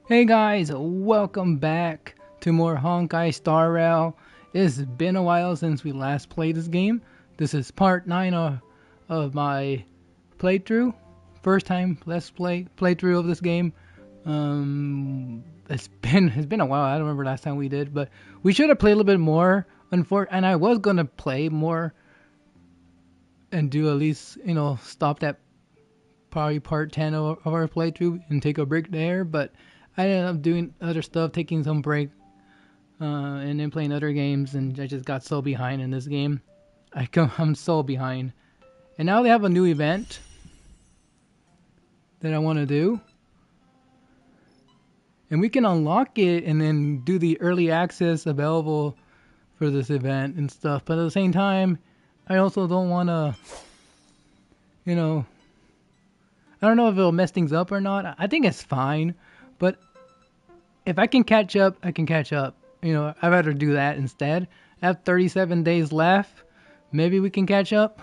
Hey guys, welcome back to more Honkai Star Rail. It's been a while since we last played this game. This is part 9 of my playthrough. First time let's playthrough of this game. It's been a while. I don't remember last time we did, but we should have played a little bit more. And I was gonna play more and do at least, stop that probably part 10 of our playthrough and take a break there, but I ended up doing other stuff, taking some break, and then playing other games, and I just got so behind in this game. I'm so behind. And now they have a new event that I want to do. And we can unlock it and then do the early access available for this event and stuff. But at the same time, I also don't want to, I don't know if it'll mess things up or not. I think it's fine. But if I can catch up, I can catch up. I'd rather do that instead. I have 37 days left. Maybe we can catch up.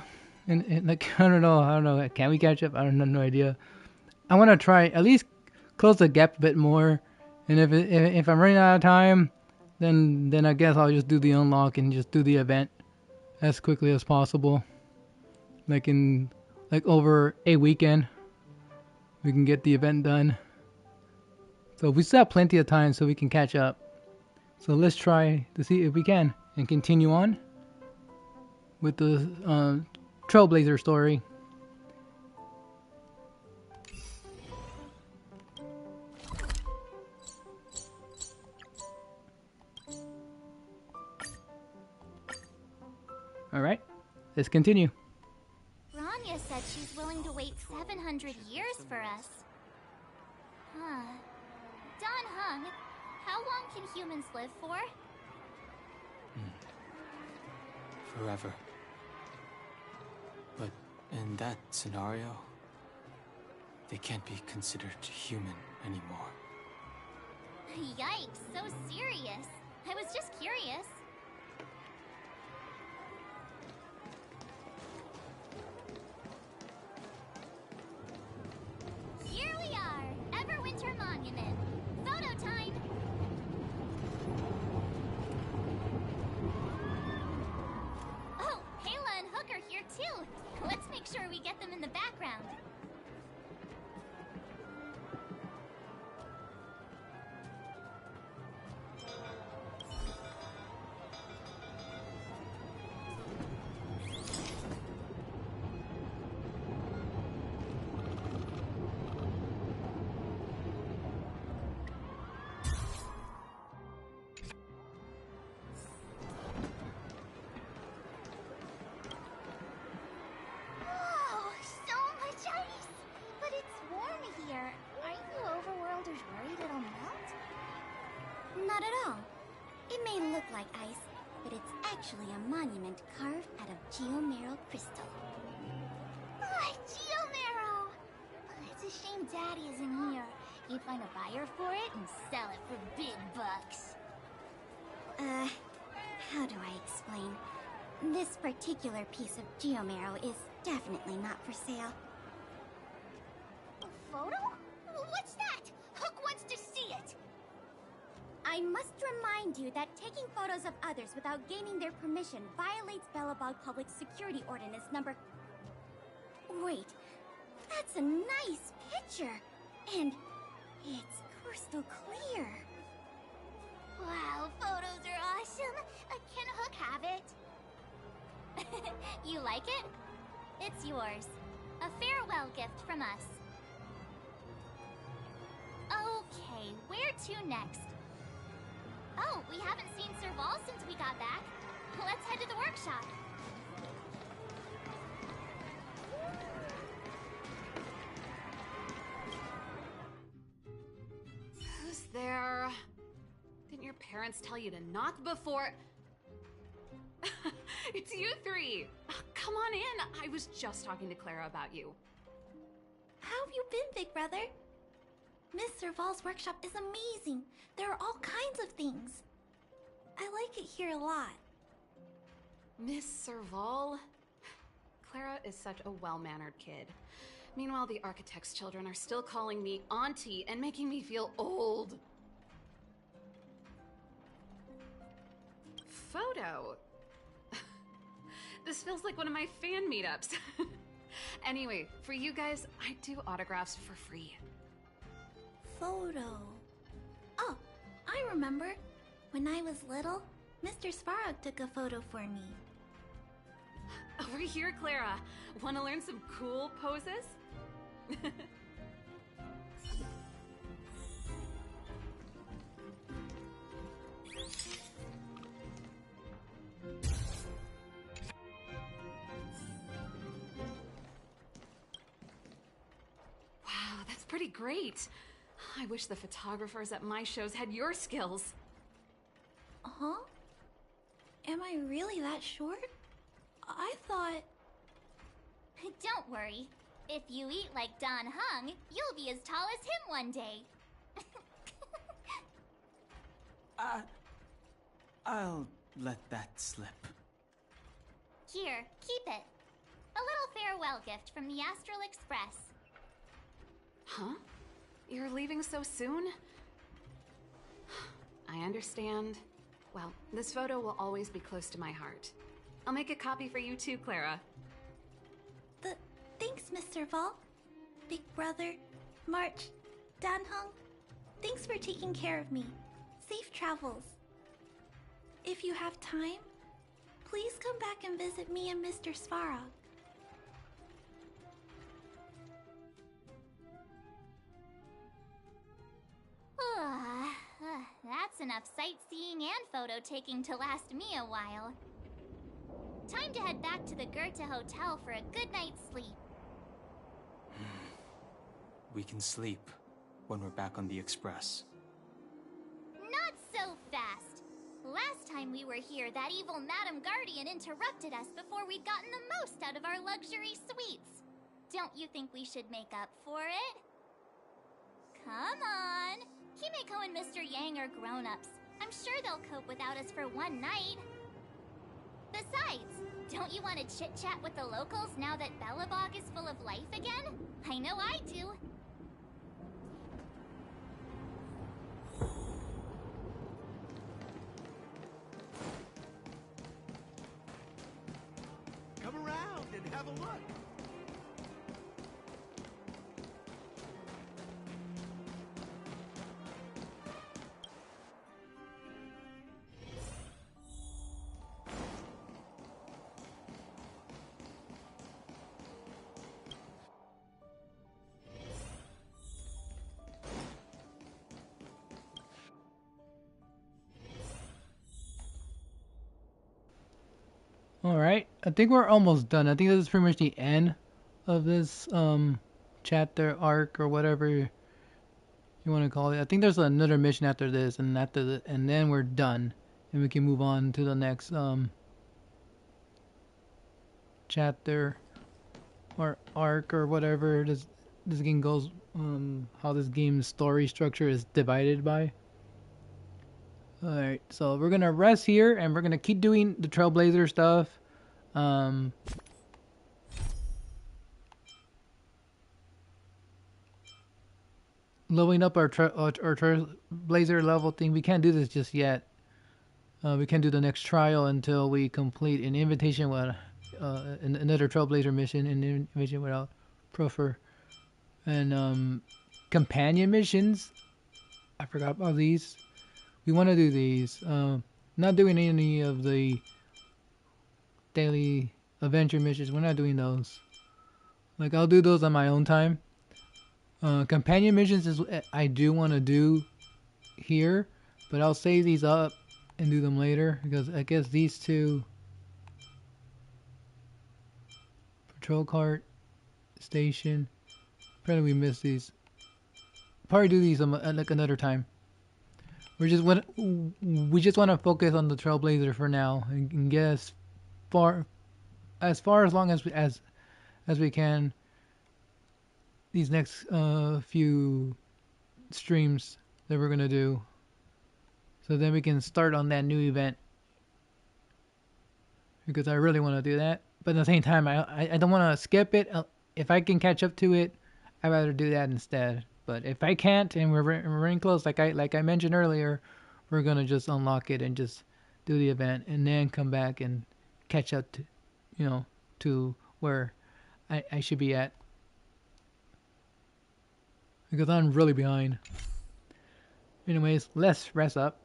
And like, I don't know. Can we catch up? I don't know. No idea. I want to try at least close the gap a bit more. And if I'm running out of time, then I guess I'll just do the unlock and just do the event as quickly as possible. Like over a weekend, we can get the event done. So we still have plenty of time so we can catch up. So let's try to see if we can and continue on with the Trailblazer story. Alright, let's continue. Rania said she's willing to wait 700 years for us. Huh. Don Hung, how long can humans live for? Forever. But in that scenario, they can't be considered human anymore. Yikes, so serious. I was just curious. Here we are, Everwinter Monument. Photo time! Oh, Kayla and Hook are here too. Let's make sure we get them in the background. Not at all. It may look like ice, but it's actually a monument carved out of geomeral crystal. Geomarrow! It's a shame Daddy isn't here. You'd find a buyer for it and sell it for big bucks. How do I explain? This particular piece of Geomarrow is definitely not for sale. A photo? What's that? Hook wants to see it! I must remind you that taking photos of others without gaining their permission violates Belobog Public Security Ordinance number... Wait, that's a nice picture! And it's crystal clear. Wow, photos are awesome! Can Hook have it? You like it? It's yours. A farewell gift from us. Okay, where to next? Oh, we haven't seen Serval since we got back. Let's head to the workshop. Who's there? Didn't your parents tell you to knock before... It's you three! Come on in! I was just talking to Clara about you. How have you been, big brother? Miss Serval's workshop is amazing. There are all kinds of things. I like it here a lot. Miss Serval? Clara is such a well-mannered kid. Meanwhile, the architect's children are still calling me auntie and making me feel old. Photo? This feels like one of my fan meetups. Anyway, for you guys, I do autographs for free. Photo. Oh, I remember. When I was little, Mr. Svarog took a photo for me. Over here, Clara. Want to learn some cool poses? Wow, that's pretty great. I wish the photographers at my shows had your skills. Huh? Am I really that short? I thought... Don't worry. If you eat like Don Hung, you'll be as tall as him one day. I'll let that slip. Here, keep it. A little farewell gift from the Astral Express. Huh? You're leaving so soon? I understand. Well, this photo will always be close to my heart. I'll make a copy for you too, Clara. Thanks, Mr. Vol. Big brother, March, Dan Hung. Thanks for taking care of me. Safe travels. If you have time, please come back and visit me and Mr. Svarog. That's enough sightseeing and photo taking to last me a while. Time to head back to the Goethe Hotel for a good night's sleep. We can sleep when we're back on the Express. Not so fast! Last time we were here, that evil Madam Guardian interrupted us before we'd gotten the most out of our luxury suites. Don't you think we should make up for it? Come on! Himeko and Mr. Yang are grown-ups. I'm sure they'll cope without us for one night. Besides, don't you want to chit-chat with the locals now that Belobog is full of life again? I know I do. Come around and have a look. Alright, I think we're almost done. I think this is pretty much the end of this chapter, arc, or whatever you want to call it. I think there's another mission after this, and and then we're done. And we can move on to the next chapter. or arc or whatever this game goes, how this game's story structure is divided by. Alright, so we're gonna rest here and we're gonna keep doing the Trailblazer stuff. Leveling up our Trailblazer level thing. We can't do this just yet. We can't do the next trial until we complete an invitation with another Trailblazer mission, an invitation without Proffer, and companion missions. I forgot about these. We want to do these. Not doing any of the daily adventure missions. We're not doing those. Like, I'll do those on my own time. Companion missions is I do want to do here, but I'll save these up and do them later because I guess these two, patrol cart, station, probably we missed these. Probably do these like another time. We just want to focus on the Trailblazer for now and get as far as long as we can these next few streams that we're gonna do, so then we can start on that new event, because I really want to do that, but at the same time I don't want to skip it. If I can catch up to it, I'd rather do that instead. But if I can't and we're running close, like I mentioned earlier, we're gonna just unlock it and just do the event and then come back and catch up to, to where I should be at, because I'm really behind. Anyways, let's rest up,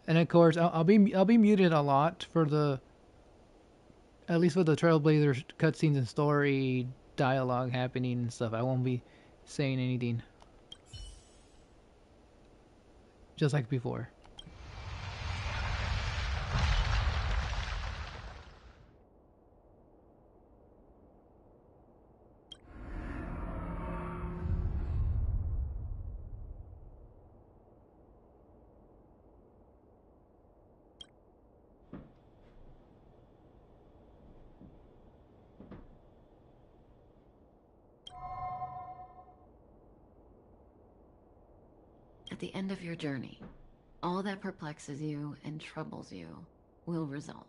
and of course I'll be muted a lot for at least for the Trailblazer cutscenes and story dialogue happening and stuff. I won't be saying anything, just like before. At the end of your journey, all that perplexes you and troubles you will resolve.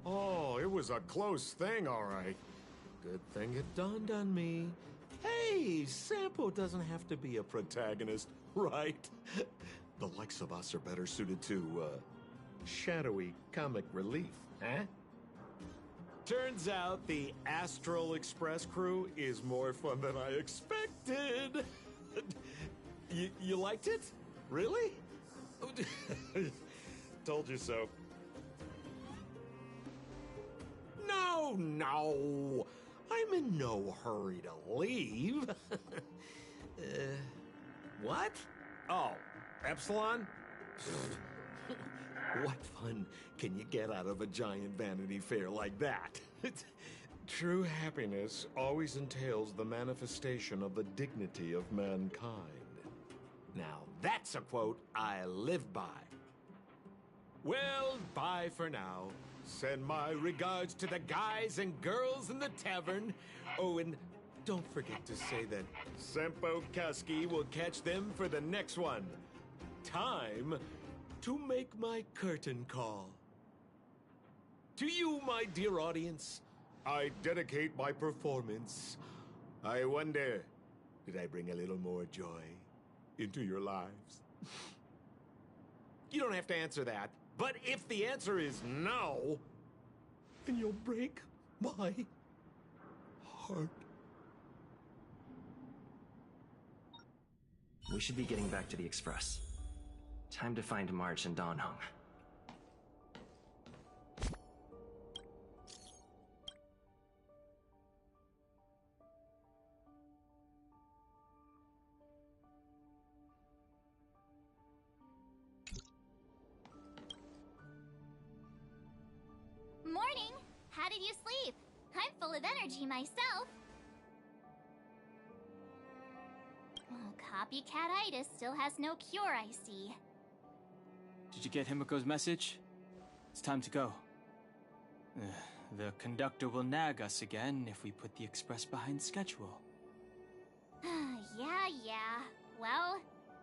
Oh, it was a close thing, all right. Good thing it dawned on me. Hey, Sampo doesn't have to be a protagonist, right? The likes of us are better suited to, shadowy comic relief, huh? Turns out the Astral Express crew is more fun than I expected. You liked it? Really? Told you so. No. I'm in no hurry to leave. What? Oh, Epsilon? What fun can you get out of a giant Vanity Fair like that? True happiness always entails the manifestation of the dignity of mankind. Now, that's a quote I live by. Well, bye for now. Send my regards to the guys and girls in the tavern. Oh, and don't forget to say that Sempo Kuski will catch them for the next one. Time to make my curtain call. To you, my dear audience, I dedicate my performance. I wonder, did I bring a little more joy into your lives? You don't have to answer that, but if the answer is no, then you'll break my heart. We should be getting back to the Express. Time to find March and Dawn Hung. Morning! How did you sleep? I'm full of energy myself. Oh, copycat-itis still has no cure, I see. Did you get Himiko's message? It's time to go. The conductor will nag us again if we put the express behind schedule. Yeah. Well,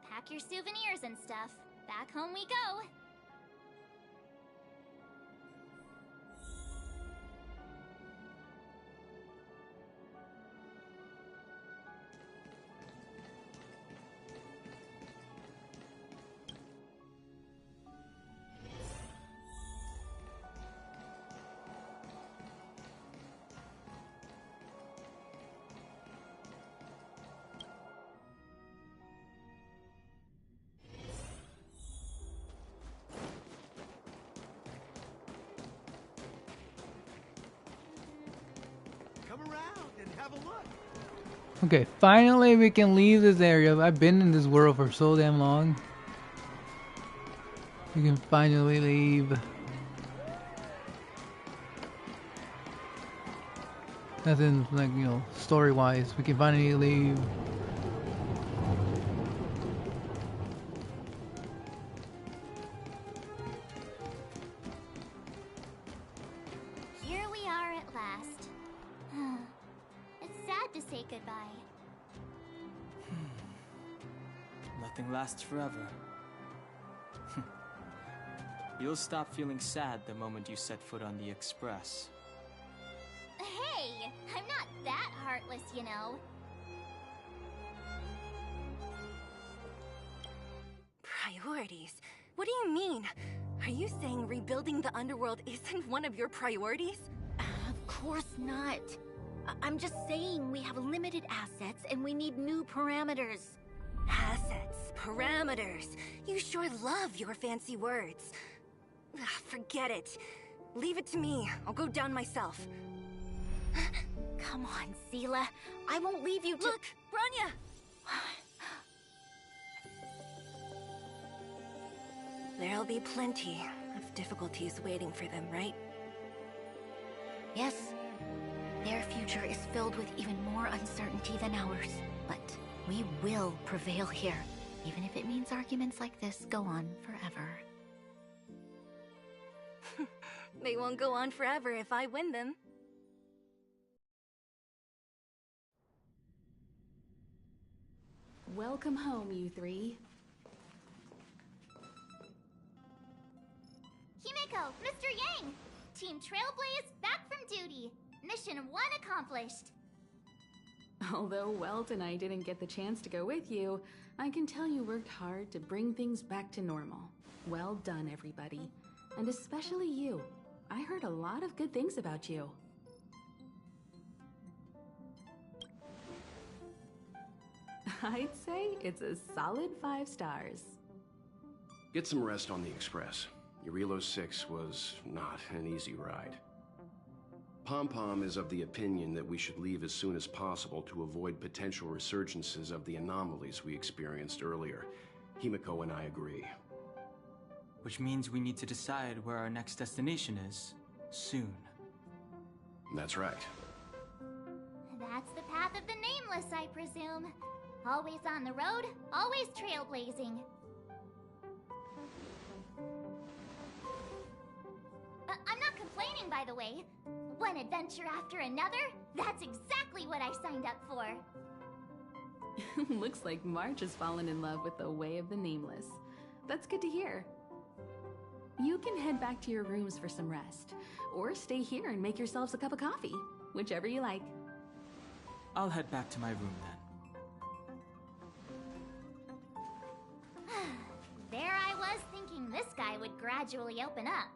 pack your souvenirs and stuff. Back home we go. Come around and have a look. Okay, finally we can leave this area. I've been in this world for so damn long. We can finally leave. As in, like, you know, story-wise, we can finally leave. Here we are at last. It's sad to say goodbye. Nothing lasts forever. You'll stop feeling sad the moment you set foot on the express. Hey, I'm not that heartless, you know. Priorities? What do you mean? Are you saying rebuilding the underworld isn't one of your priorities? Of course not. I'm just saying we have limited assets and we need new parameters. Assets, parameters. You sure love your fancy words. Ugh, forget it. Leave it to me. I'll go down myself. Come on, Seela. I won't leave you to— Look, Branya! There'll be plenty of difficulties waiting for them, right? Yes. Their future is filled with even more uncertainty than ours. But we will prevail here, even if it means arguments like this go on forever. They won't go on forever if I win them. Welcome home, you three. Himeko, Mr. Yang! Team Trailblaze back from duty. Mission 1 accomplished. Although Welt and I didn't get the chance to go with you, I can tell you worked hard to bring things back to normal. Well done, everybody. And especially you. I heard a lot of good things about you. I'd say it's a solid 5 stars. Get some rest on the Express. Eurilo 6 was not an easy ride. Pom-Pom is of the opinion that we should leave as soon as possible to avoid potential resurgences of the anomalies we experienced earlier. Himeko and I agree. Which means we need to decide where our next destination is, soon. That's right. That's the path of the Nameless, I presume. Always on the road, always trailblazing. I'm not complaining, by the way. One adventure after another, that's exactly what I signed up for. Looks like March has fallen in love with the way of the Nameless. That's good to hear. You can head back to your rooms for some rest, or stay here and make yourselves a cup of coffee, whichever you like. I'll head back to my room then. There I was thinking this guy would gradually open up.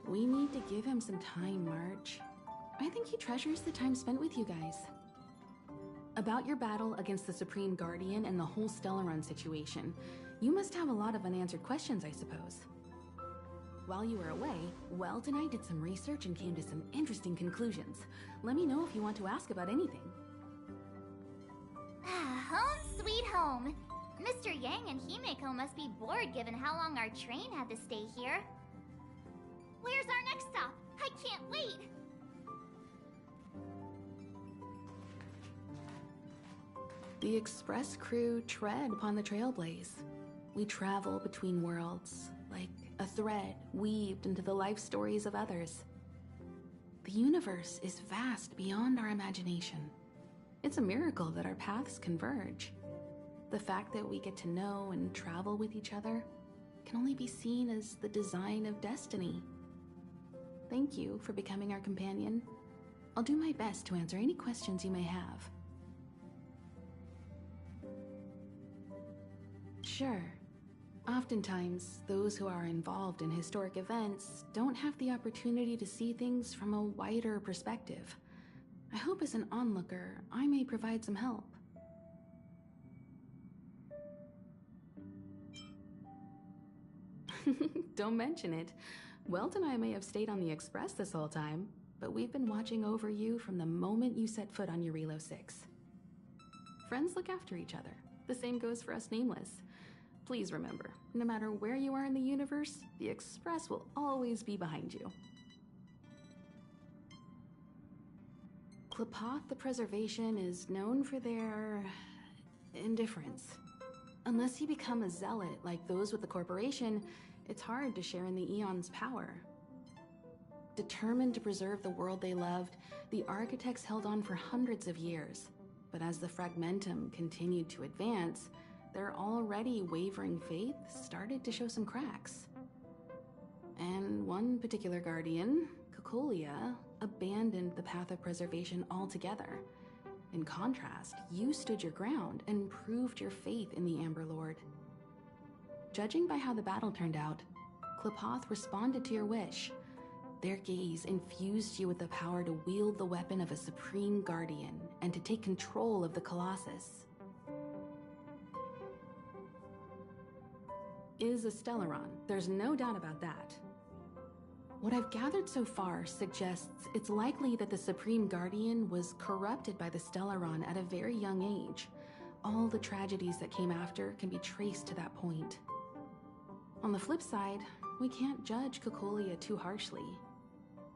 We need to give him some time, March. I think he treasures the time spent with you guys. About your battle against the Supreme Guardian and the whole Stellaron situation, you must have a lot of unanswered questions, I suppose. While you were away, Welt and I did some research and came to some interesting conclusions. Let me know if you want to ask about anything. Home sweet home. Mr. Yang and Himeko must be bored given how long our train had to stay here. Where's our next stop? I can't wait! The express crew tread upon the Trailblaze. We travel between worlds, like a thread weaved into the life stories of others. The universe is vast beyond our imagination. It's a miracle that our paths converge. The fact that we get to know and travel with each other can only be seen as the design of destiny. Thank you for becoming our companion. I'll do my best to answer any questions you may have. Sure. Oftentimes, those who are involved in historic events don't have the opportunity to see things from a wider perspective. I hope as an onlooker, I may provide some help. Don't mention it. Welt and I may have stayed on the Express this whole time, but we've been watching over you from the moment you set foot on Eurilo 6. Friends look after each other. The same goes for us Nameless. Please remember, no matter where you are in the universe, the Express will always be behind you. Klapoth the Preservation is known for their indifference. Unless you become a zealot like those with the corporation, it's hard to share in the Eon's power. Determined to preserve the world they loved, the architects held on for hundreds of years. But as the Fragmentum continued to advance, their already wavering faith started to show some cracks. And one particular guardian, Cocolia, abandoned the path of preservation altogether. In contrast, you stood your ground and proved your faith in the Amber Lord. Judging by how the battle turned out, Klapoth responded to your wish. Their gaze infused you with the power to wield the weapon of a supreme guardian and to take control of the Colossus. Is a Stellaron, there's no doubt about that. What I've gathered so far suggests it's likely that the Supreme Guardian was corrupted by the Stellaron at a very young age. All the tragedies that came after can be traced to that point. On the flip side, we can't judge Cocolia too harshly.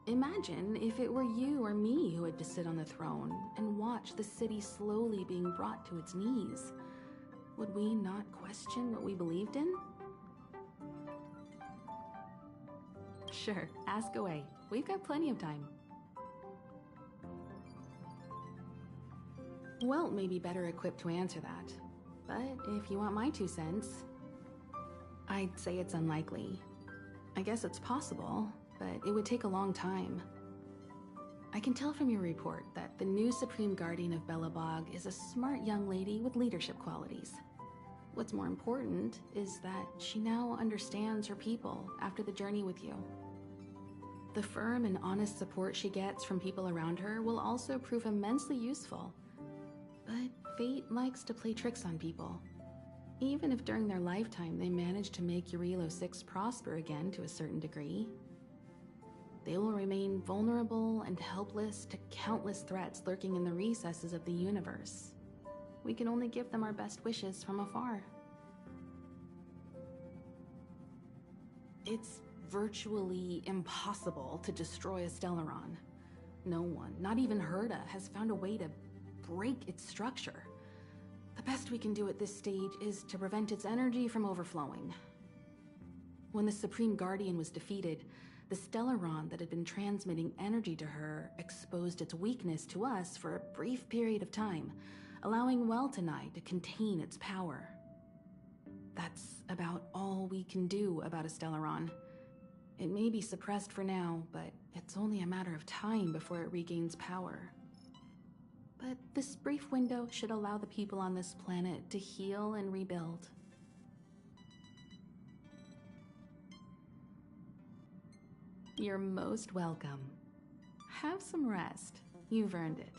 Imagine if it were you or me who had to sit on the throne and watch the city slowly being brought to its knees. Would we not question what we believed in? Sure, ask away. We've got plenty of time. Welt may be better equipped to answer that, but if you want my 2 cents, I'd say it's unlikely. I guess it's possible, but it would take a long time. I can tell from your report that the new Supreme Guardian of Belobog is a smart young lady with leadership qualities. What's more important is that she now understands her people after the journey with you. The firm and honest support she gets from people around her will also prove immensely useful. But fate likes to play tricks on people. Even if during their lifetime they manage to make Eurilo 6 prosper again to a certain degree, they will remain vulnerable and helpless to countless threats lurking in the recesses of the universe. We can only give them our best wishes from afar. It's virtually impossible to destroy a Stellaron. No one, not even Herta, has found a way to break its structure. The best we can do at this stage is to prevent its energy from overflowing. When the Supreme Guardian was defeated, the Stellaron that had been transmitting energy to her exposed its weakness to us for a brief period of time, allowing Welt and I to contain its power. That's about all we can do about a Stellaron. It may be suppressed for now, but it's only a matter of time before it regains power. But this brief window should allow the people on this planet to heal and rebuild. You're most welcome. Have some rest. You've earned it.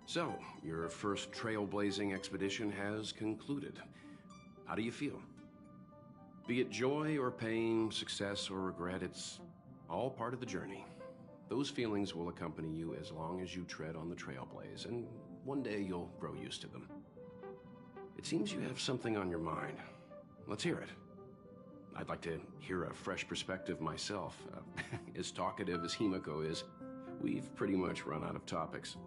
So, your first trailblazing expedition has concluded. How do you feel? Be it joy or pain, success or regret, it's all part of the journey. Those feelings will accompany you as long as you tread on the Trailblaze, and one day you'll grow used to them. It seems you have something on your mind. Let's hear it. I'd like to hear a fresh perspective myself. As talkative as Himiko is, We've pretty much run out of topics.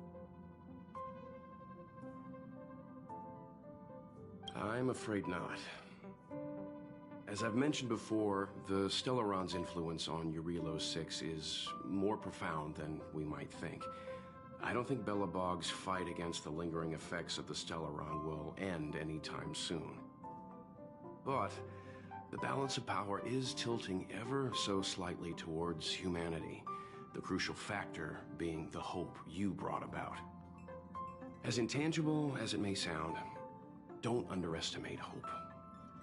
I'm afraid not. As I've mentioned before, the Stellaron's influence on Eurilo 6 is more profound than we might think. I don't think Belobog's fight against the lingering effects of the Stellaron will end anytime soon. But the balance of power is tilting ever so slightly towards humanity, the crucial factor being the hope you brought about. As intangible as it may sound, don't underestimate hope,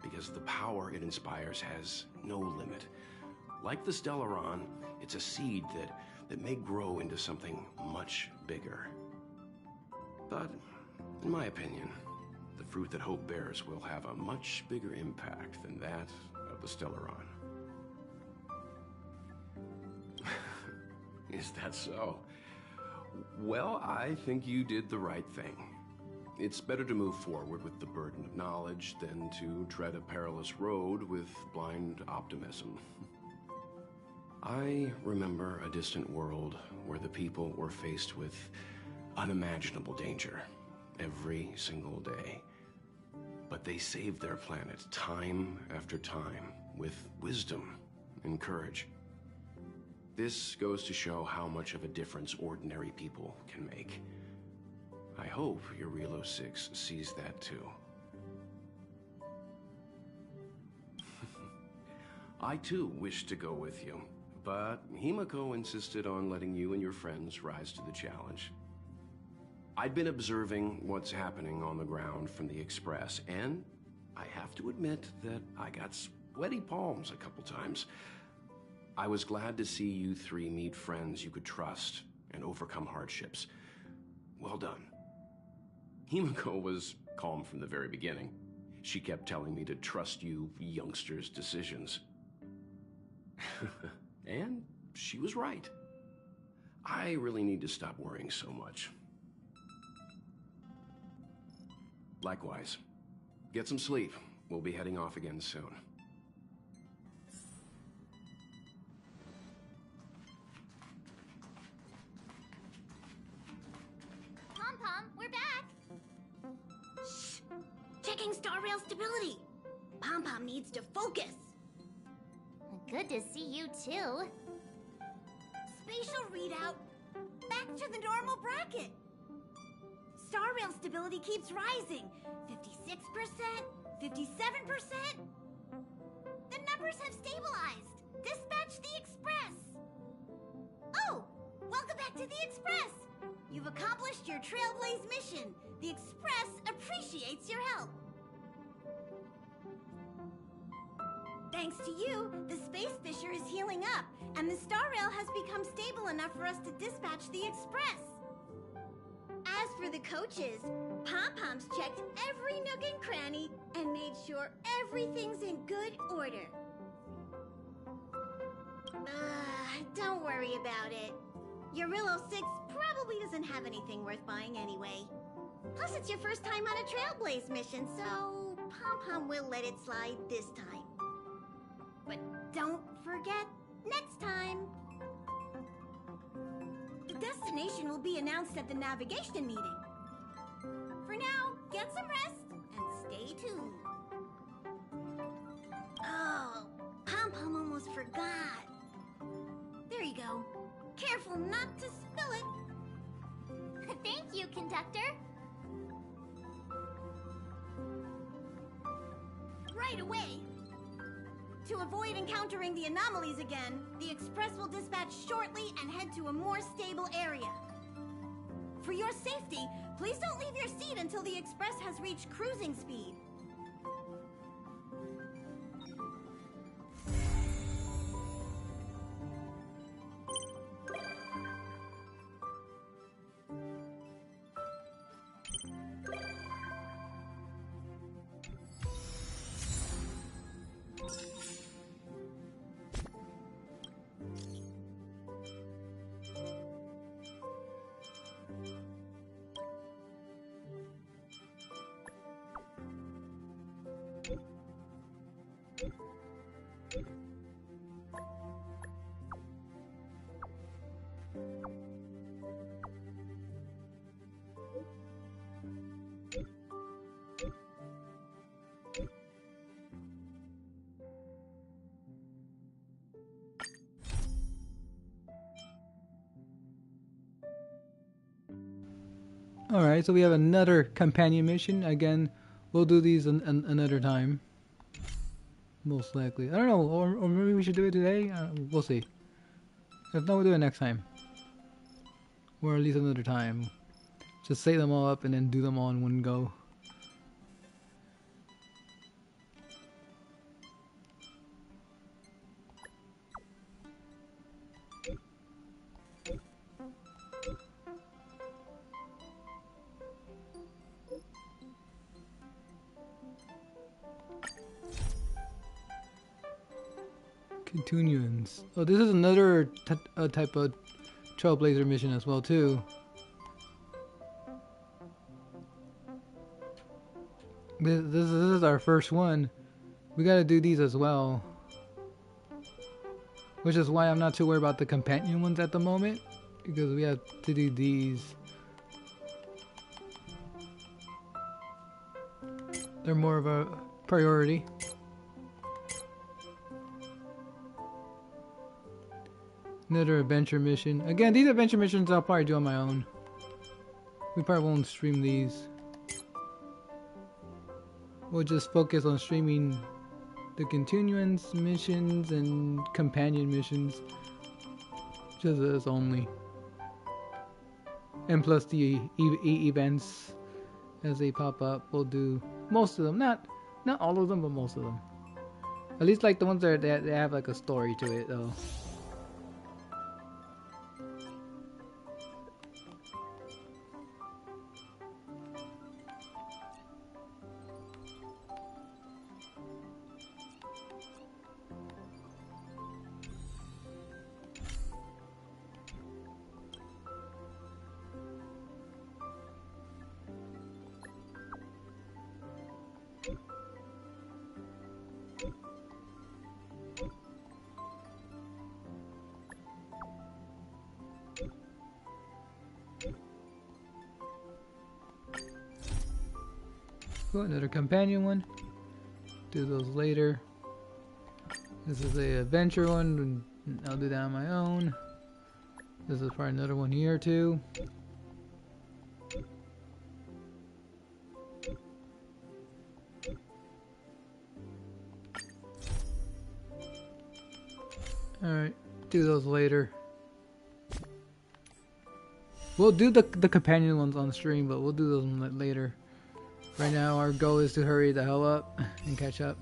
because the power it inspires has no limit. Like the Stellaron, it's a seed that may grow into something much bigger. But, in my opinion, the fruit that hope bears will have a much bigger impact than that of the Stellaron. Is that so? Well, I think you did the right thing. It's better to move forward with the burden of knowledge than to tread a perilous road with blind optimism. I remember a distant world where the people were faced with unimaginable danger every single day. But they saved their planet time after time with wisdom and courage. This goes to show how much of a difference ordinary people can make. I hope Eurilo 6 sees that too. I too wish to go with you, but Himiko insisted on letting you and your friends rise to the challenge. I'd been observing what's happening on the ground from the Express, and I have to admit that I got sweaty palms a couple times. I was glad to see you three meet friends you could trust and overcome hardships. Well done. Himiko was calm from the very beginning. She kept telling me to trust you youngsters' decisions. And she was right. I really need to stop worrying so much. Likewise. Get some sleep. We'll be heading off again soon. Pom-Pom, we're back! Shh! Checking Star Rail stability! Pom-Pom needs to focus! Good to see you too. Spatial readout back to the normal bracket. Star Rail stability keeps rising. 56%, 57%. The numbers have stabilized. Dispatch the Express. Oh, welcome back to the Express. You've accomplished your Trailblaze mission. The Express appreciates your help. Thanks to you, the Space Fisher is healing up, and the Star Rail has become stable enough for us to dispatch the Express. As for the coaches, Pom-Pom's checked every nook and cranny and made sure everything's in good order. Don't worry about it. Eurilo 6 probably doesn't have anything worth buying anyway. Plus, it's your first time on a Trailblaze mission, so Pom-Pom will let it slide this time. But don't forget, next time. The destination will be announced at the navigation meeting. For now, get some rest and stay tuned. Oh, Pom-Pom almost forgot. There you go. Careful not to spill it. Thank you, conductor. Right away. To avoid encountering the anomalies again, the Express will dispatch shortly and head to a more stable area. For your safety, please don't leave your seat until the Express has reached cruising speed. Alright, so we have another companion mission. Again, we'll do these another time. Most likely. I don't know, or maybe we should do it today? We'll see. If not, we'll do it next time. Or at least another time. Just save them all up and then do them all in one go. Continuance. Oh, this is another type of Trailblazer mission as well too. This is our first one. We gotta do these as well. Which is why I'm not too worried about the companion ones at the moment. Because we have to do these. They're more of a priority. Another adventure mission. Again, these adventure missions I'll probably do on my own. We probably won't stream these. We'll just focus on streaming the continuance missions and companion missions. Just as only. And plus the events as they pop up. We'll do most of them. Not all of them, but most of them. At least like the ones that have like a story to it though. Cool, another companion one. Do those later. This is a adventure one. I'll do that on my own. This is probably another one here too. Alright, do those later. We'll do the companion ones on stream, but we'll do those later. Right now our goal is to hurry the hell up and catch up.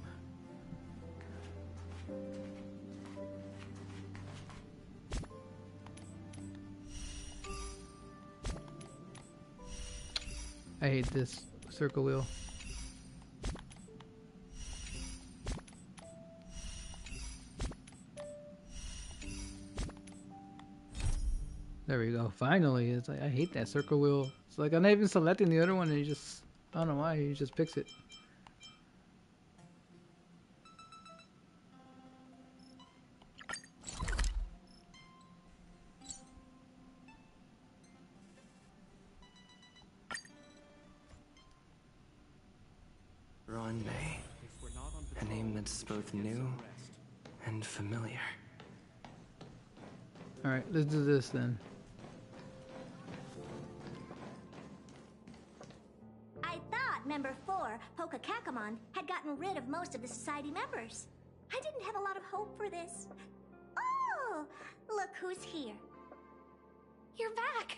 I hate this circle wheel. There we go. Finally, it's like I hate that circle wheel. It's like I'm not even selecting the other one, and he just, I don't know why, he just picks it. Ron May. A name that's both new and familiar. Alright, let's do this then. I thought Member 4, Poka Kakamon, had gotten rid of most of the society members. I didn't have a lot of hope for this. Oh, look who's here. You're back!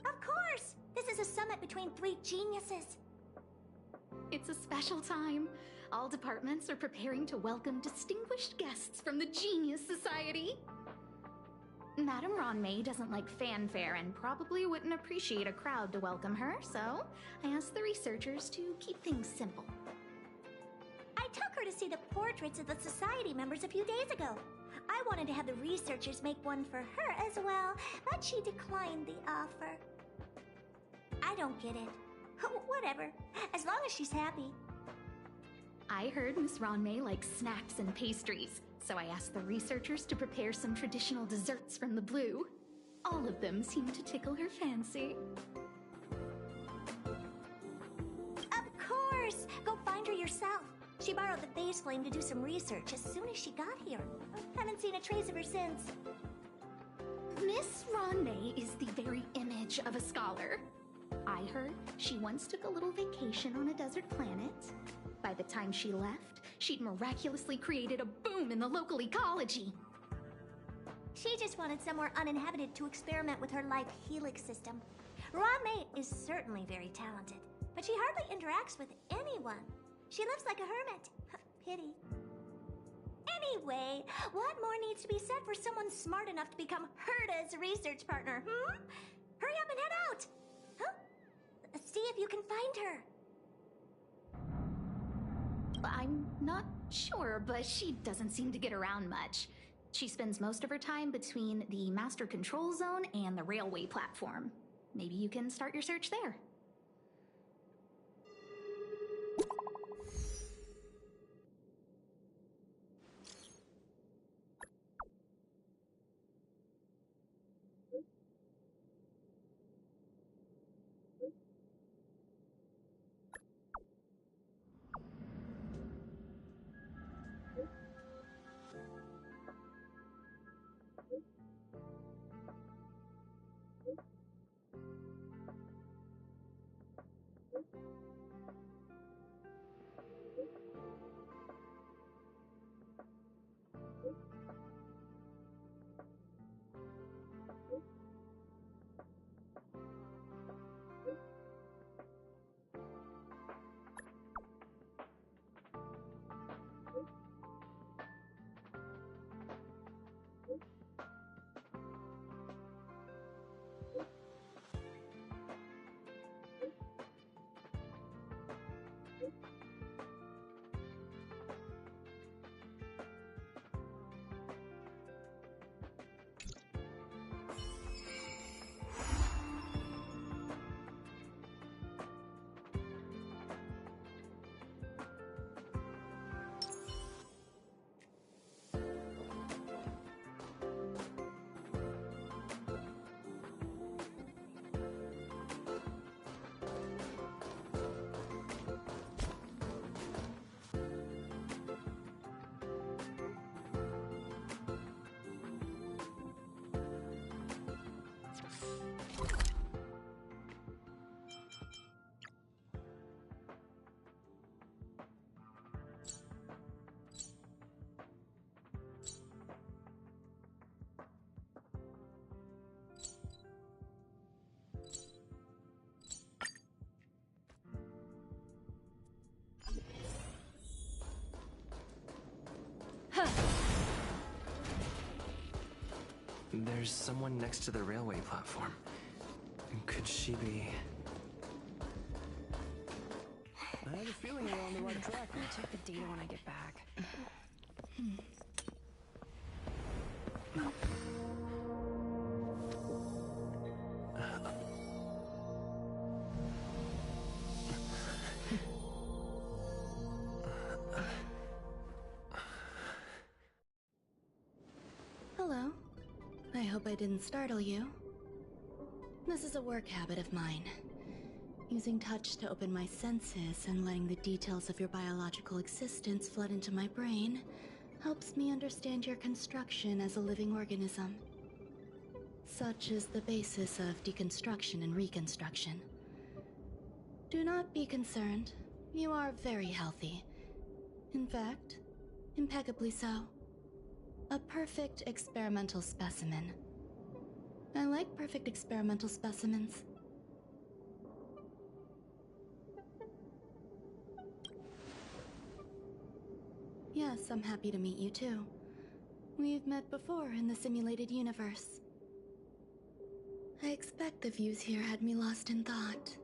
Of course! This is a summit between 3 geniuses. It's a special time. All departments are preparing to welcome distinguished guests from the Genius Society. Madame Ron May doesn't like fanfare and probably wouldn't appreciate a crowd to welcome her, so I asked the researchers to keep things simple. I took her to see the portraits of the society members a few days ago. I wanted to have the researchers make one for her as well, but she declined the offer. I don't get it. Whatever, as long as she's happy. I heard Miss Ron May likes snacks and pastries, so I asked the researchers to prepare some traditional desserts from the blue. All of them seemed to tickle her fancy. Of course! Go find her yourself. She borrowed the phase flame to do some research as soon as she got here. Haven't seen a trace of her since. Miss Ron May is the very image much of a scholar. I heard she once took a little vacation on a desert planet. By the time she left, she'd miraculously created a boom in the local ecology. She just wanted somewhere uninhabited to experiment with her life helix system. Raw Mate is certainly very talented, but she hardly interacts with anyone. She lives like a hermit. Pity. Anyway, what more needs to be said for someone smart enough to become Herta's research partner, Hurry up and head out! See if you can find her. I'm not sure, but she doesn't seem to get around much. She spends most of her time between the master control zone and the railway platform. Maybe you can start your search there. There's someone next to the railway platform. Could she be... I have a feeling we're on the right track. I'll check the data when I get back. Hello. I hope I didn't startle you. This is a work habit of mine. Using touch to open my senses and letting the details of your biological existence flood into my brain helps me understand your construction as a living organism. Such is the basis of deconstruction and reconstruction. Do not be concerned. You are very healthy. In fact, impeccably so. A perfect experimental specimen. I like perfect experimental specimens. Yes, I'm happy to meet you too. We've met before in the simulated universe. I expect the views here had me lost in thought.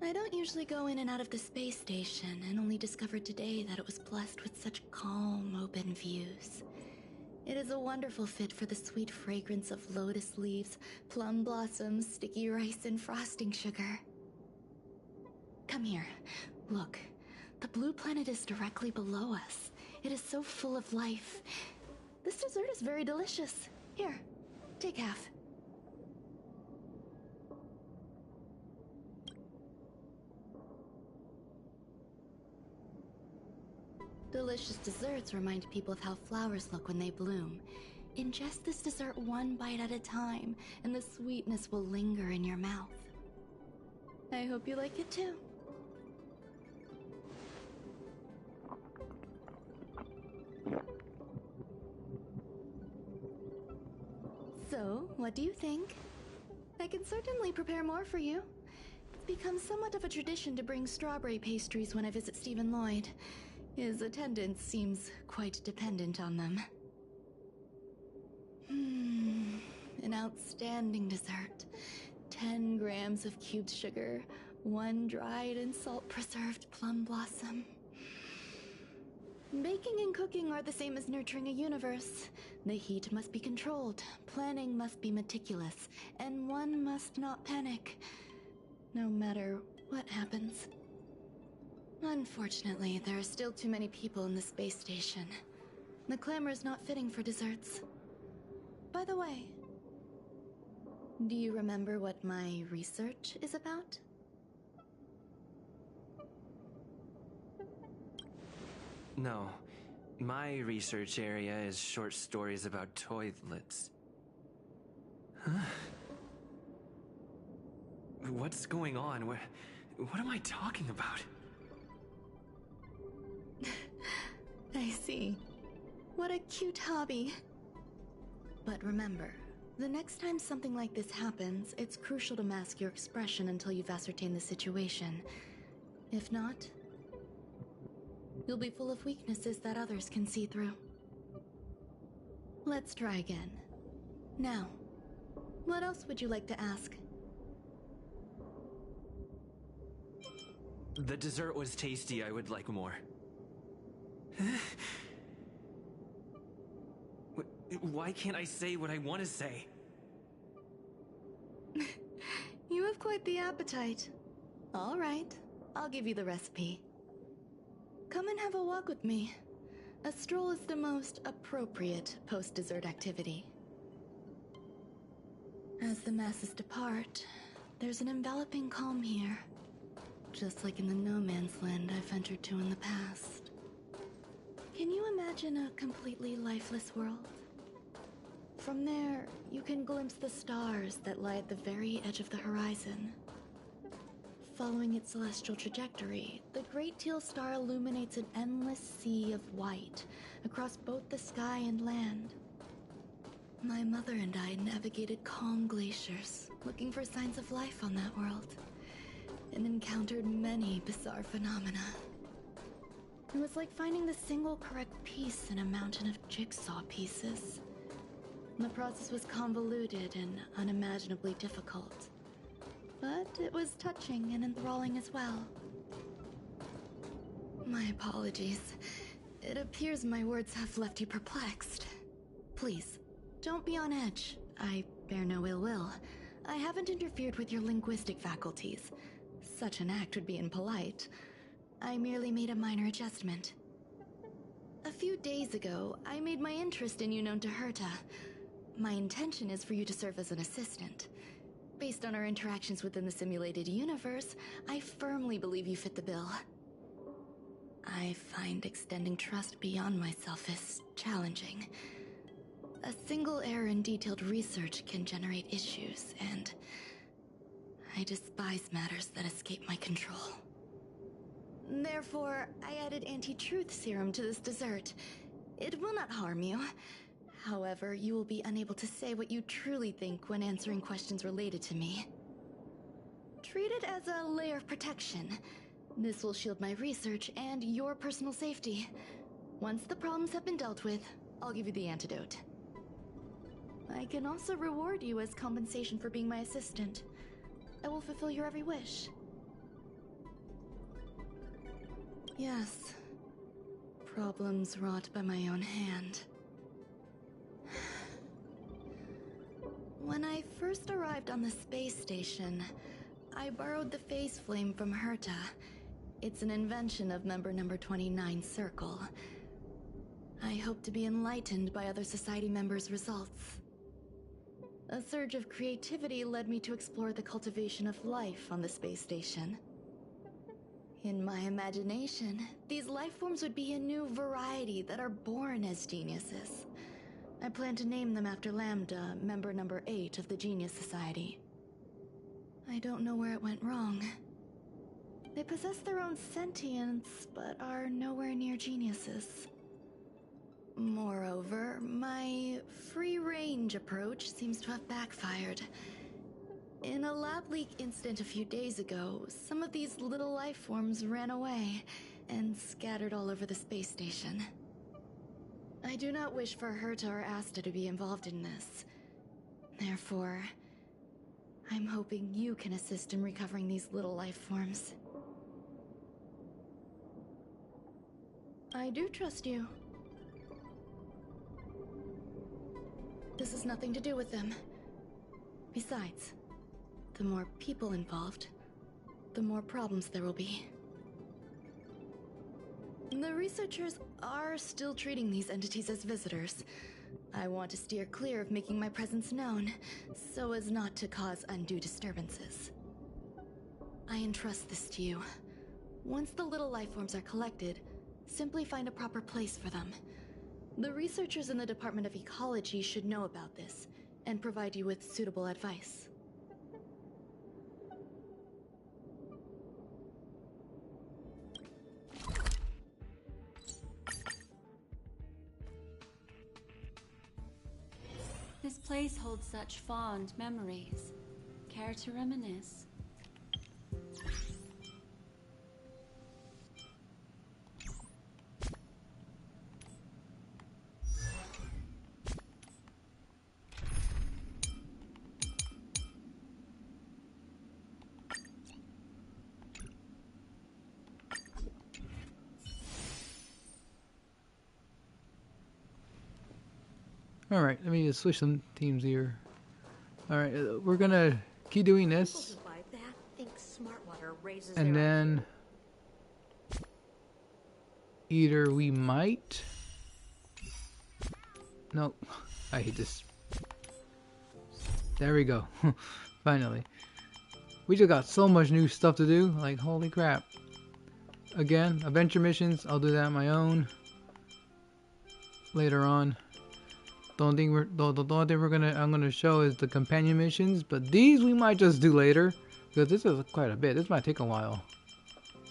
I don't usually go in and out of the space station, and only discovered today that it was blessed with such calm, open views. It is a wonderful fit for the sweet fragrance of lotus leaves, plum blossoms, sticky rice, and frosting sugar. Come here. Look. The blue planet is directly below us. It is so full of life. This dessert is very delicious. Here, take half. Delicious desserts remind people of how flowers look when they bloom. Ingest this dessert one bite at a time, and the sweetness will linger in your mouth. I hope you like it too. So, what do you think? I can certainly prepare more for you. It's become somewhat of a tradition to bring strawberry pastries when I visit Stephen Lloyd. His attendance seems quite dependent on them. An outstanding dessert. 10 grams of cubed sugar, 1 dried and salt-preserved plum blossom. Baking and cooking are the same as nurturing a universe. The heat must be controlled, planning must be meticulous, and one must not panic, no matter what happens. Unfortunately, there are still too many people in the space station. The clamor is not fitting for desserts. By the way, do you remember what my research is about? No. My research area is short stories about toilets. Huh? What's going on? What am I talking about? I see. What a cute hobby. But remember, the next time something like this happens, it's crucial to mask your expression until you've ascertained the situation. If not, you'll be full of weaknesses that others can see through. Let's try again. Now, what else would you like to ask? The dessert was tasty. I would like more. Why can't I say what I want to say? You have quite the appetite. All right, I'll give you the recipe. Come and have a walk with me. A stroll is the most appropriate post-dessert activity. As the masses depart, there's an enveloping calm here, just like in the no-man's land I've entered to in the past. Can you imagine a completely lifeless world? From there, you can glimpse the stars that lie at the very edge of the horizon. Following its celestial trajectory, the Great Teal Star illuminates an endless sea of white across both the sky and land. My mother and I navigated calm glaciers, looking for signs of life on that world, and encountered many bizarre phenomena. It was like finding the single correct piece in a mountain of jigsaw pieces. The process was convoluted and unimaginably difficult, but it was touching and enthralling as well. My apologies. It appears my words have left you perplexed. Please, don't be on edge. I bear no ill will. I haven't interfered with your linguistic faculties. Such an act would be impolite. I merely made a minor adjustment. A few days ago, I made my interest in you known to Herta. My intention is for you to serve as an assistant. Based on our interactions within the simulated universe, I firmly believe you fit the bill. I find extending trust beyond myself is challenging. A single error in detailed research can generate issues, and I despise matters that escape my control. Therefore, I added anti-truth serum to this dessert. It will not harm you. However, you will be unable to say what you truly think when answering questions related to me. Treat it as a layer of protection. This will shield my research and your personal safety. Once the problems have been dealt with, I'll give you the antidote. I can also reward you as compensation for being my assistant. I will fulfill your every wish. Yes. Problems wrought by my own hand. When I first arrived on the space station, I borrowed the phase flame from Herta. It's an invention of member number 29 Circle. I hope to be enlightened by other society members' results. A surge of creativity led me to explore the cultivation of life on the space station. In my imagination, these life forms would be a new variety that are born as geniuses. I plan to name them after Lambda, member number 8 of the Genius Society. I don't know where it went wrong. They possess their own sentience, but are nowhere near geniuses. Moreover, my free-range approach seems to have backfired. In a lab leak incident a few days ago, some of these little life forms ran away and scattered all over the space station. I do not wish for Herta or Asta to be involved in this. Therefore, I'm hoping you can assist in recovering these little life forms. I do trust you. This has nothing to do with them. Besides, the more people involved, the more problems there will be. The researchers are still treating these entities as visitors. I want to steer clear of making my presence known, so as not to cause undue disturbances. I entrust this to you. Once the little life forms are collected, simply find a proper place for them. The researchers in the Department of Ecology should know about this, and provide you with suitable advice. This place holds such fond memories. Care to reminisce? Alright, let me just switch some teams here. Alright, we're gonna keep doing this. And then either we might... No, I hate this. There we go. Finally. We just got so much new stuff to do, like holy crap. Again, adventure missions, I'll do that on my own later on. The only thing I'm gonna show is the companion missions, but these we might just do later because this is quite a bit. This might take a while,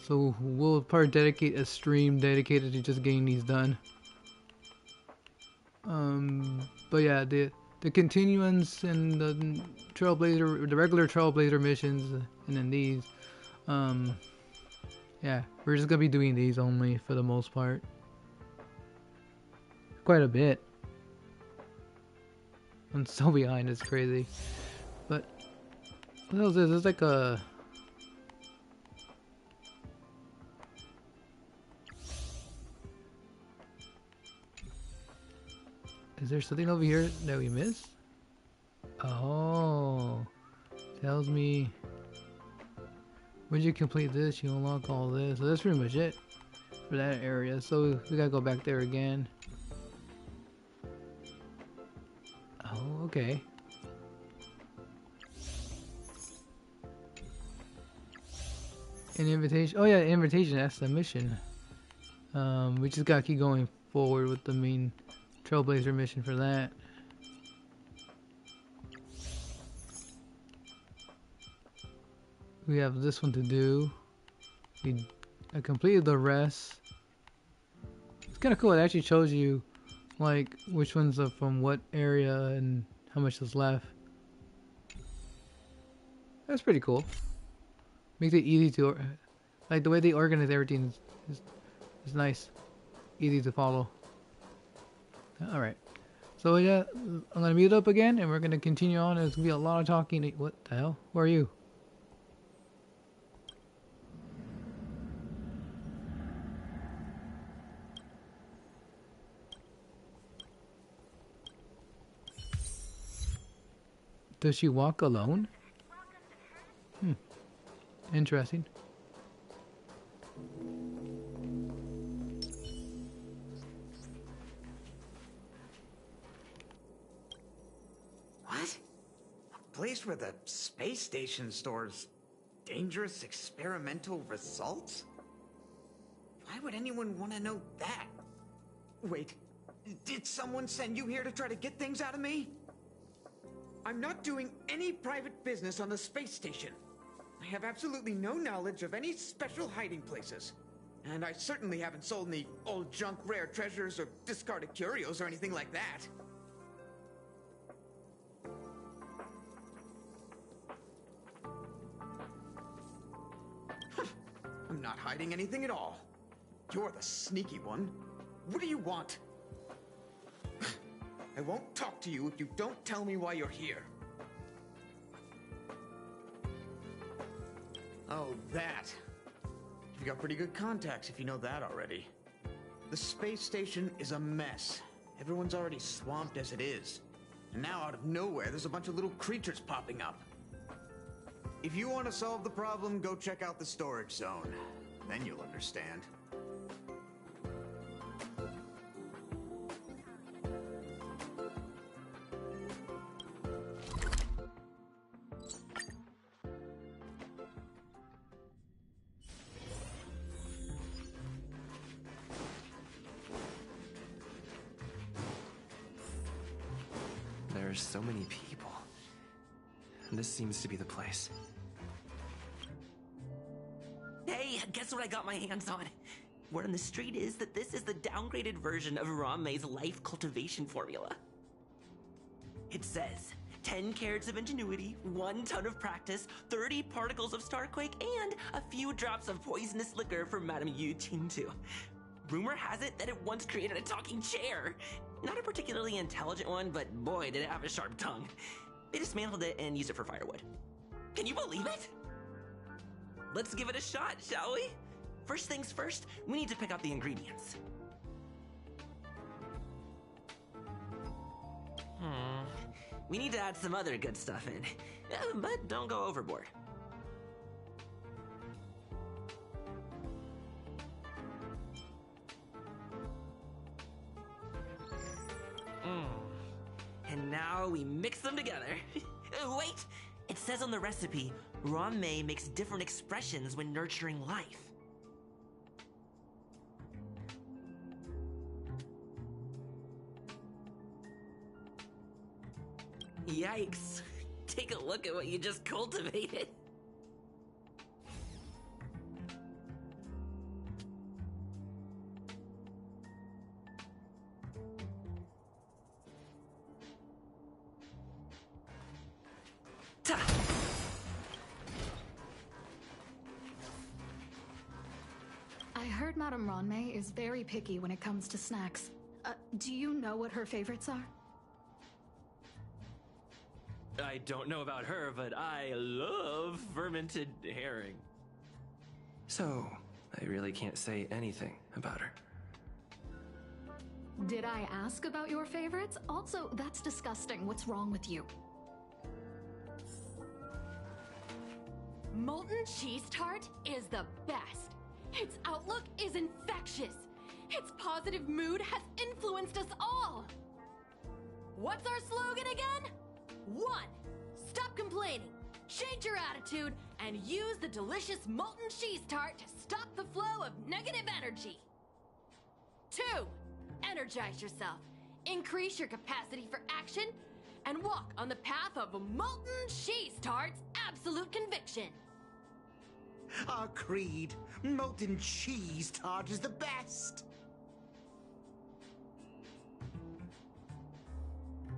so we'll probably dedicate a stream dedicated to just getting these done. But yeah, the continuance and the Trailblazer, the regular Trailblazer missions, and then these, yeah, we're just gonna be doing these only for the most part. Quite a bit. I'm so behind, it's crazy. But what else is this? It's like a... Is there something over here that we missed? Oh, tells me when you complete this, you unlock all this. So that's pretty much it for that area. So we gotta go back there again. Oh, okay. An invitation. Oh yeah, invitation. That's the mission. We just gotta keep going forward with the main Trailblazer mission for that. We have this one to do. I completed the rest. It's kind of cool. It actually shows you like which ones are from what area and how much is left. That's pretty cool. Makes it easy to, like the way they organize everything is nice, easy to follow. All right, so yeah, I'm gonna mute up again, and we're gonna continue on. There's gonna be a lot of talking. What the hell? Where are you? Does she walk alone? Interesting. What? A place where the space station stores dangerous experimental results? Why would anyone want to know that? Wait, Did someone send you here to try to get things out of me? I'm not doing any private business on the space station. I have absolutely no knowledge of any special hiding places. And I certainly haven't sold any old junk rare treasures or discarded curios or anything like that. I'm not hiding anything at all. You're the sneaky one. What do you want? I won't talk to you if you don't tell me why you're here. Oh, that. You've got pretty good contacts if you know that already. The space station is a mess. Everyone's already swamped as it is. And now out of nowhere, there's a bunch of little creatures popping up. If you want to solve the problem, go check out the storage zone. Then you'll understand. There's so many people. This seems to be the place. Hey, guess what I got my hands on? Word on the street is that this is the downgraded version of Ranmei's life cultivation formula. It says 10 carats of ingenuity, 1 ton of practice, 30 particles of starquake, and a few drops of poisonous liquor for Madame Yu Qingtu. Rumor has it that it once created a talking chair. Not a particularly intelligent one, but boy, did it have a sharp tongue. They dismantled it and used it for firewood. Can you believe it? Let's give it a shot, shall we? First things first, we need to pick out the ingredients. We need to add some other good stuff in, but don't go overboard. And now we mix them together. Wait! It says on the recipe, Ranmei makes different expressions when nurturing life. Yikes. Take a look at what you just cultivated. I heard Madame Ranmei is very picky when it comes to snacks. Do you know what her favorites are? I don't know about her, but I love fermented herring. So, I really can't say anything about her. Did I ask about your favorites? Also, that's disgusting. What's wrong with you? Molten cheese tart is the best. Its outlook is infectious. Its positive mood has influenced us all. What's our slogan again? 1. Stop complaining, change your attitude, and use the delicious molten cheese tart to stop the flow of negative energy. 2. Energize yourself, increase your capacity for action, and walk on the path of molten cheese tart's absolute conviction. Our creed, molten cheese tart is the best.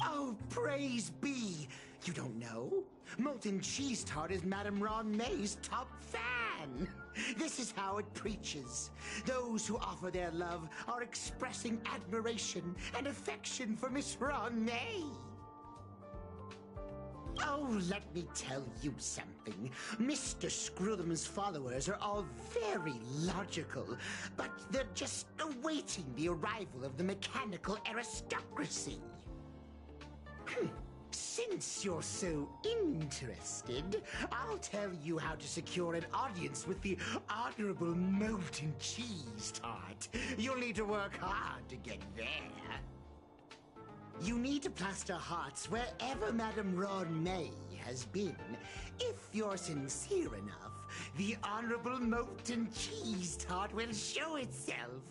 Oh, praise be! You don't know? Molten cheese tart is Madame Ranmei's top fan. This is how it preaches. Those who offer their love are expressing admiration and affection for Miss Ranmei. Oh, let me tell you something. Mr. Screwthum's followers are all very logical, but they're just awaiting the arrival of the mechanical aristocracy. Since you're so interested, I'll tell you how to secure an audience with the Honorable Molten Cheese Tart. You'll need to work hard to get there. You need to plaster hearts wherever Madame Ranmei has been. If you're sincere enough, the Honorable Molten Cheese Tart will show itself.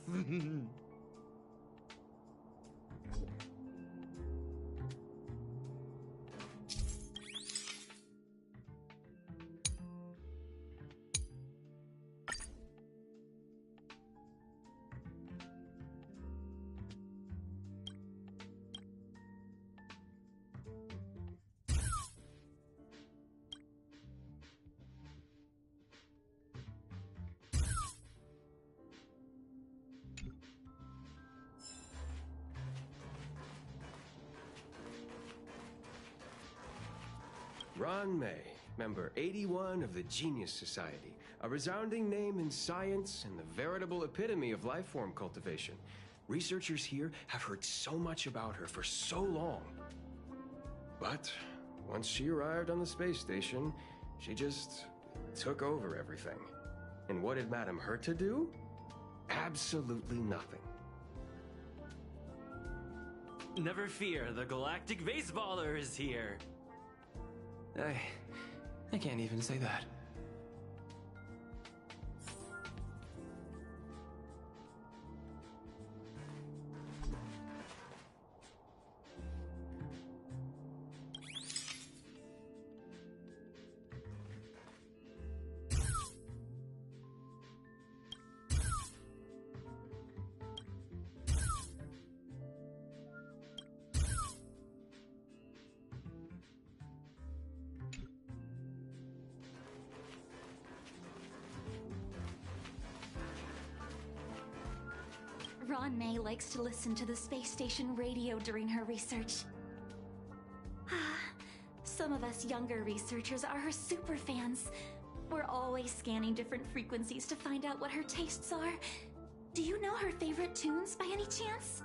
Ron May, member 81 of the Genius Society, a resounding name in science and the veritable epitome of life form cultivation. Researchers here have heard so much about her for so long. But once she arrived on the space station, she just took over everything. And what did Madame Herta do? Absolutely nothing. Never fear, the Galactic Baseballer is here. I can't even say that. Ron May likes to listen to the space station radio during her research. Some of us younger researchers are her super fans. We're always scanning different frequencies to find out what her tastes are. Do you know her favorite tunes by any chance?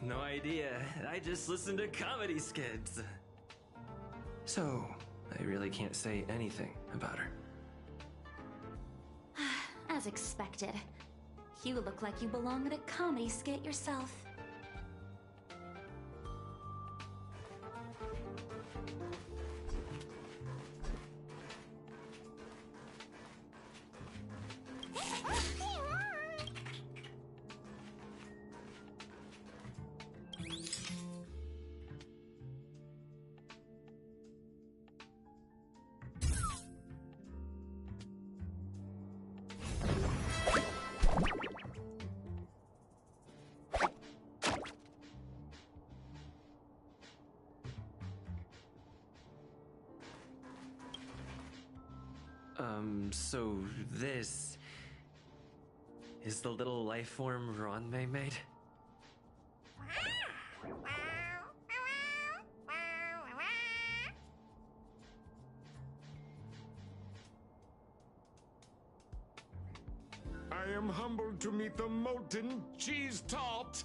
No idea. I just listen to comedy skits. So, I really can't say anything about her. As expected. You look like you belong in a comedy skit yourself. So this is the little life form Ron May made? I am humbled to meet the molten cheese tart.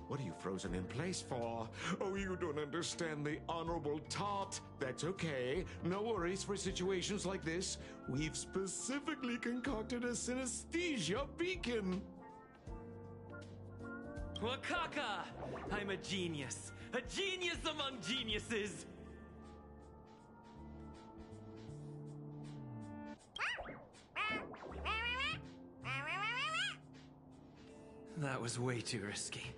What are you frozen in place for? Oh, you don't understand the honorable tart. That's okay. No worries for situations like this. We've specifically concocted a synesthesia beacon. Wakaka! I'm a genius. A genius among geniuses! That was way too risky.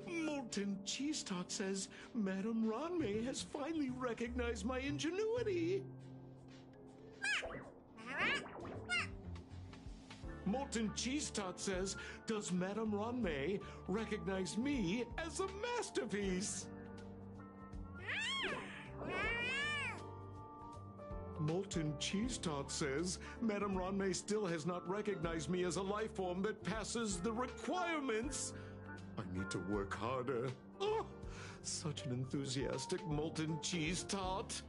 Molten Cheese Tart says Madame Ranmei has finally recognized my ingenuity. Molten Cheese Tart says, does Madame Ranmei recognize me as a masterpiece? Molten Cheese Tart says, Madame Ranmei still has not recognized me as a life form that passes the requirements. I need to work harder. Oh, such an enthusiastic molten cheese tart.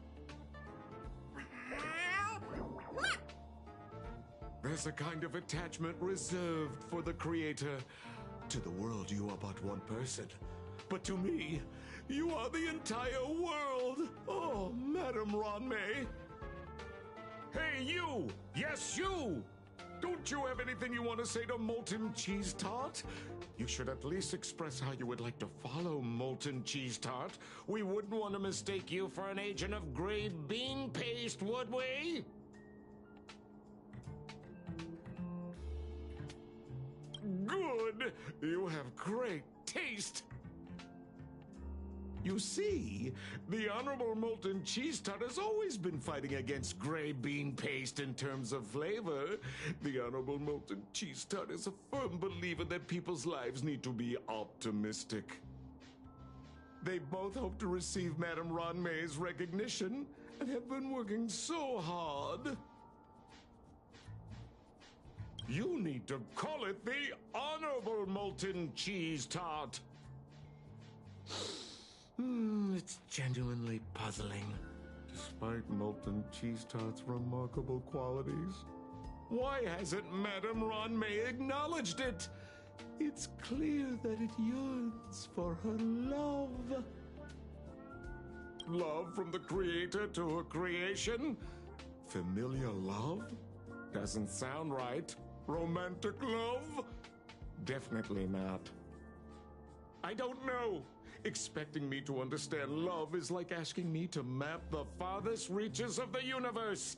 There's a kind of attachment reserved for the creator. To the world, you are but one person. But to me, you are the entire world. Oh, Madame Ranmei. Hey, you! Yes, you! Don't you have anything you want to say to Molten Cheese Tart? You should at least express how you would like to follow Molten Cheese Tart. We wouldn't want to mistake you for an agent of gray bean paste, would we? Good! You have great taste! You see, the Honorable Molten Cheese Tart has always been fighting against gray bean paste in terms of flavor. The Honorable Molten Cheese Tart is a firm believer that people's lives need to be optimistic. They both hope to receive Madame Ronmay's recognition and have been working so hard. You need to call it the Honorable Molten Cheese Tart. It's genuinely puzzling. Despite Molten Cheese Tart's remarkable qualities, why hasn't Madame Ronmay acknowledged it? It's clear that it yearns for her love. Love from the creator to her creation? Familiar love? Doesn't sound right. Romantic love? Definitely not. I don't know. Expecting me to understand love is like asking me to map the farthest reaches of the universe.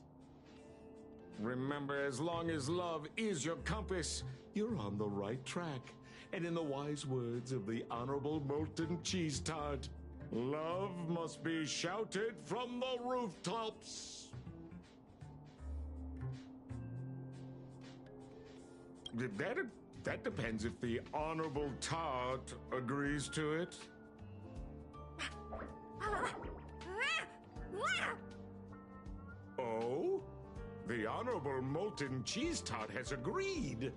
Remember, as long as love is your compass, you're on the right track. And in the wise words of the Honorable Molten Cheese Tart, love must be shouted from the rooftops. That depends if the Honorable Tart agrees to it. Oh? The Honorable Molten Cheese Tart has agreed.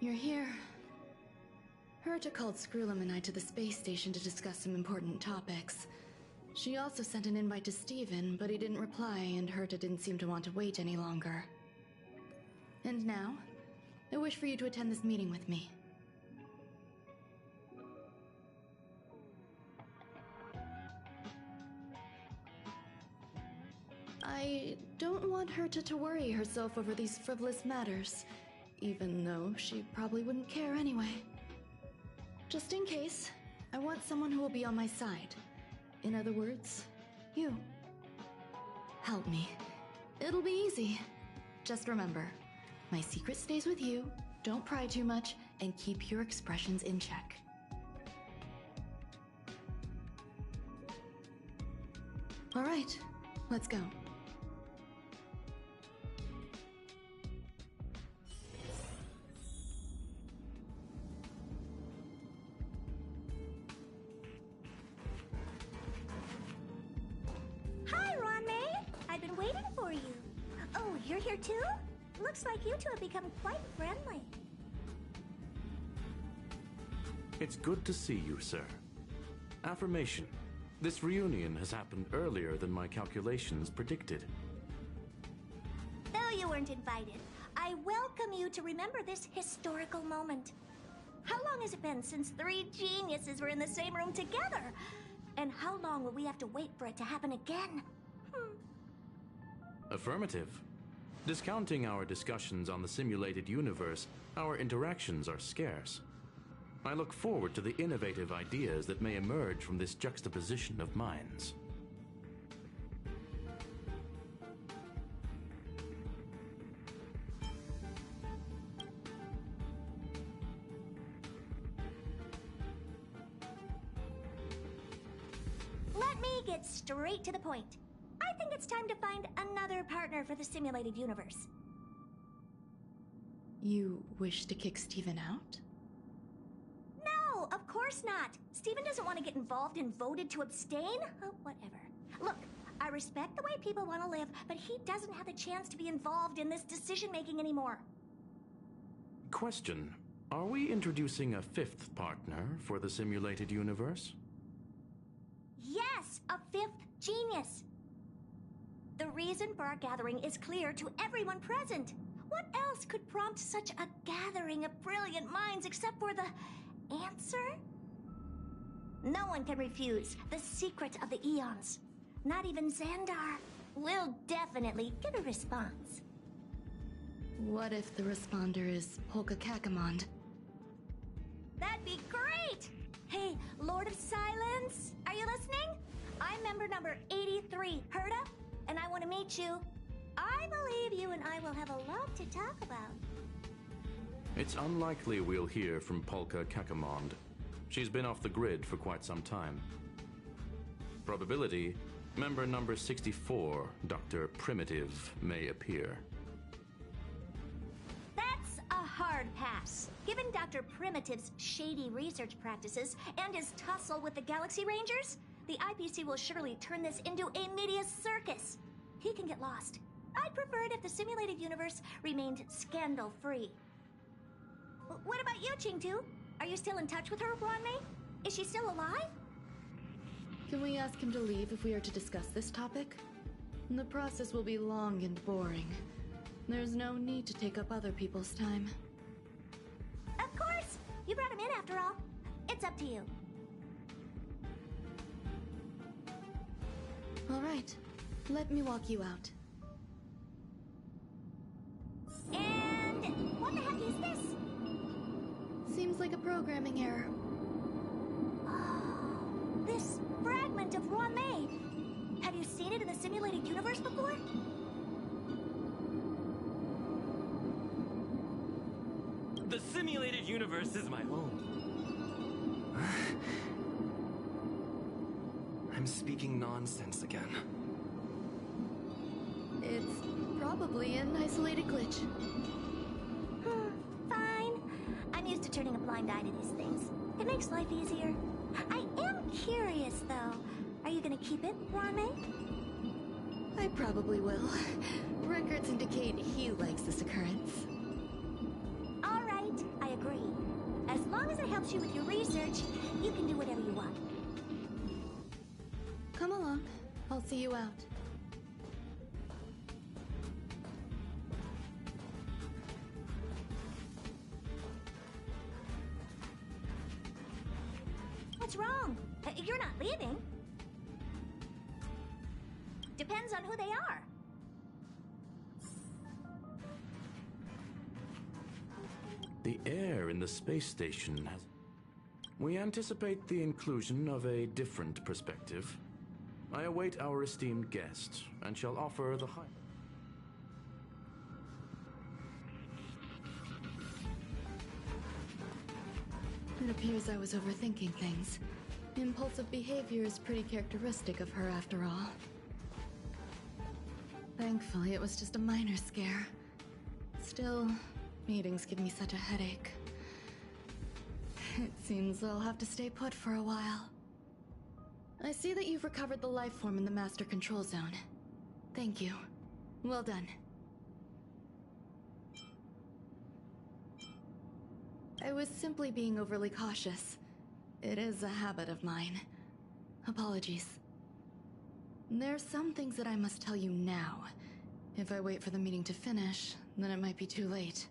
You're here. Herta called Screwlum and I to the space station to discuss some important topics. She also sent an invite to Steven, but he didn't reply, and Herta didn't seem to want to wait any longer. And now, I wish for you to attend this meeting with me. I don't want Herta to worry herself over these frivolous matters, even though she probably wouldn't care anyway. Just in case, I want someone who will be on my side. In other words, you. Help me. It'll be easy. Just remember, my secret stays with you, don't pry too much, and keep your expressions in check. All right, let's go. Hi, Ronmay! I've been waiting for you. Oh, you're here too? Looks like you two have become quite friendly. It's good to see you, sir. Affirmation. This reunion has happened earlier than my calculations predicted. Though you weren't invited, I welcome you to remember this historical moment. How long has it been since three geniuses were in the same room together? And how long will we have to wait for it to happen again? Affirmative. Discounting our discussions on the simulated universe, our interactions are scarce. I look forward to the innovative ideas that may emerge from this juxtaposition of minds. Let me get straight to the point. I think it's time to find another partner for the simulated universe. You wish to kick Steven out? No, of course not. Steven doesn't want to get involved and voted to abstain. Whatever. Look, I respect the way people want to live, but he doesn't have the chance to be involved in this decision-making anymore. Question. Are we introducing a fifth partner for the simulated universe? Yes, a fifth genius. The reason for our gathering is clear to everyone present. What else could prompt such a gathering of brilliant minds except for the answer? No one can refuse the secret of the eons. Not even Xandar will definitely give a response. What if the responder is Polka Kakamond? That'd be great! Hey, Lord of Silence, are you listening? I'm member number 83, Herda, and I want to meet you. I believe you and I will have a lot to talk about. It's unlikely we'll hear from Polka Kakamond. She's been off the grid for quite some time. Probability, member number 64, Dr. Primitive, may appear. That's a hard pass. Given Dr. Primitive's shady research practices and his tussle with the Galaxy Rangers, the IPC will surely turn this into a media circus. He can get lost. I'd prefer it if the simulated universe remained scandal-free. What about you, Chingtu? Are you still in touch with her, Wanmei? Is she still alive? Can we ask him to leave if we are to discuss this topic? The process will be long and boring. There's no need to take up other people's time. Of course! You brought him in after all. It's up to you. All right. Let me walk you out. And what the heck is this? Seems like a programming error. Oh, this fragment of Wanmei. Have you seen it in the simulated universe before? The simulated universe is my home. I'm speaking nonsense again. It's probably an isolated glitch. Fine. I'm used to turning a blind eye to these things. It makes life easier. I am curious, though. Are you gonna keep it, Wanmei? I probably will. Records indicate he likes this occurrence. All right, I agree. As long as it helps you with your research, you can do whatever you want. Come along. I'll see you out. What's wrong? You're not leaving. Depends on who they are. The air in the space station has... We anticipate the inclusion of a different perspective. I await our esteemed guest, and shall offer the high... It appears I was overthinking things. Impulsive behavior is pretty characteristic of her after all. Thankfully, it was just a minor scare. Still, meetings give me such a headache. It seems I'll have to stay put for a while. I see that you've recovered the life form in the Master Control Zone. Thank you. Well done. I was simply being overly cautious. It is a habit of mine. Apologies. There's some things that I must tell you now. If I wait for the meeting to finish, then it might be too late.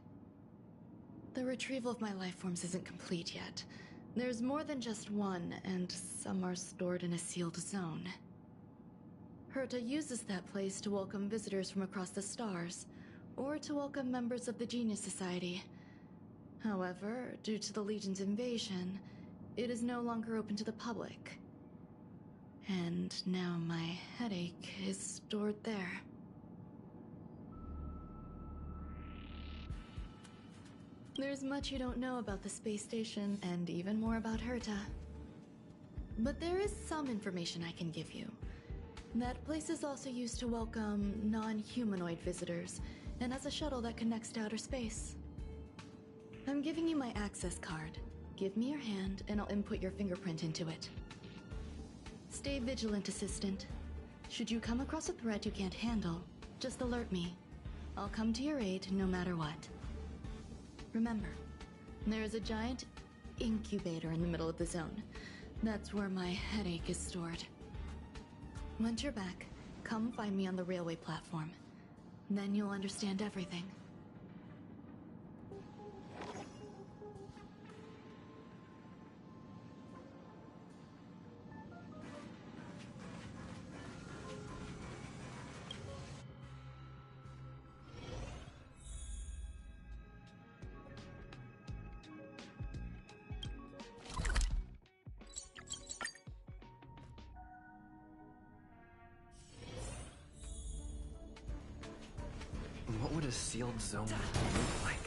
The retrieval of my life forms isn't complete yet. There's more than just one, and some are stored in a sealed zone. Herta uses that place to welcome visitors from across the stars, or to welcome members of the Genius Society. However, due to the Legion's invasion, it is no longer open to the public. And now my headache is stored there. There's much you don't know about the space station, and even more about Herta. But there is some information I can give you. That place is also used to welcome non-humanoid visitors, and as a shuttle that connects to outer space. I'm giving you my access card. Give me your hand, and I'll input your fingerprint into it. Stay vigilant, Assistant. Should you come across a threat you can't handle, just alert me. I'll come to your aid no matter what. Remember, there is a giant incubator in the middle of the zone. That's where my headache is stored. Once you're back, come find me on the railway platform. Then you'll understand everything. What would a sealed zone look like?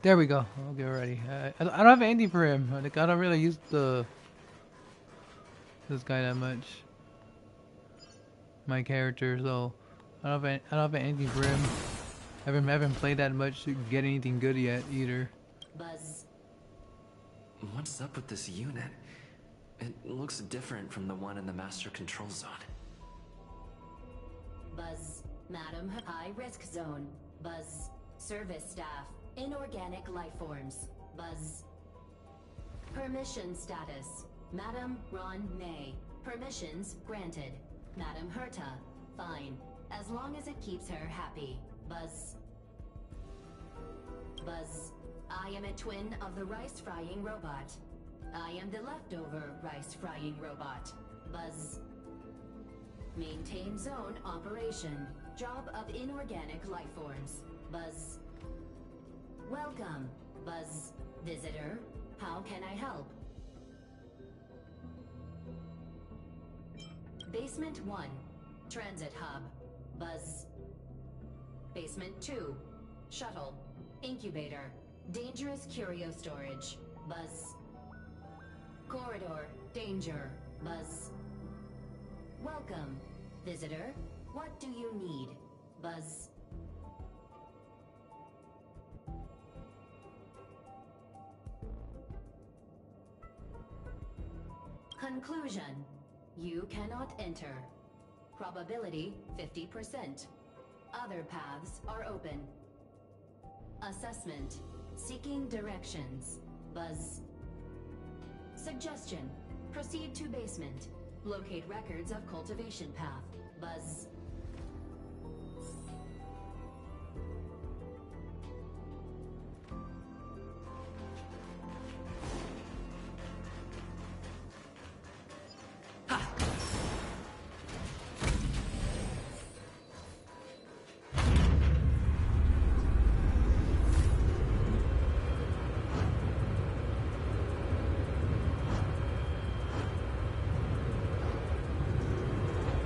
There we go. Okay, ready. I don't have anything for him. Like, I don't really use this guy that much. My character, so I don't have anything for him. I haven't played that much to get anything good yet either. Buzz. What's up with this unit? It looks different from the one in the master control zone. Buzz. Madam, high risk zone. Buzz. Service staff. Inorganic life forms. Buzz. Permission status. Madam Ron May. Permissions granted. Madam Herta. Fine. As long as it keeps her happy. Buzz. Buzz. I am a twin of the rice frying robot. I am the leftover rice frying robot. Buzz. Maintain zone operation. Job of inorganic life forms. Buzz. Welcome, Buzz. Visitor, how can I help? Basement 1, Transit Hub. Buzz. Basement 2, Shuttle. Incubator. Dangerous curio storage. Buzz. Corridor. Danger. Buzz. Welcome, visitor. What do you need? Buzz. Conclusion. You cannot enter. Probability 50%. Other paths are open. Assessment. Seeking directions. Buzz. Suggestion. Proceed to basement. Locate records of cultivation path. Buzz.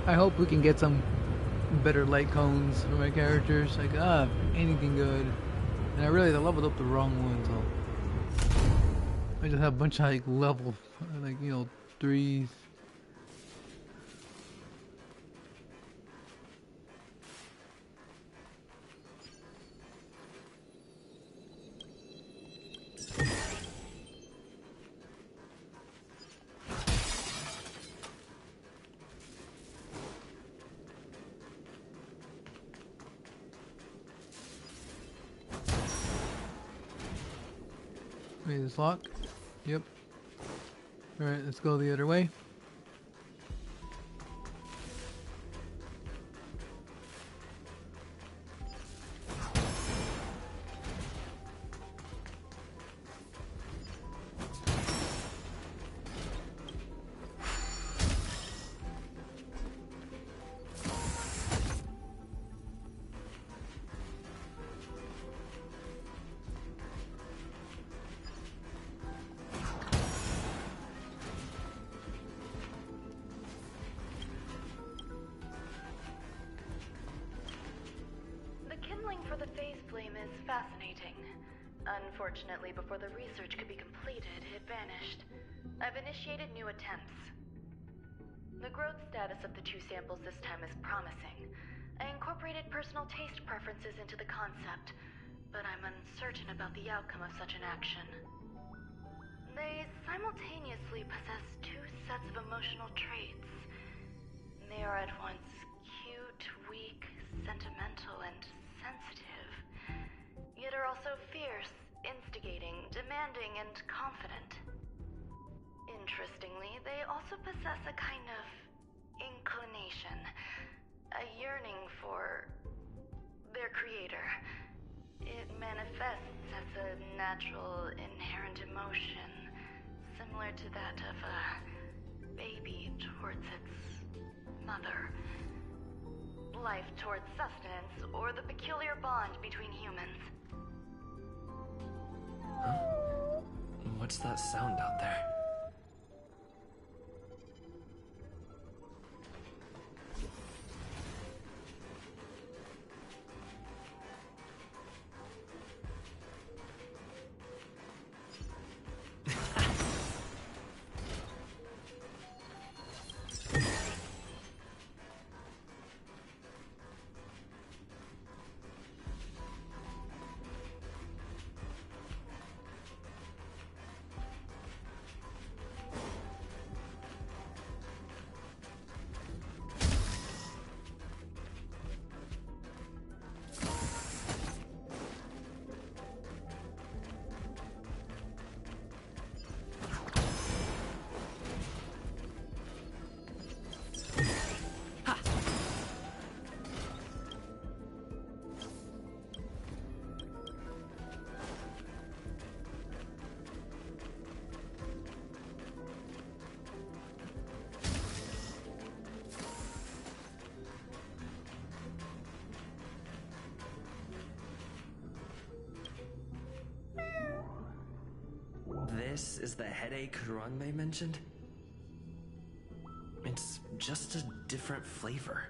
I hope we can get some better light cones for my characters. Like, anything good. And I realized I leveled up the wrong one, so I just have a bunch of like level, like, you know, 3s. Wait, this lock? Yep. Alright, let's go the other way. For the phase flame is fascinating. Unfortunately, before the research could be completed, it vanished. I've initiated new attempts. The growth status of the 2 samples this time is promising. I incorporated personal taste preferences into the concept, but I'm uncertain about the outcome of such an action. They simultaneously possess 2 sets of emotional traits. They are at once cute, weak, sentimental, and sensitive, yet are also fierce, instigating, demanding, and confident. Interestingly, they also possess a kind of inclination, a yearning for their creator. It manifests as a natural, inherent emotion, similar to that of a baby towards its mother. Life towards sustenance, or the peculiar bond between humans. Huh? What's that sound out there? this is the headache Ranmei mentioned? It's just a different flavor.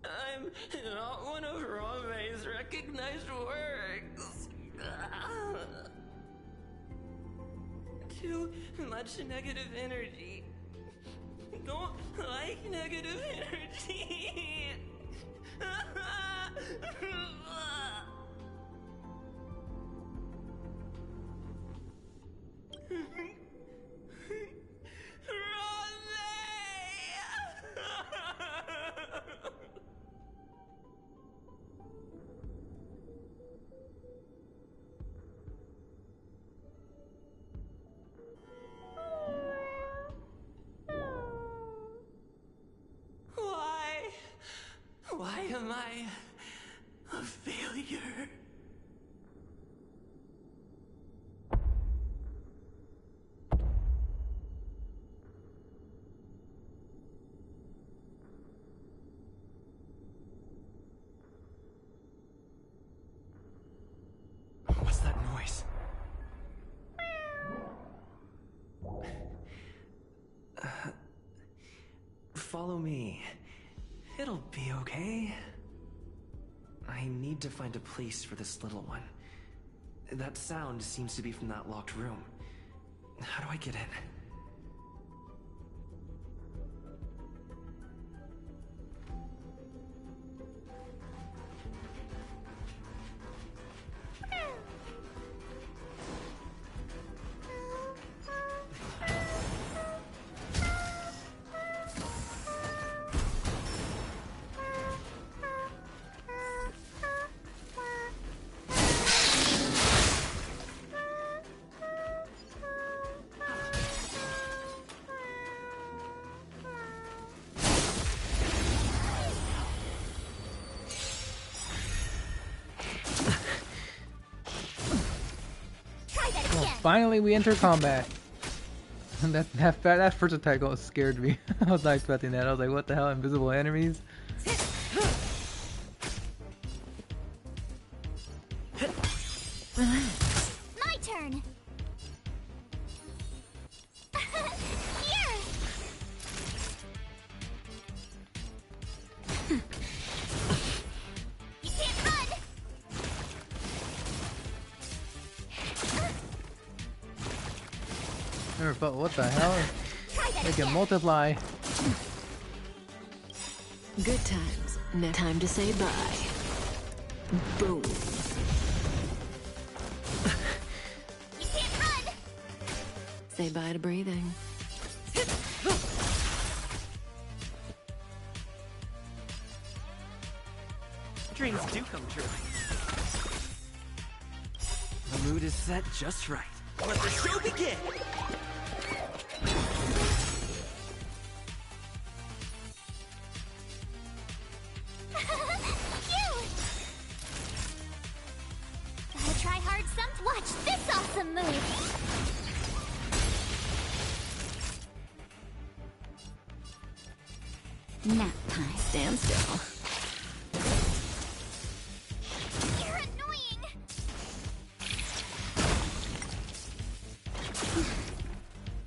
I'm not one of Ranmei's recognized works. Too much negative energy. Don't like negative energy. Why am I a failure? What's that noise? Follow me. It'll be okay. I need to find a place for this little one. That sound seems to be from that locked room. How do I get in? Finally, we enter combat. That first attack scared me. I was not expecting that. I was like, what the hell, invisible enemies? My turn. Here. You can't run. Never felt, what the hell? They can multiply. Good times. Now time to say bye. Boom. You can't run. Say bye to breathing. Dreams do come true. The mood is set just right. Let the show begin! Gotta try hard some. Watch this awesome move. Nap time. Stand still. You're annoying.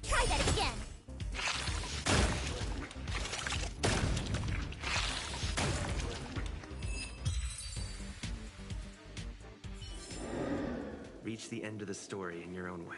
Try that again. Reach the end of the story in your own way.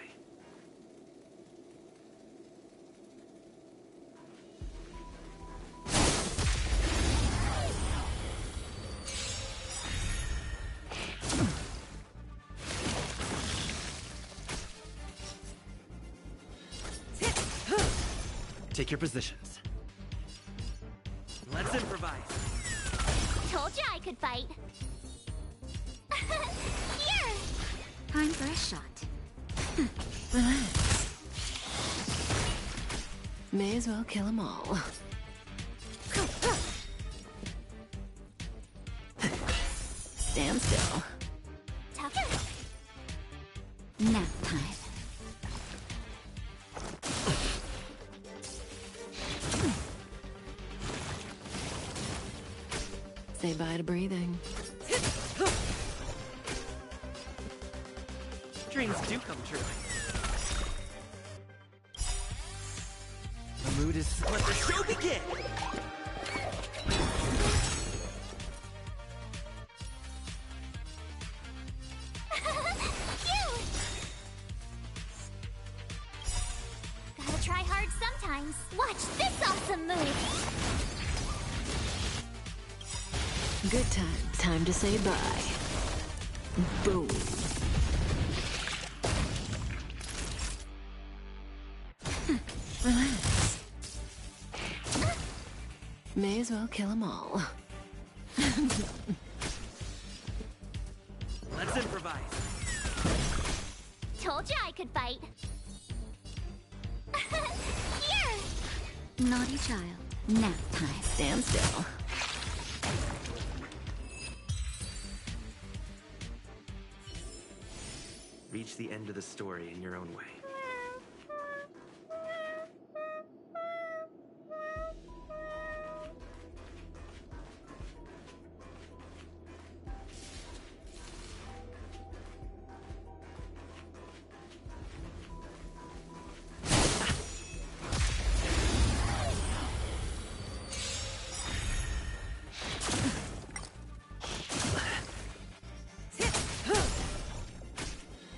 Take your positions. Let's improvise. Told you I could fight. Here. Time for a shot. Relax. May as well kill them all. Stand still. Nap time. Say bye to breathing. Dreams do come true. The mood is... Let the show begin! Gotta try hard sometimes. Watch this awesome move! Good time. Time to say bye. Boom. Relax. May as well kill them all. Let's improvise. Told you I could fight. Here! Naughty child. Nap time. Stand still. Reach the end of the story in your own way.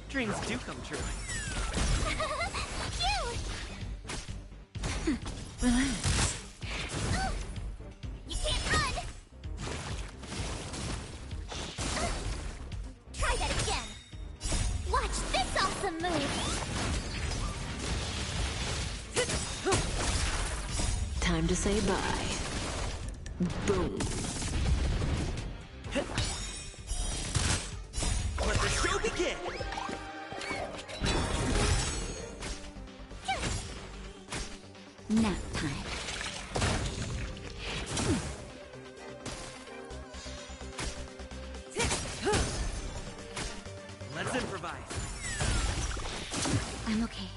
Dreams do come true. Relax. You can't run! Try that again! Watch this awesome move! Time to say bye. Boom. Let the show begin! Nap time. Let's improvise. I'm okay.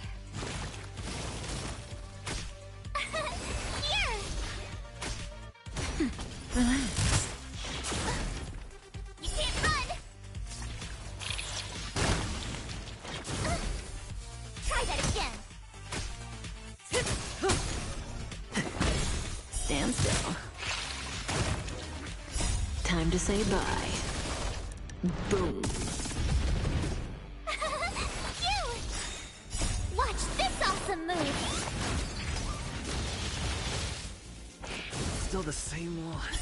Here! Relax. You can't run! Try that again! Stand still. Time to say bye. Boom. You! Watch this awesome move! Still the same one.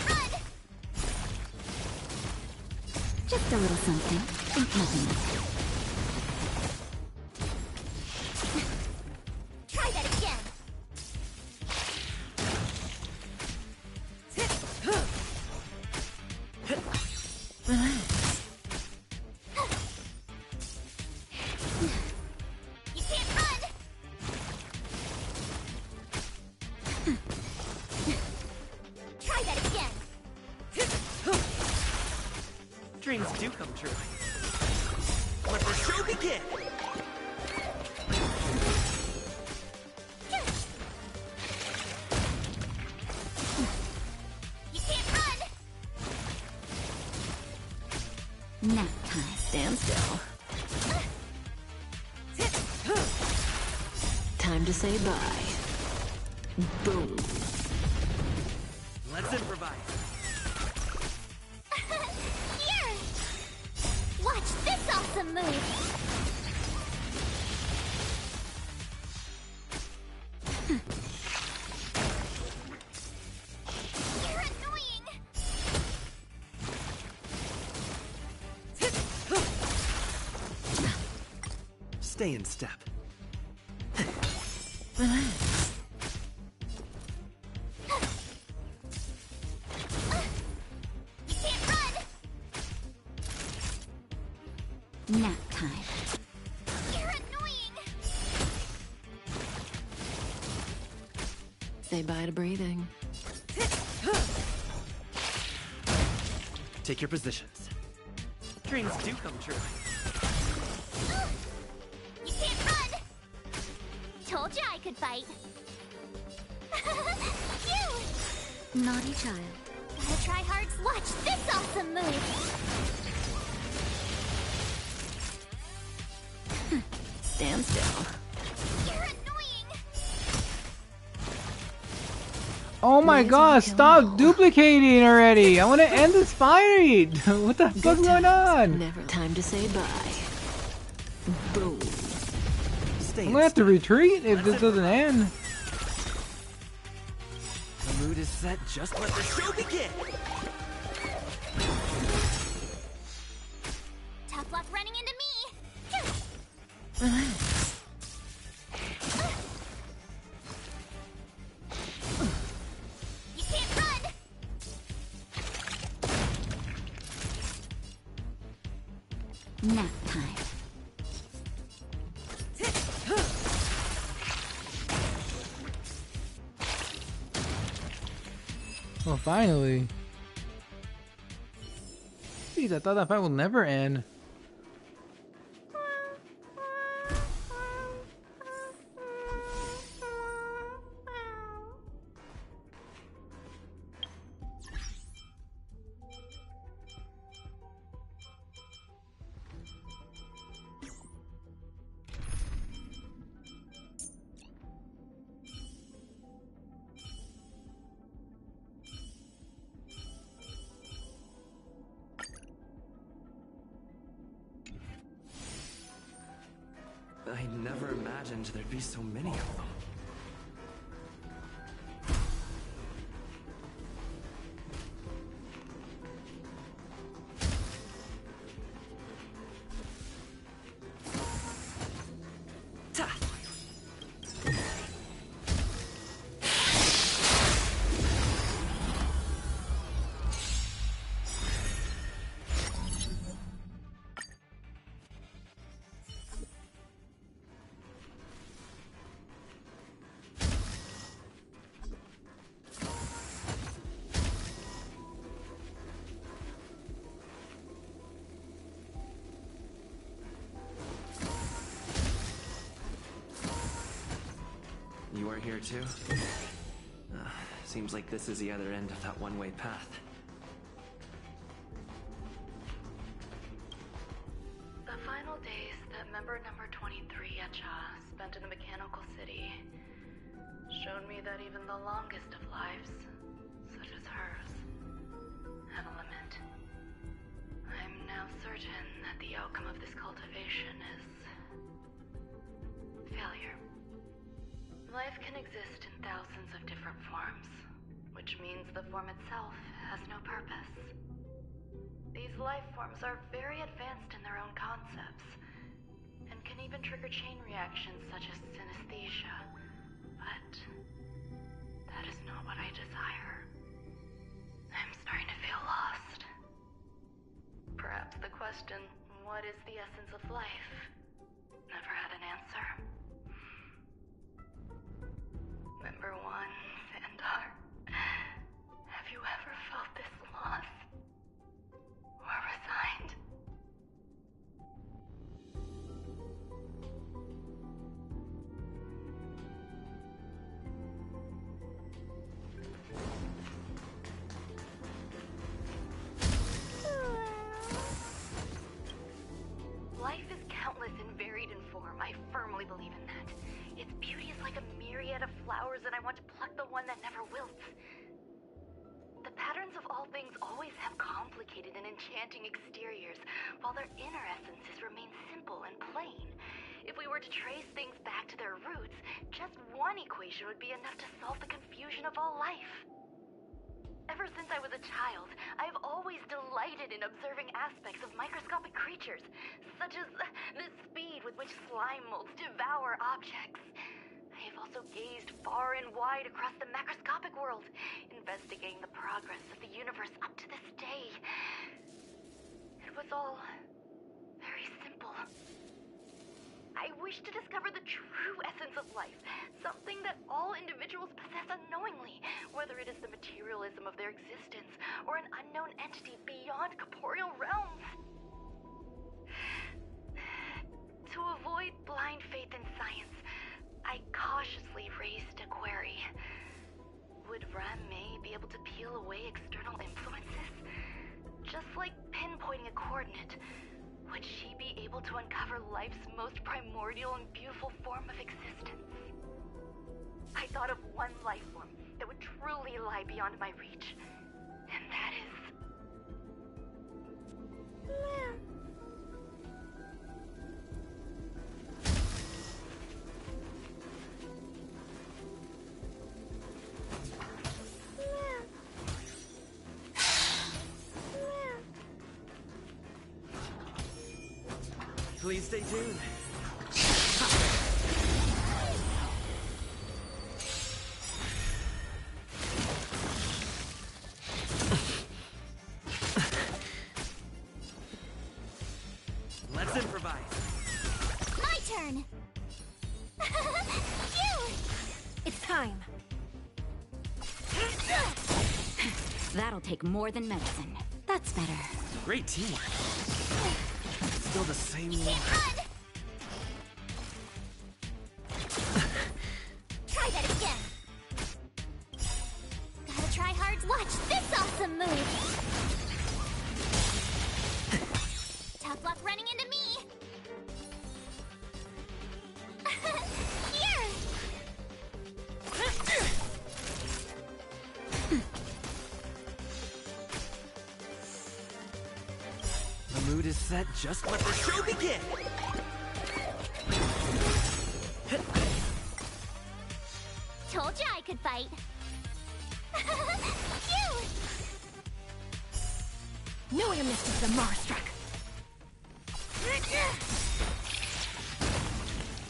Run! Just a little something. Think nothing of it. Try that again! Relax. You can't run! Try that again! Dreams do come true. Let the show begin! You can't run! Nap time. Stand still. Time to say bye. Boom. Let's improvise. Here! Watch this awesome move! You're annoying! Stay in step. Relax. You can't run! Nap time. You're annoying! Say bye to breathing. Take your positions. Dreams do come true. You can't run! Told you I could fight. You! Naughty child. Gotta try hard to watch this awesome move! Stand still. You're annoying! Oh my god, stop duplicating already! I want to end this fight! What the fuck's going on? Never time to say bye. Boom. I'm gonna have to retreat if this doesn't end. The mood is set, just let the show begin! Tough luck running into me! Relax. You can't run! Nap time. Well, finally. Jeez, I thought that fight will never end. I never imagined there'd be so many of them. You are here too? Seems like this is the other end of that one-way path. The final days that member number 23 Echa spent in the mechanical city showed me that even the longest of lives, such as hers, have a limit. I'm now certain that the outcome of this cultivation is failure. Life can exist in thousands of different forms, which means the form itself has no purpose. These life forms are very advanced in their own concepts, and can even trigger chain reactions such as synesthesia, but that is not what I desire. I'm starting to feel lost. Perhaps the question, what is the essence of life, never had an answer. Member 1, Sandar, have you ever felt this lost? Or resigned? Life is countless and varied in form. I firmly believe in that. Its beauty is like a myriad of flowers, and I want to pluck the one that never wilts. The patterns of all things always have complicated and enchanting exteriors, while their inner essences remain simple and plain. If we were to trace things back to their roots, just one equation would be enough to solve the confusion of all life. Ever since I was a child, I have always delighted in observing aspects of microscopic creatures, such as the speed with which slime molds devour objects. I have also gazed far and wide across the macroscopic world, investigating the progress of the universe up to this day. It was all very simple. I wish to discover the true essence of life, something that all individuals possess unknowingly, whether it is the materialism of their existence or an unknown entity beyond corporeal realms. To avoid blind faith in science, I cautiously raised a query. Would Ran-Mei be able to peel away external influences? Just like pinpointing a coordinate, would she be able to uncover life's most primordial and beautiful form of existence? I thought of one life form that would truly lie beyond my reach, and that is... Please stay tuned. Let's improvise. My turn! You! It's time. That'll take more than medicine. That's better. Great teamwork. Still the same one. Run! Try that again! Gotta try hard. Watch this awesome move! Tough luck running into me! Here! The mood is set, just let the show begin! Told you I could fight. You! No air misses the Marstruck.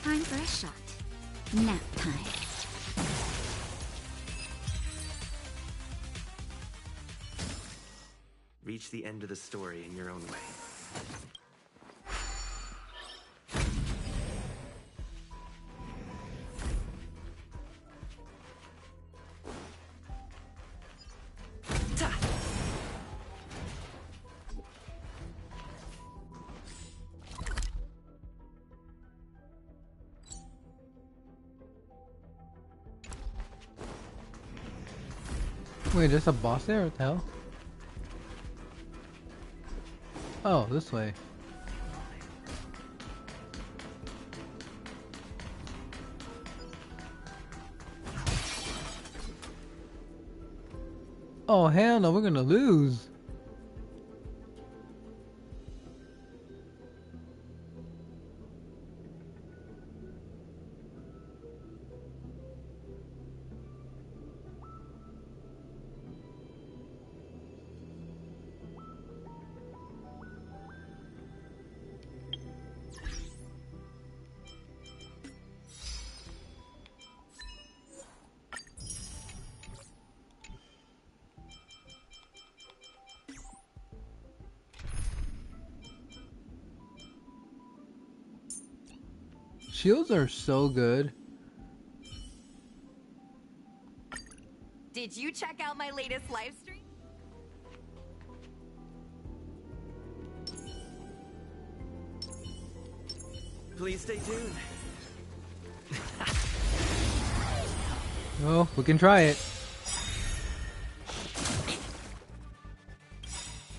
Time for a shot. Nap time. Reach the end of the story in your own way. Wait, there's a boss there? What the hell? Oh, this way. Oh hell no, we're gonna lose. Shields are so good. Did you check out my latest live stream? Please stay tuned. Oh, we can try it.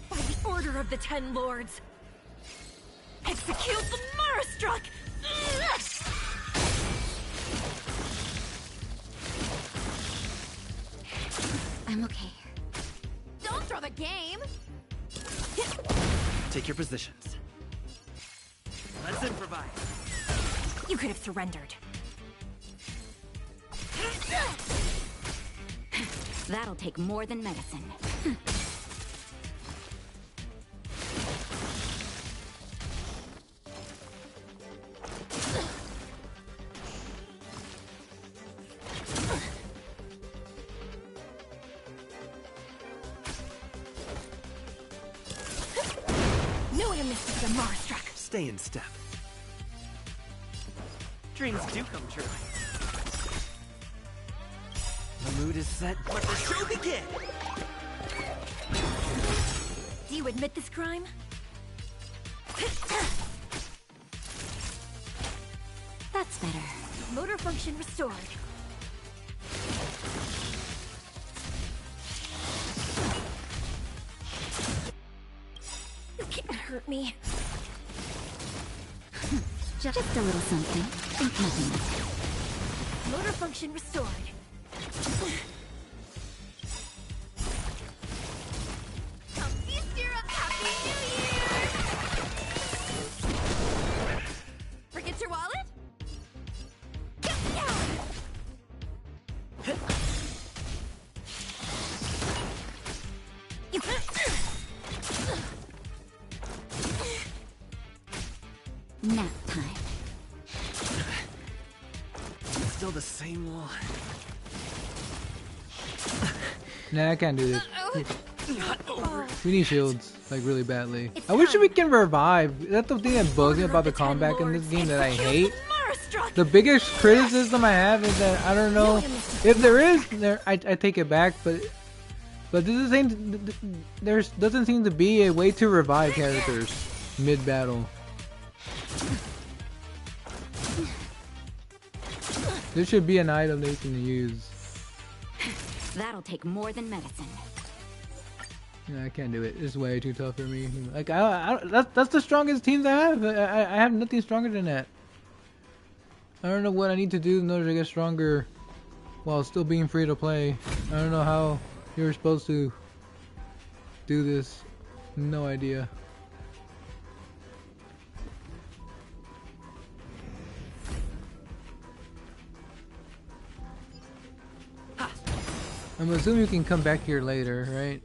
By the order of the 10 Lords, execute the Marastruck! I'm okay. Don't throw the game! Take your positions. Let's improvise. You could have surrendered. That'll take more than medicine. No one misses the Marstruck. Stay in step. dreams do come true. The mood is set. Let the show begin! Do you admit this crime? That's better. Motor function restored. You can't hurt me. Just a little something. Think nothing of it. Motor function restored. Comfy syrup, Happy New Year! Forget your wallet? Nap time. Still the same one. Nah, I can't do this. We need shields, like really badly. I wish we can revive. That's the thing that bugs me about the combat in this game that I hate. The biggest criticism I have is that I don't know if there is. I take it back, but there doesn't seem to be a way to revive characters mid battle. There should be an item they can use. That'll take more than medicine. Yeah, I can't do it. It's way too tough for me. Like that's the strongest teams I have. I have nothing stronger than that. I don't know what I need to do in order to get stronger while still being free to play. I don't know how you're supposed to do this. No idea. I'm assuming you can come back here later, right?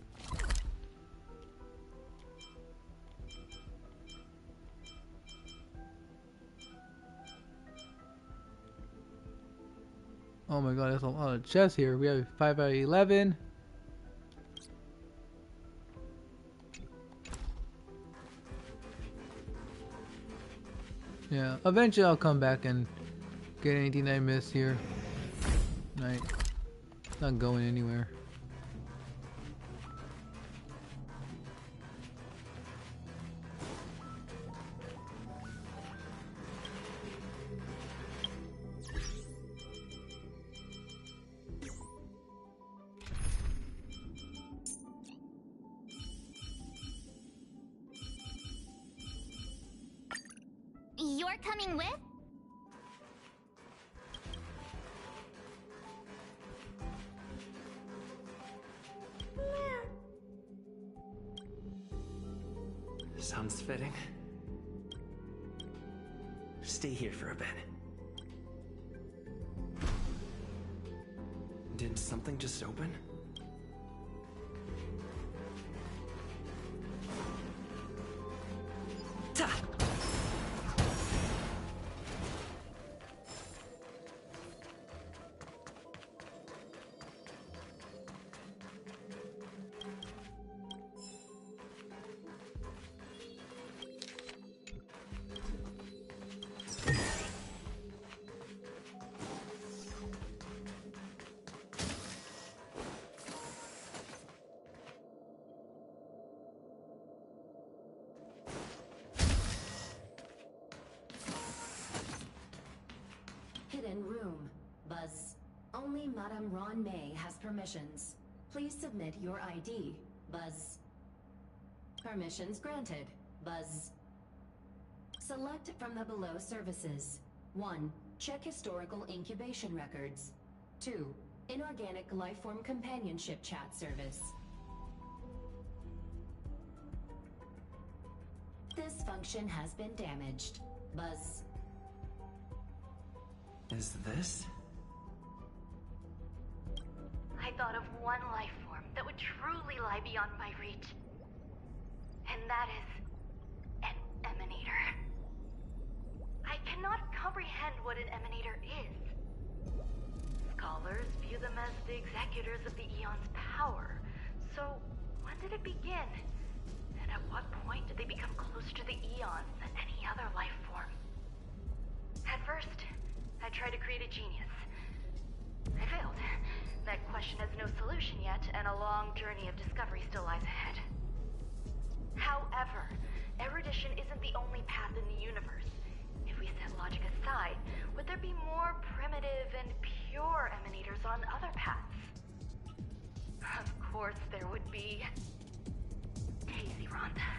Oh my god, there's a lot of chests here. We have 5 out of 11. Yeah, eventually I'll come back and get anything I missed here. Right. Not going anywhere. You're coming with? Sounds fitting. Stay here for a bit. Did something just open? Ta! Hidden room. Buzz. Only Madame Ron May has permissions. Please submit your ID. Buzz. Permissions granted. Buzz. Select from the below services. 1. Check historical incubation records. 2. Inorganic lifeform companionship chat service. This function has been damaged. Buzz. Is this? I thought of one life form that would truly lie beyond my reach. And that is an emanator. I cannot comprehend what an emanator is. Scholars view them as the executors of the Eon's power. So, when did it begin? And at what point did they become closer to the Eons than any other life form? At first, I tried to create a genius. I failed. That question has no solution yet, and a long journey of discovery still lies ahead. However, erudition isn't the only path in the universe. If we set logic aside, would there be more primitive and pure emanators on other paths? Of course there would be. Daisy Rhonda.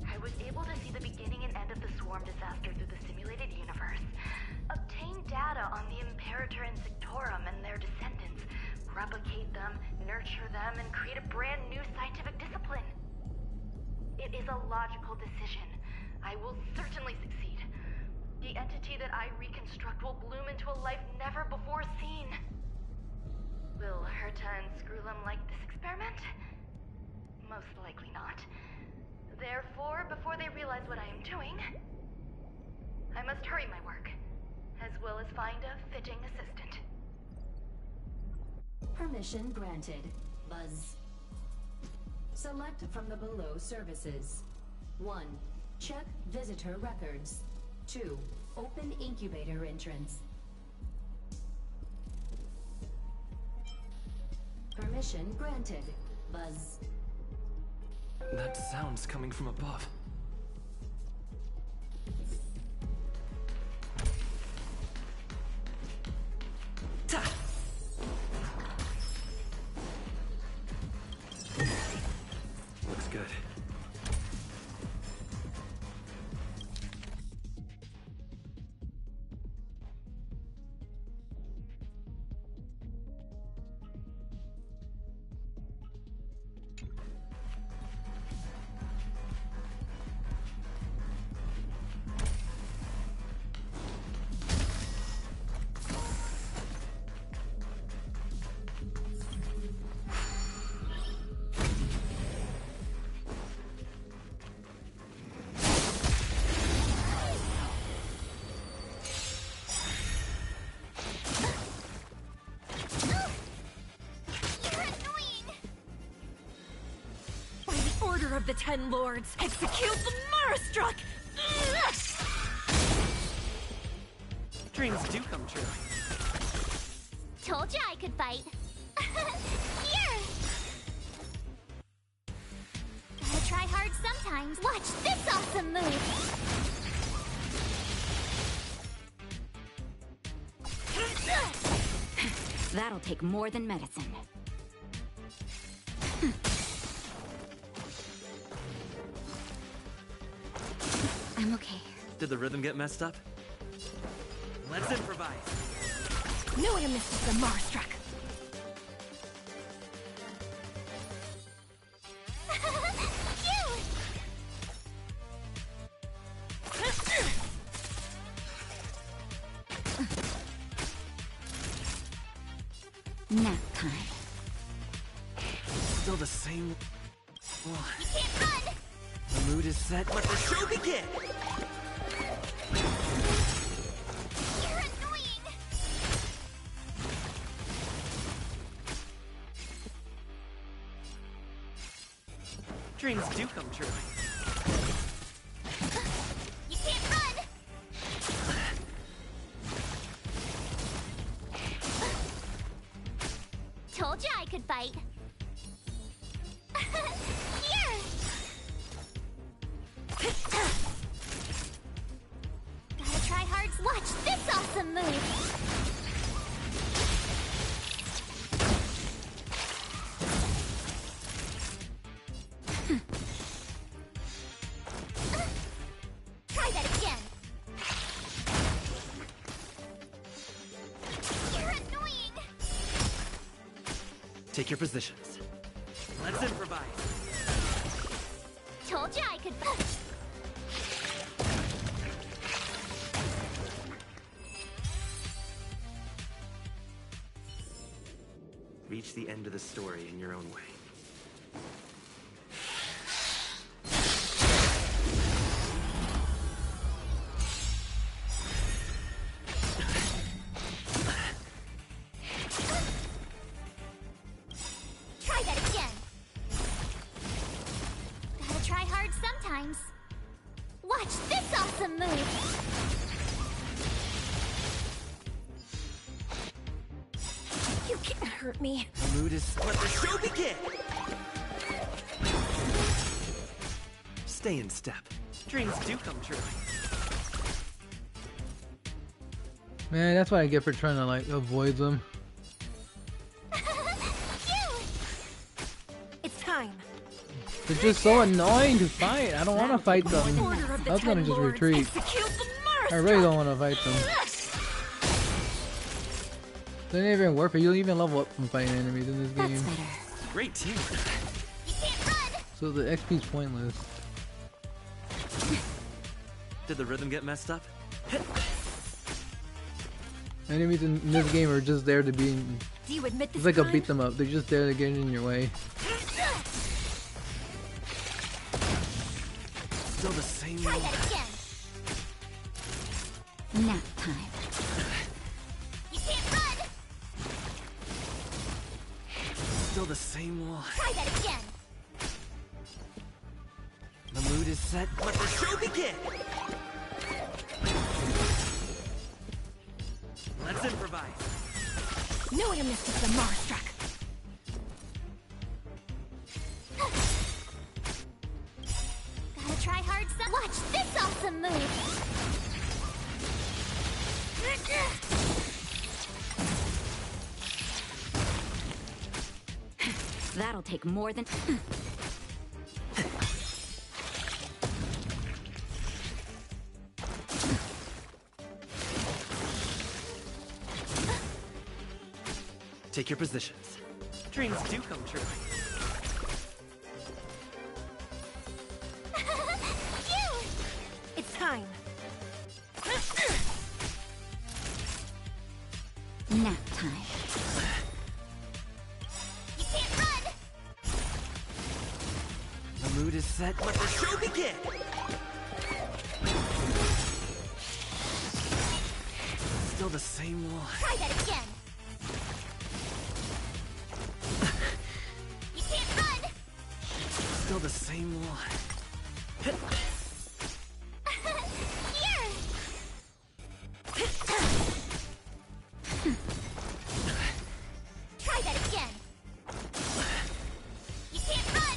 I was able to see the beginning and end of the swarm disaster through the simulated universe, obtain data on the Imperator and Sectorum and their descendants, replicate them, nurture them, and create a brand new scientific discipline. It is a logical decision. I will certainly succeed. The entity that I reconstruct will bloom into a life never before seen. Will Herta and Screwlum like this experiment? Most likely not. Therefore, before they realize what I am doing, I must hurry my work, as well as find a fitting assistant. Permission granted. Buzz. Select from the below services. 1. Check visitor records. 2. Open incubator entrance. Permission granted. Buzz. That sound's coming from above. Ta! Looks good. Of the Ten Lords, execute the Marastruck! Dreams do come true. Told ya I could fight. Here! Gotta try hard sometimes. Watch this awesome move! That'll take more than medicine. I'm okay. Did the rhythm get messed up? Let's improvise. Knew I missed the Marastruck. Nap time. Still the same. You can't run! The mood is set. Let the show begin! You're annoying! Dreams do come true. You can't run! Told ya I could fight. Here! Gotta try hard. Watch this awesome move! Try that again! You're annoying! Take your positions. Let's improvise. Told ya I could. Reach the end of the story in your own way. Try that again. Gotta try hard sometimes. Watch this awesome move. can't hurt me. The mood is... Let the show begin! Stay in step. Dreams do come true. Man, that's what I get for trying to like avoid them. It's time. They're just so annoying to fight. I don't want to fight them. I was gonna just retreat. I really don't want to fight them. They're not even worth it. You'll even level up from fighting enemies in this game. Great team. So the XP's pointless. Did the rhythm get messed up? Enemies in this game are just there to be. Do you admit this It's like a time? beat them up. They're just there to get in your way. Still the same. Try that again. Nap time. You can't run. Still the same wall. Try that again. The mood is set. Let the show begin! Let's improvise. No one misses the Marstruck. Gotta try hard. Watch this awesome move. That'll take more than... Take your positions. Dreams do come true. It's time. Nap time. You can't run. The mood is set. Let the show begin! Still the same wall. Try that again. You can't run. Still the same wall. Here. Try that again. You can't run.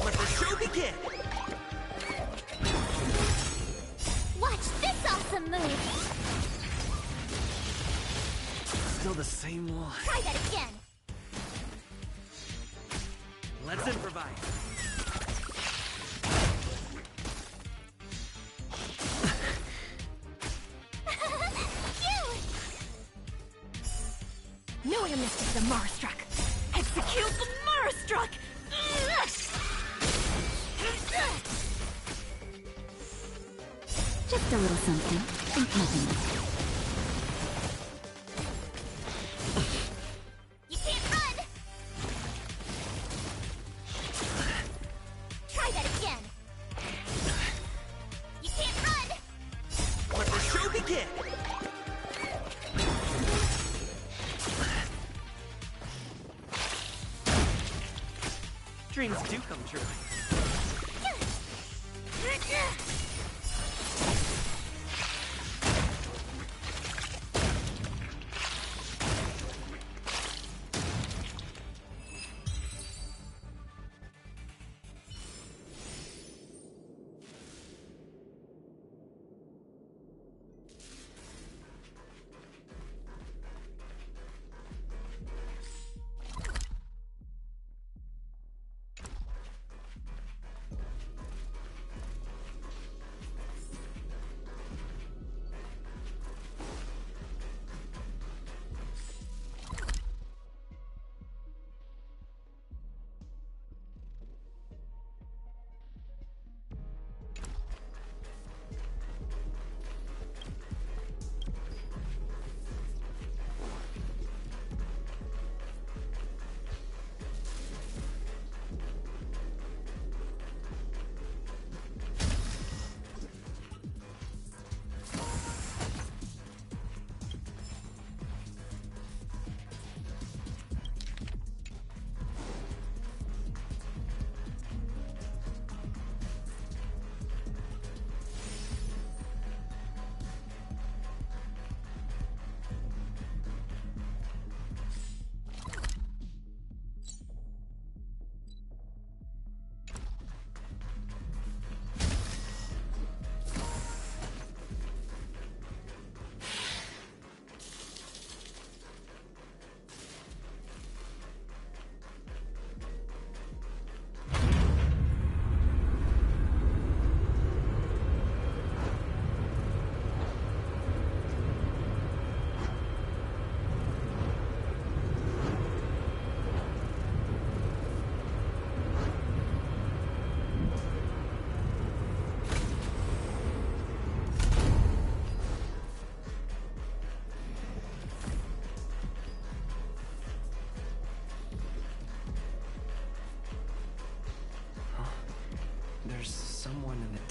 Let the show begin! Watch this awesome move. Still the same wall. Try that again. Let's improvise. No one misses the Marstruck. Execute the Marstruck! Just a little something. Think nothing of it. You can't run. Try that again. You can't run. Let the show begin! Dreams do come true.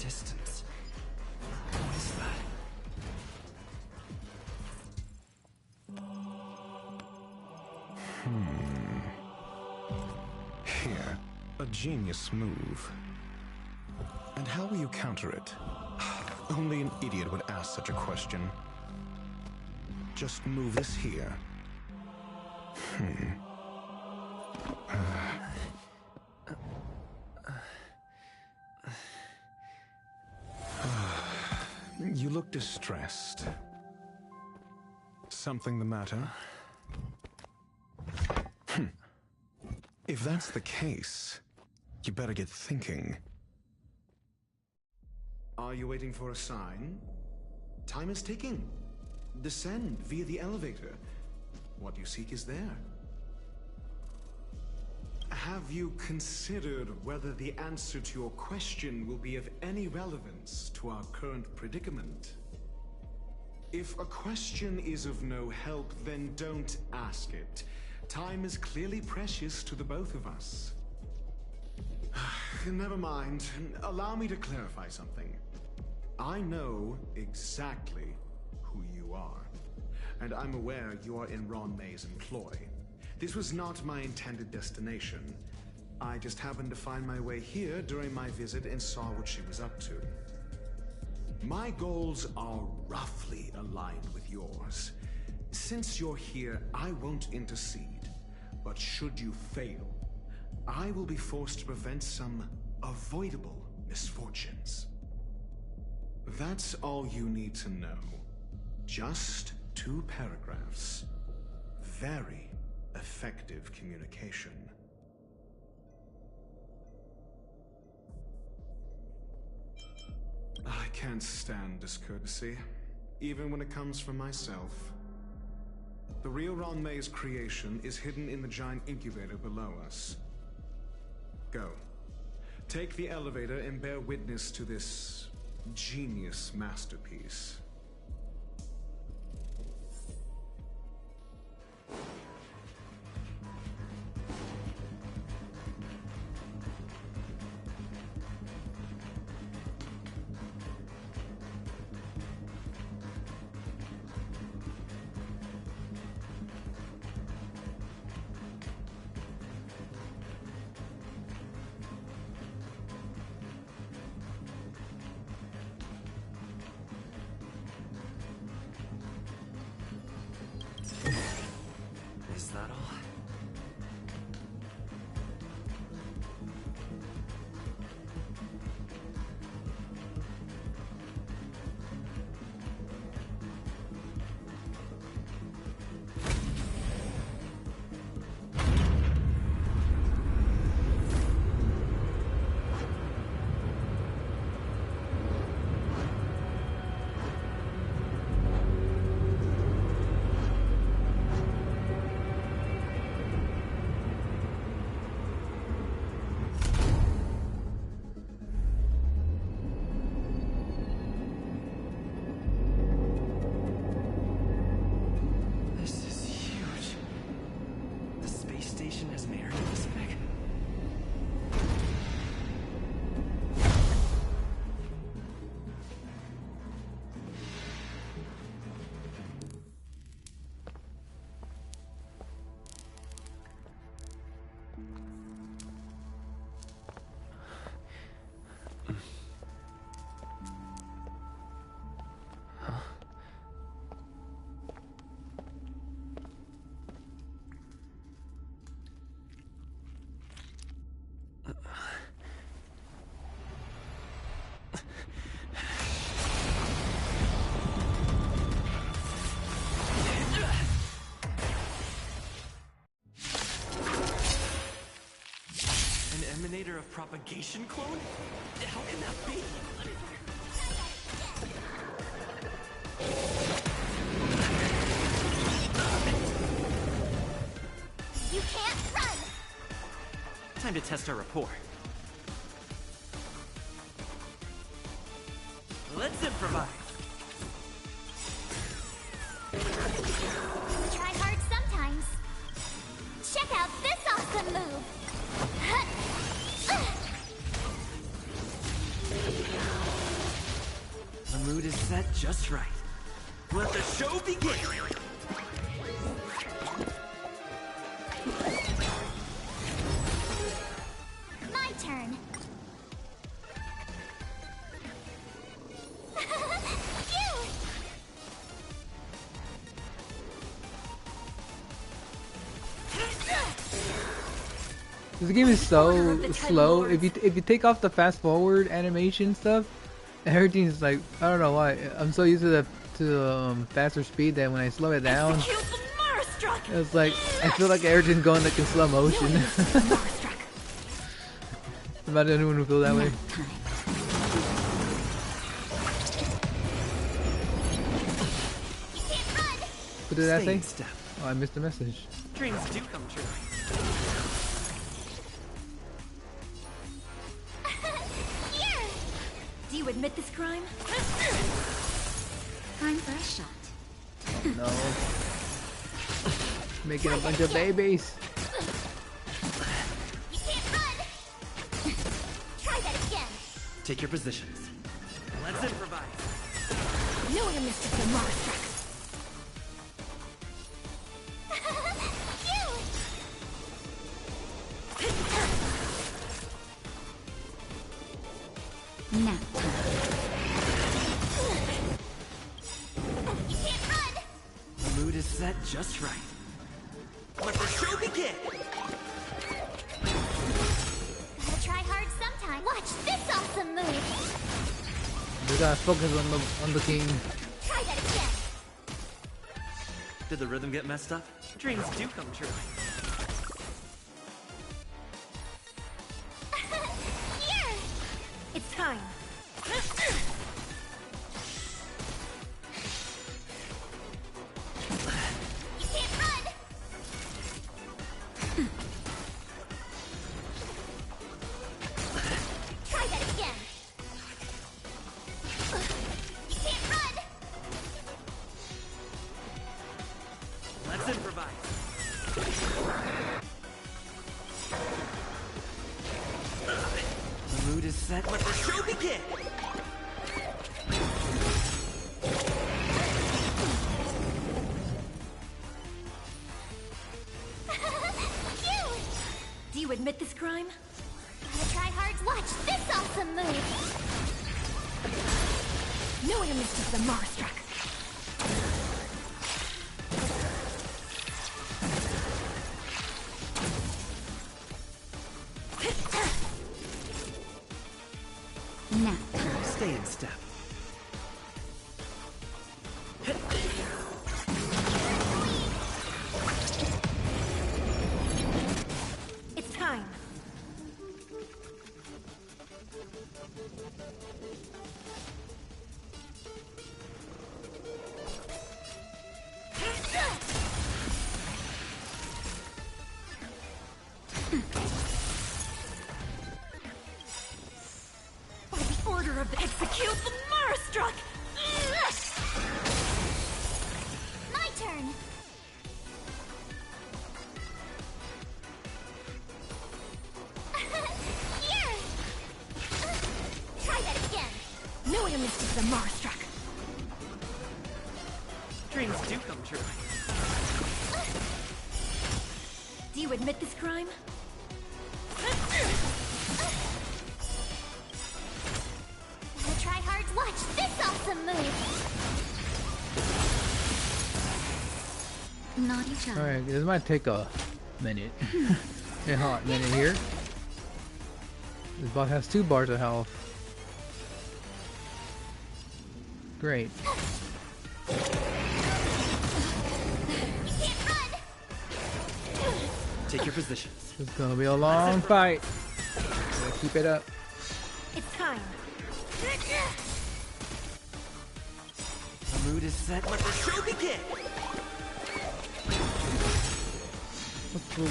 distance. What is that? Here, a genius move. And how will you counter it? Only an idiot would ask such a question. Just move this here. You look distressed. Something the matter? If that's the case, you better get thinking. Are you waiting for a sign? Time is ticking. Descend via the elevator. What you seek is there. Have you considered whether the answer to your question will be of any relevance to our current predicament? If a question is of no help, then don't ask it. Time is clearly precious to the both of us. Never mind. Allow me to clarify something. I know exactly who you are, and I'm aware you are in Ron May's employ. This was not my intended destination. I just happened to find my way here during my visit and saw what she was up to. My goals are roughly aligned with yours. Since you're here, I won't intercede. But should you fail, I will be forced to prevent some avoidable misfortunes. That's all you need to know. Just 2 paragraphs. Very effective communication. I can't stand discourtesy, even when it comes from myself. The real Ron May's creation is hidden in the giant incubator below us. Go. Take the elevator and bear witness to this genius masterpiece. Is that all? Emanator of propagation clone? How can that be? You can't run! Time to test our rapport. Let's improvise. Try hard sometimes. Check out this awesome move! just right. Let the show begin! My turn. This game is so slow. If you take off the fast forward animation stuff, everything's like, I don't know why. I'm so used to the faster speed that when I slow it down, it's like I feel like everything's going like in slow motion. About anyone who feel that way. What did that say? Oh, I missed the message. Dreams do come true. Do you admit this crime? Time for a shot. No. Making a bunch of babies. You can't run. Try that again. Take your positions. Let's improvise. No one missed the monster. Nap You can't run. The mood is set just right. Let the show begin! Gotta try hard sometime. Watch this awesome move. We gotta focus on the king. Try that again. Did the rhythm get messed up? Dreams do come true. Here. It's time. You can't run. Try that again. You can't run. Let's improvise. The mood is set. Let the show begin! Do you admit this crime? Gotta try hard. Watch this awesome move. No one missed the monster. nap. Stay in step. It's time. By the order of the execute the Marastruck! My turn. Here. Try that again. No one missed the Marastruck. Dreams do come true. Do you admit this crime? Gotta try hard. Watch this awesome move. Naughty child. Alright, this might take a minute. A hot minute here. This boss has 2 bars of health. Great. Take your positions. It's gonna be a long fight. Gotta keep it up. It's time. The mood is set. Let the show begin!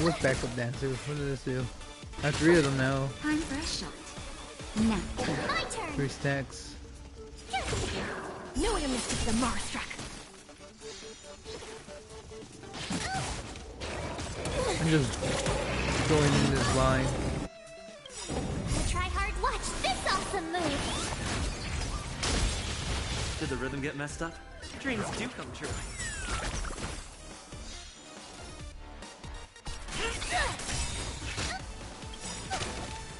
What's backup dancers? What does this do? I have 3 of them now. Time for a shot. Nap. My turn. 3 stacks. No one missed the Marastruck. I'm just going in this line. Gotta try hard. Watch this awesome move. Did the rhythm get messed up? Dreams do come true.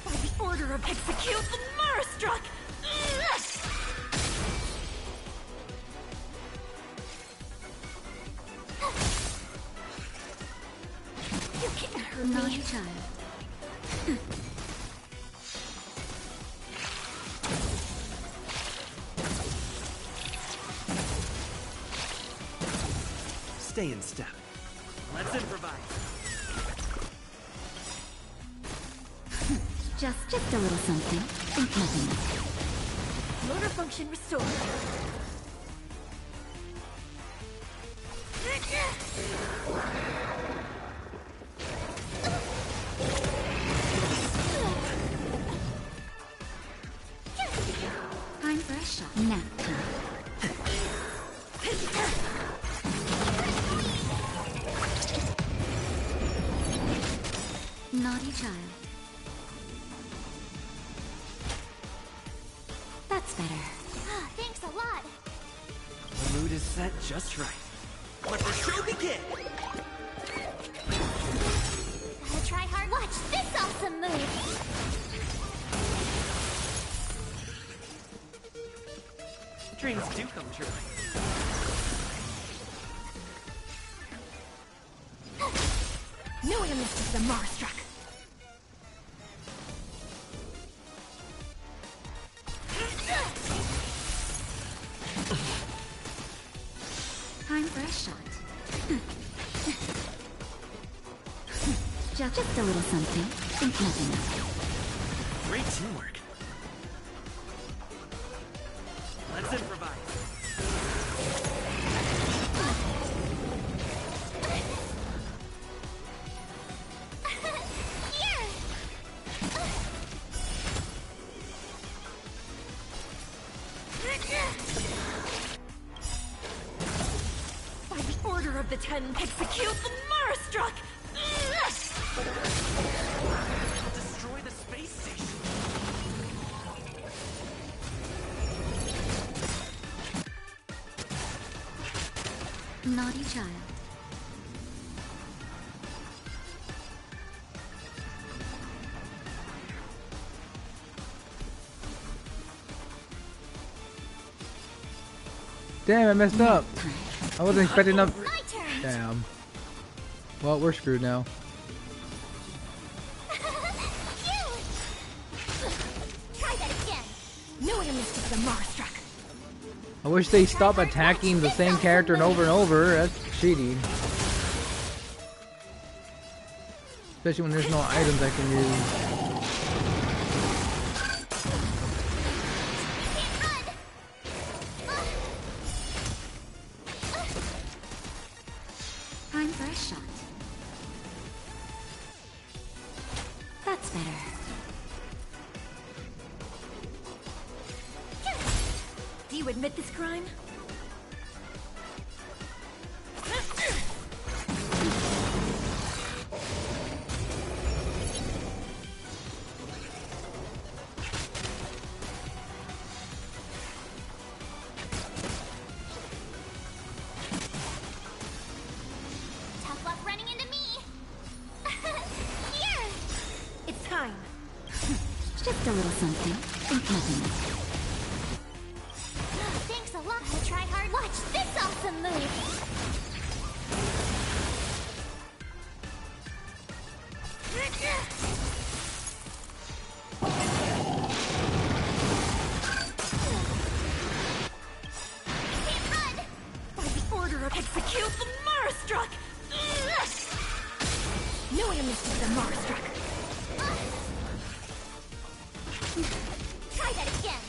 By the order of execute the Marastruck! You can't hurt Naughty me. child. Stay in step. Let's improvise. Just a little something. Think nothing. Motor function restored. Time for a shot. Nap time. Naughty child. That's better. Thanks a lot. The mood is set just right. Let the show begin! Gotta try hard. Watch this awesome move. Dreams do come true. Knew I missed the Marastruck. Time for a shot. Just a little something. Think nothing of it. Great teamwork. Let's improvise. By the order of the 10, execute the Marastruck! Destroy the space station. Naughty child. Damn, I messed up. I wasn't expecting enough. Damn. Well, we're screwed now. Try that again. Knew I missed the Marastruck. I wish they stop attacking the same character and over. That's cheating. Especially when there's no items I can use. Time for a shot. That's better. Do you admit this crime? Tough luck running into me. Here. It's time. Just a little something. Think nothing of it. Thanks a lot. Gotta try hard. Watch this awesome move. Can't run. By the order of execute the Marastruck! Knew I missed the Marastruck. Try that again.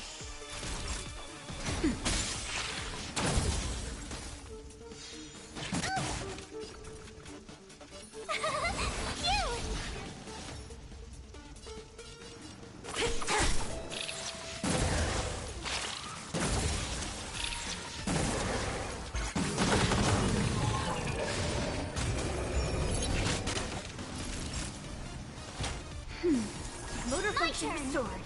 Motor function restored.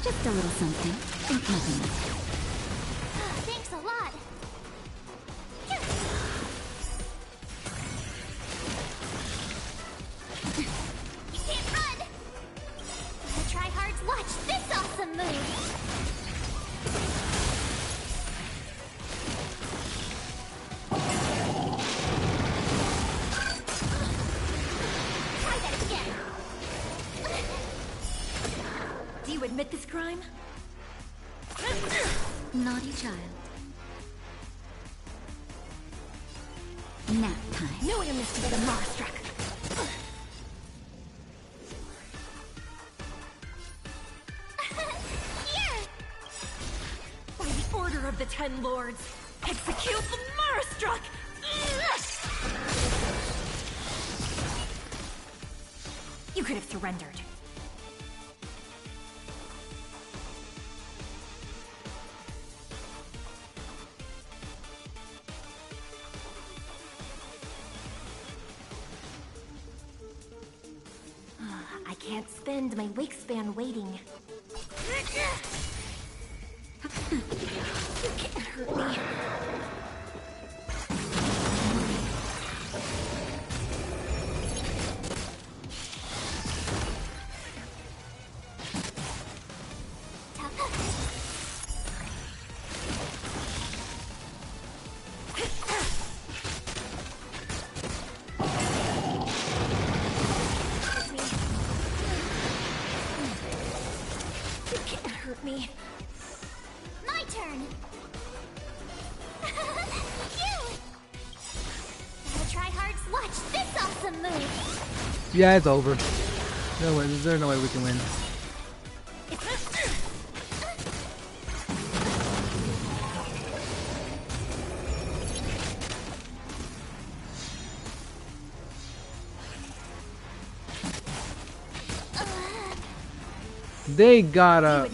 Just a little something. Think nothing of it. Thanks a lot. You can't run! The tryhards watch this awesome move! Try that again! Do you admit this crime? Naughty child. Nap time. Knew you missed it, a Marstruck. Here! By the order of the Ten Lords, execute the Marstruck! You could have surrendered. I can't spend my wake span waiting. You can't hurt me. You can't hurt me. My turn! You! The tryhards watch this awesome move! Yeah, it's over. No way. There's no way we can win. They gotta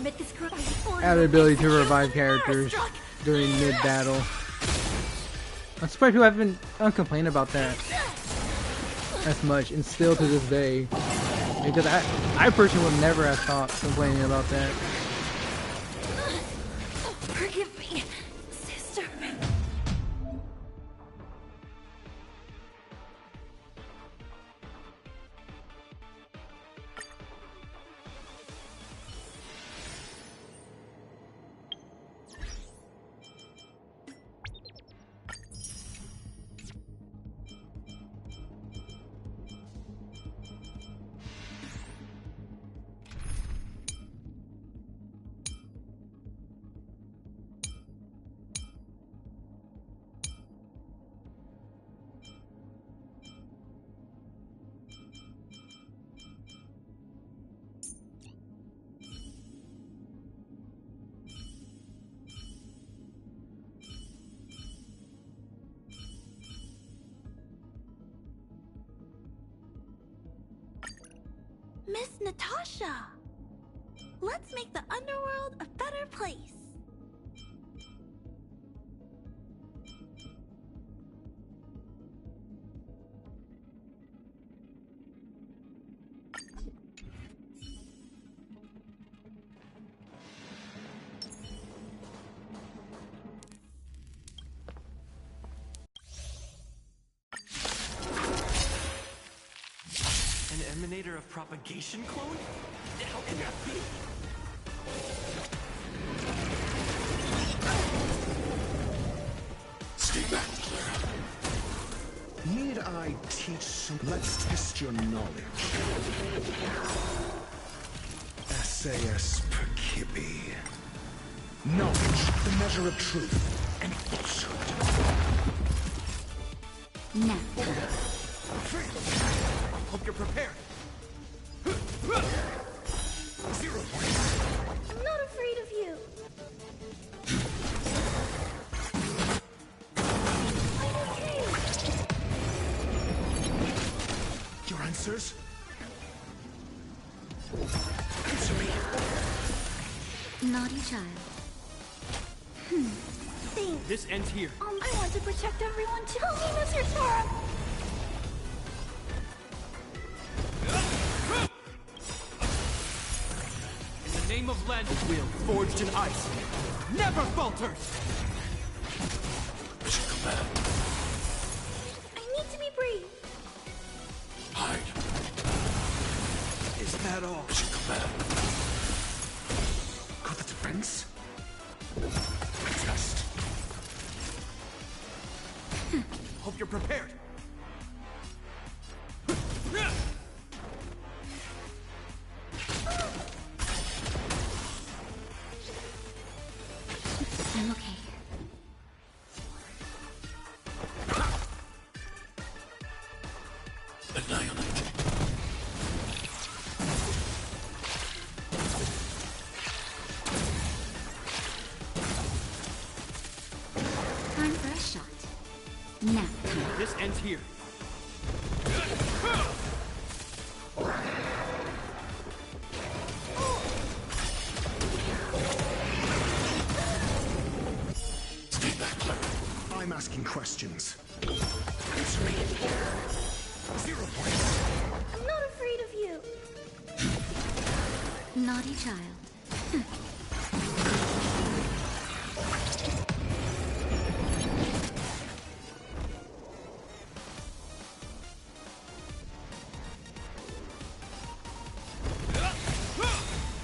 add the ability to revive characters during mid-battle. I'm surprised people haven't complained about that as much, and still to this day. Because I personally would never have thought complaining about that. Forgive me, sister. Miss Natasha! Let's make the underworld a better place. An emanator of propagation clone? How can that be? Stay back, Clara. Need I teach some? Let's test your knowledge. SAS per Kibbe. Knowledge, the measure of truth and falsehood. Nap time. Hope you're prepared. 0 points. I'm not afraid of you. I'm okay. Your answers? Answer me. Naughty child. Thanks. This ends here. I want to protect everyone too. Help me, Mr. Tora. In the name of land and will, forged in ice, never falters! Mission command. I need to be brief. Hide. Is that all? Mission command. Go the defense? Test. Hope you're prepared. I'm okay. Annihilate. Time for a shot. Nap time. This ends here. Stay back, Clara. I'm asking questions. Answer me. 0 points. I'm not afraid of you. Naughty child.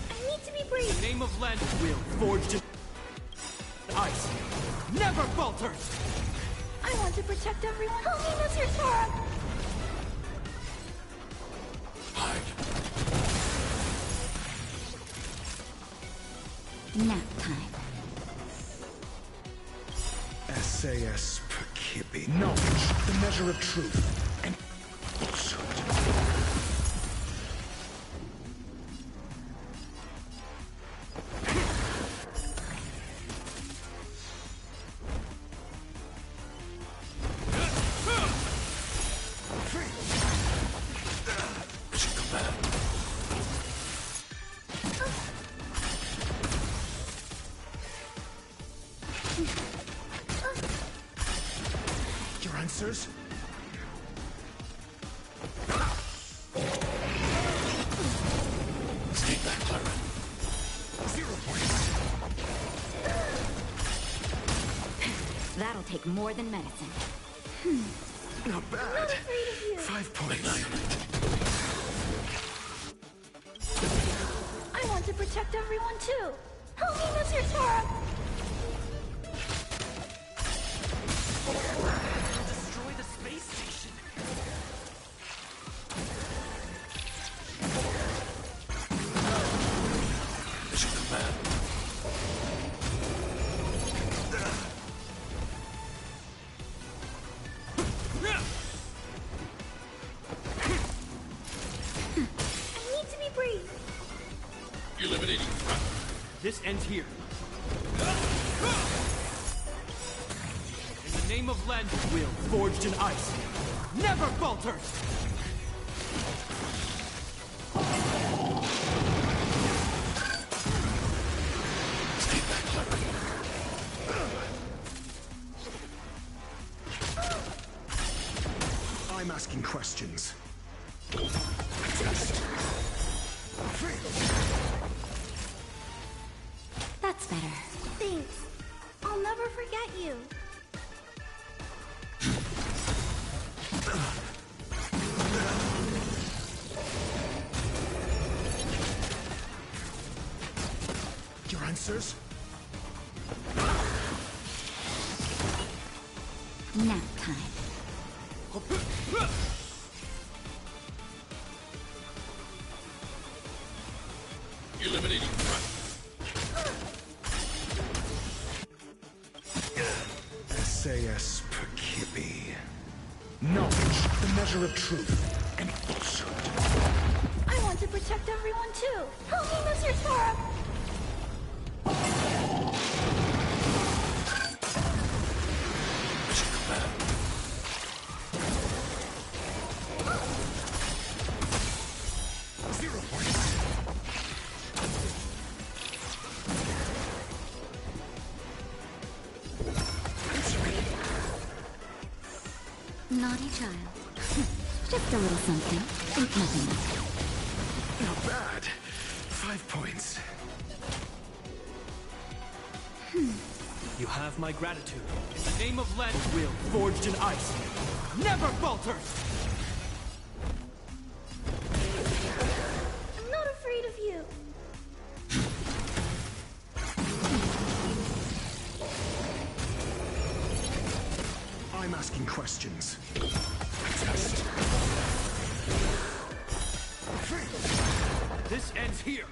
I need to be brief. Name of land and will, forged in ice, never falters! I want to protect everyone. Help me, Mr. Tora. Hide. Nap time. SAS Perkibi. Knowledge, the measure of truth, and falsehood. Mission command. Your answers? Stay back, Clara. 0 points. That'll take more than medicine. Not bad. 5 points. Annihilate. I want to protect everyone too. Help me, Mr. Tora. Destroy the space station. Mission command. I need to be brief. Eliminating threat. This ends here. In the name of land and will, forged in ice, never falters! Stay back, Clara. I'm asking questions. Test. That's better. Thanks. I'll never forget you. Your answers? Nap time. Eliminating threat. SAS Perkibi. Knowledge, the measure of truth, and falsehood. I want to protect everyone too. Help me, Mr. Tora. Mission command. Naughty child. Just a little something. Nothing. Not bad. 5 points. You have my gratitude. In the name of Len, will forged in ice never falters! I'm not afraid of you. I'm asking questions. This ends here.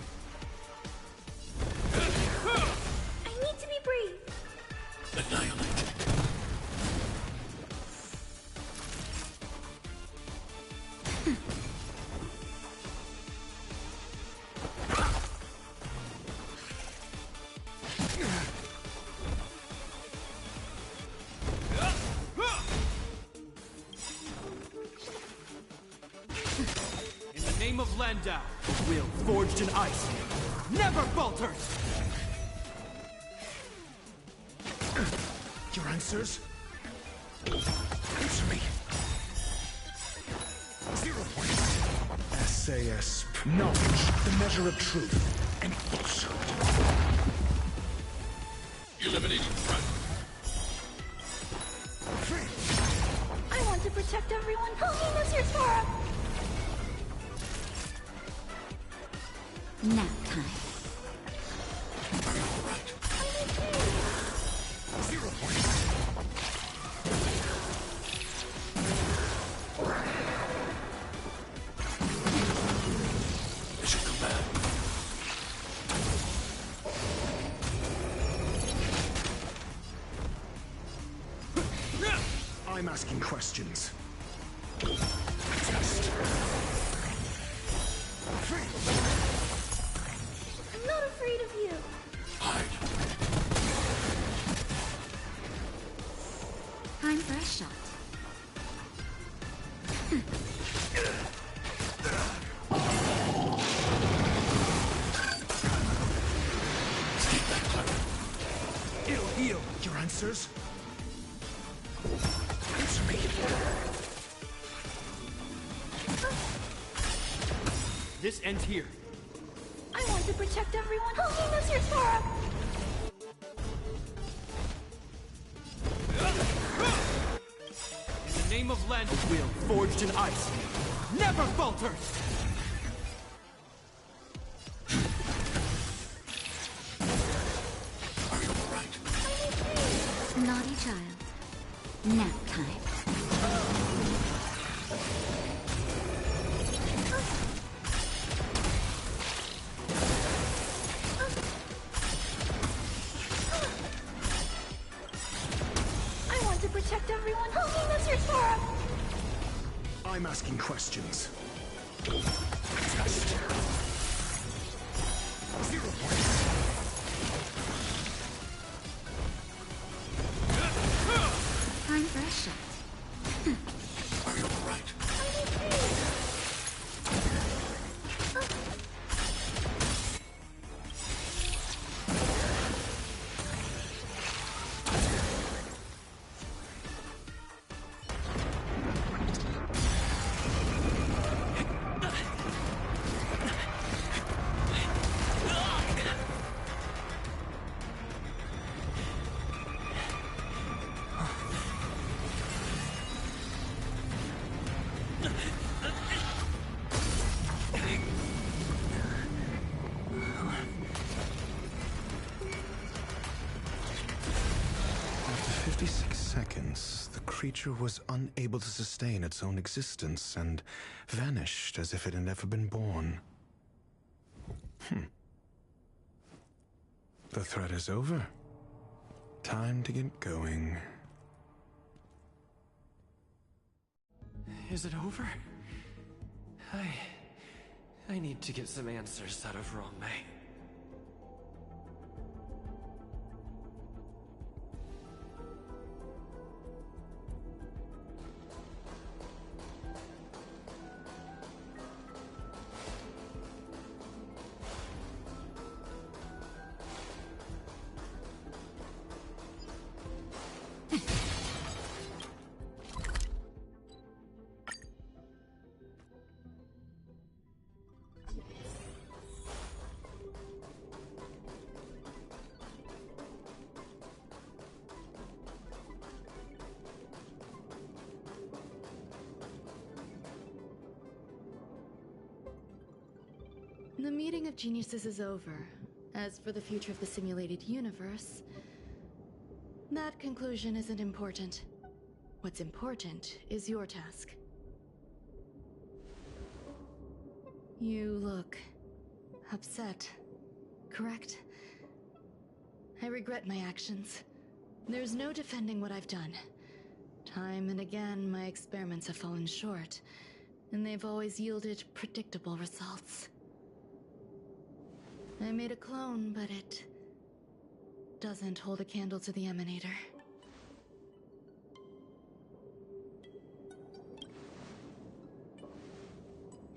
I need to be brave. Annihilate. In the name of Landau, will forged in ice never falters! Your answers? Answer me. 0 points. SAS. Knowledge, the measure of truth and falsehood. Eliminating threat. I want to protect everyone. Help me, Monsieur Sora. Nap time. Are you alright? 0 points. Mission command. I'm asking questions. I'm not afraid of you. Hide. Time for a shot. Escape that clever. It'll heal. Your answers? Answer me. This ends here. I want to protect everyone. Help me, Monsieur Sora. In the name of Land, will forged in ice never falters! Are you alright? Naughty child. Nap time. I want to protect everyone. Help me, Monsieur Sora. I'm asking questions. 0 points. Time for a shot. Are you alright? After 56 seconds, the creature was unable to sustain its own existence and vanished as if it had never been born. The threat is over. Time to get going. Is it over? I need to get some answers out of Rongmei. The meeting of geniuses is over. As for the future of the simulated universe, that conclusion isn't important. What's important is your task. You look upset, correct? I regret my actions. There's no defending what I've done. Time and again, my experiments have fallen short, and they've always yielded predictable results. I made a clone, but it doesn't hold a candle to the Emanator.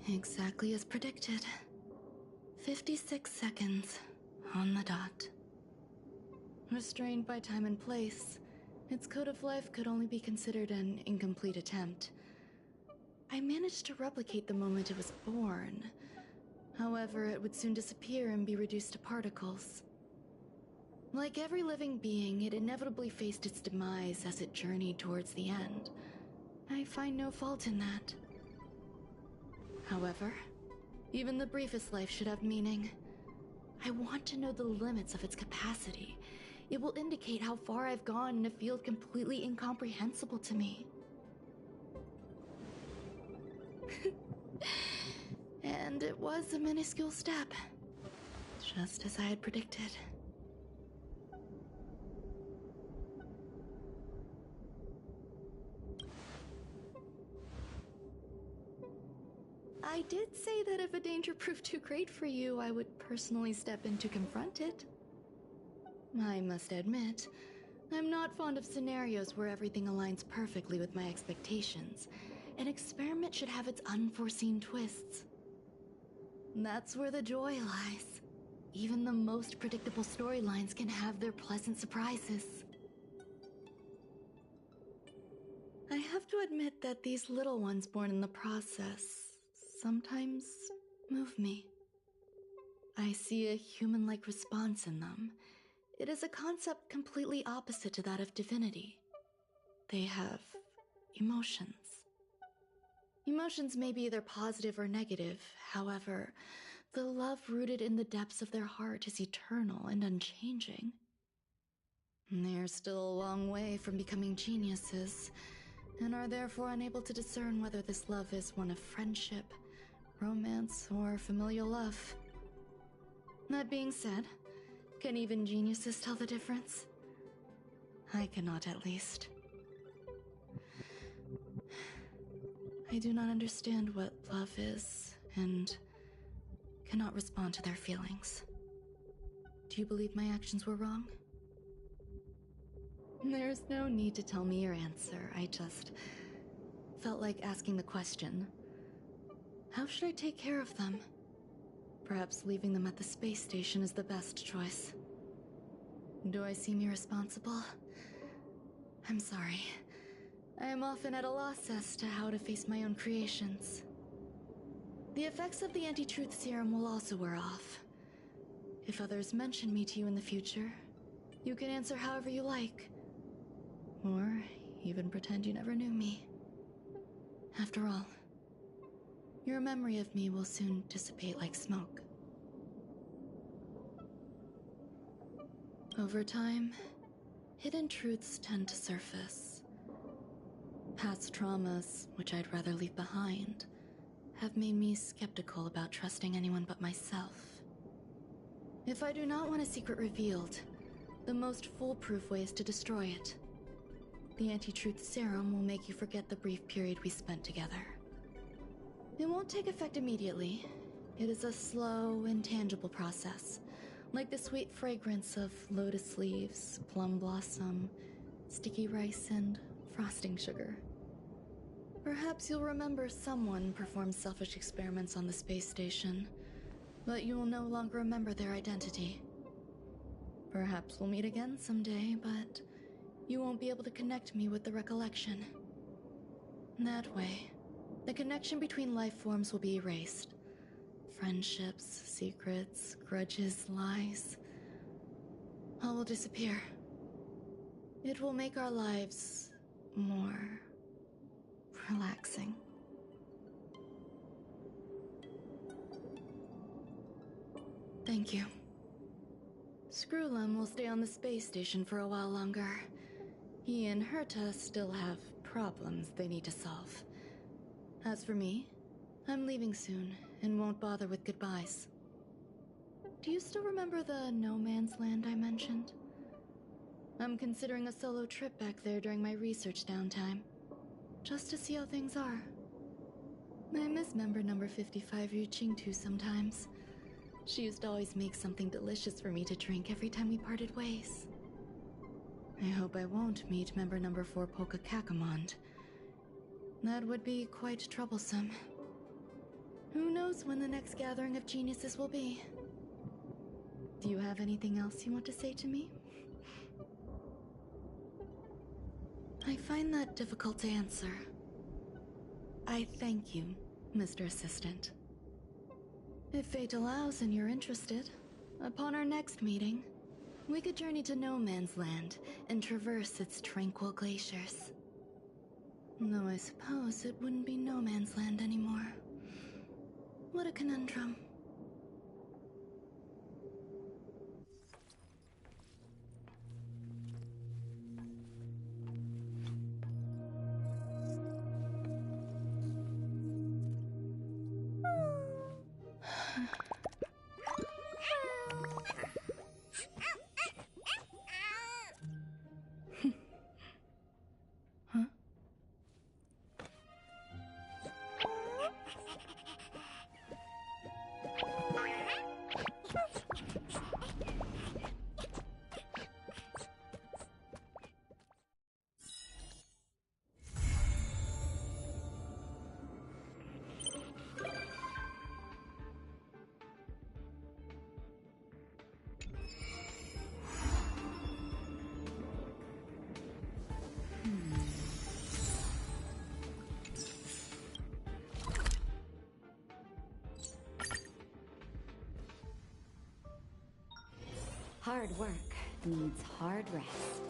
Exactly as predicted. 56 seconds on the dot. Restrained by time and place, its code of life could only be considered an incomplete attempt. I managed to replicate the moment it was born. However, it would soon disappear and be reduced to particles. Like every living being, it inevitably faced its demise as it journeyed towards the end. I find no fault in that. However, even the briefest life should have meaning. I want to know the limits of its capacity. It will indicate how far I've gone in a field completely incomprehensible to me. And it was a minuscule step, just as I had predicted. I did say that if a danger proved too great for you, I would personally step in to confront it. I must admit, I'm not fond of scenarios where everything aligns perfectly with my expectations. An experiment should have its unforeseen twists. That's where the joy lies. Even the most predictable storylines can have their pleasant surprises. I have to admit that these little ones born in the process sometimes move me. I see a human-like response in them. It is a concept completely opposite to that of divinity. They have emotions. Emotions may be either positive or negative. However, the love rooted in the depths of their heart is eternal and unchanging. They're still a long way from becoming geniuses, and are therefore unable to discern whether this love is one of friendship, romance, or familial love. That being said, can even geniuses tell the difference? I cannot, at least. I do not understand what love is, and cannot respond to their feelings. Do you believe my actions were wrong? There's no need to tell me your answer. I just felt like asking the question. How should I take care of them? Perhaps leaving them at the space station is the best choice. Do I seem irresponsible? I'm sorry. I am often at a loss as to how to face my own creations. The effects of the anti-truth serum will also wear off. If others mention me to you in the future, you can answer however you like. Or even pretend you never knew me. After all, your memory of me will soon dissipate like smoke. Over time, hidden truths tend to surface. Past traumas, which I'd rather leave behind, have made me skeptical about trusting anyone but myself. If I do not want a secret revealed, the most foolproof way is to destroy it. The anti-truth serum will make you forget the brief period we spent together. It won't take effect immediately. It is a slow, intangible process, like the sweet fragrance of lotus leaves, plum blossom, sticky rice, and frosting sugar. Perhaps you'll remember someone performed selfish experiments on the space station, but you will no longer remember their identity. Perhaps we'll meet again someday, but you won't be able to connect me with the recollection. That way, the connection between life forms will be erased. Friendships, secrets, grudges, lies, all will disappear. It will make our lives more relaxing. Thank you. Screwlum will stay on the space station for a while longer. He and Herta still have problems they need to solve. As for me, I'm leaving soon and won't bother with goodbyes. Do you still remember the no man's land I mentioned? I'm considering a solo trip back there during my research downtime, just to see how things are. I miss member number 55 Ryuching sometimes. She used to always make something delicious for me to drink every time we parted ways. I hope I won't meet member number 4 Polka Kakamond. That would be quite troublesome. Who knows when the next gathering of geniuses will be? Do you have anything else you want to say to me? I find that difficult to answer. I thank you, Mr. Assistant. If fate allows and you're interested, upon our next meeting, we could journey to No Man's Land and traverse its tranquil glaciers. Though I suppose it wouldn't be No Man's Land anymore. What a conundrum. Hard work needs hard rest.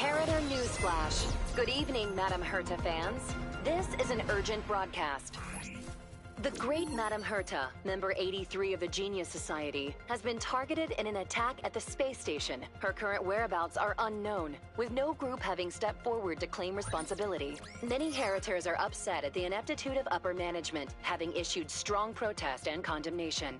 Harrider Newsflash. Good evening, Madame Herta fans. This is an urgent broadcast. The great Madame Herta, member 83 of the Genius Society, has been targeted in an attack at the space station. Her current whereabouts are unknown, with no group having stepped forward to claim responsibility. Many Heritors are upset at the ineptitude of upper management, having issued strong protest and condemnation.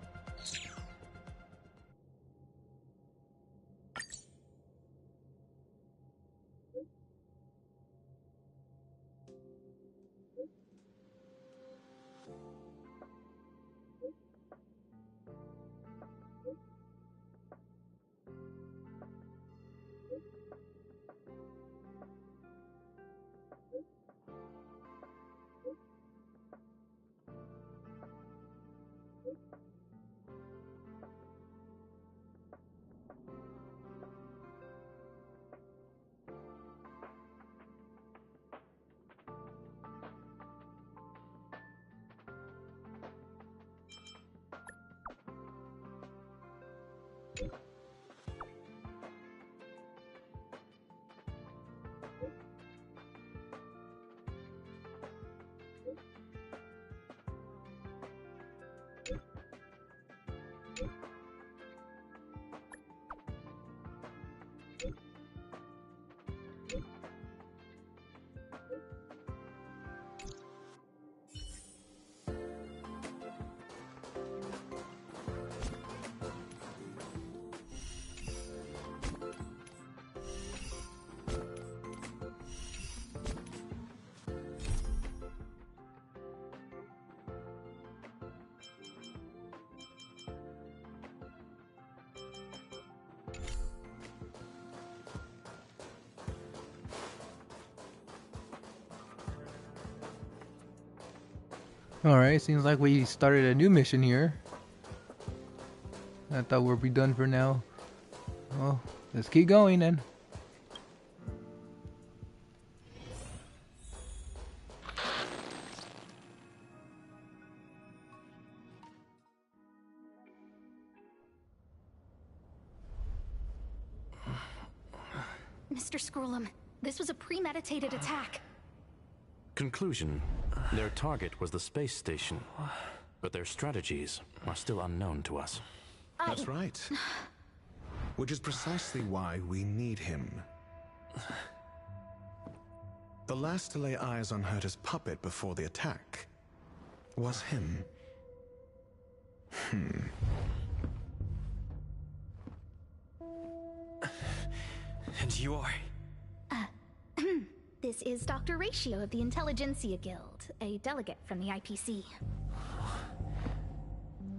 Alright, seems like we started a new mission here. I thought we'd be done for now. Well, let's keep going then. Mr. Scrollum, this was a premeditated attack. Conclusion: their target was the space station, but their strategies are still unknown to us. That's right. Which is precisely why we need him. The last to lay eyes on Herta's puppet before the attack was him. And you are? This is Dr. Ratio of the Intelligentsia Guild, a delegate from the IPC.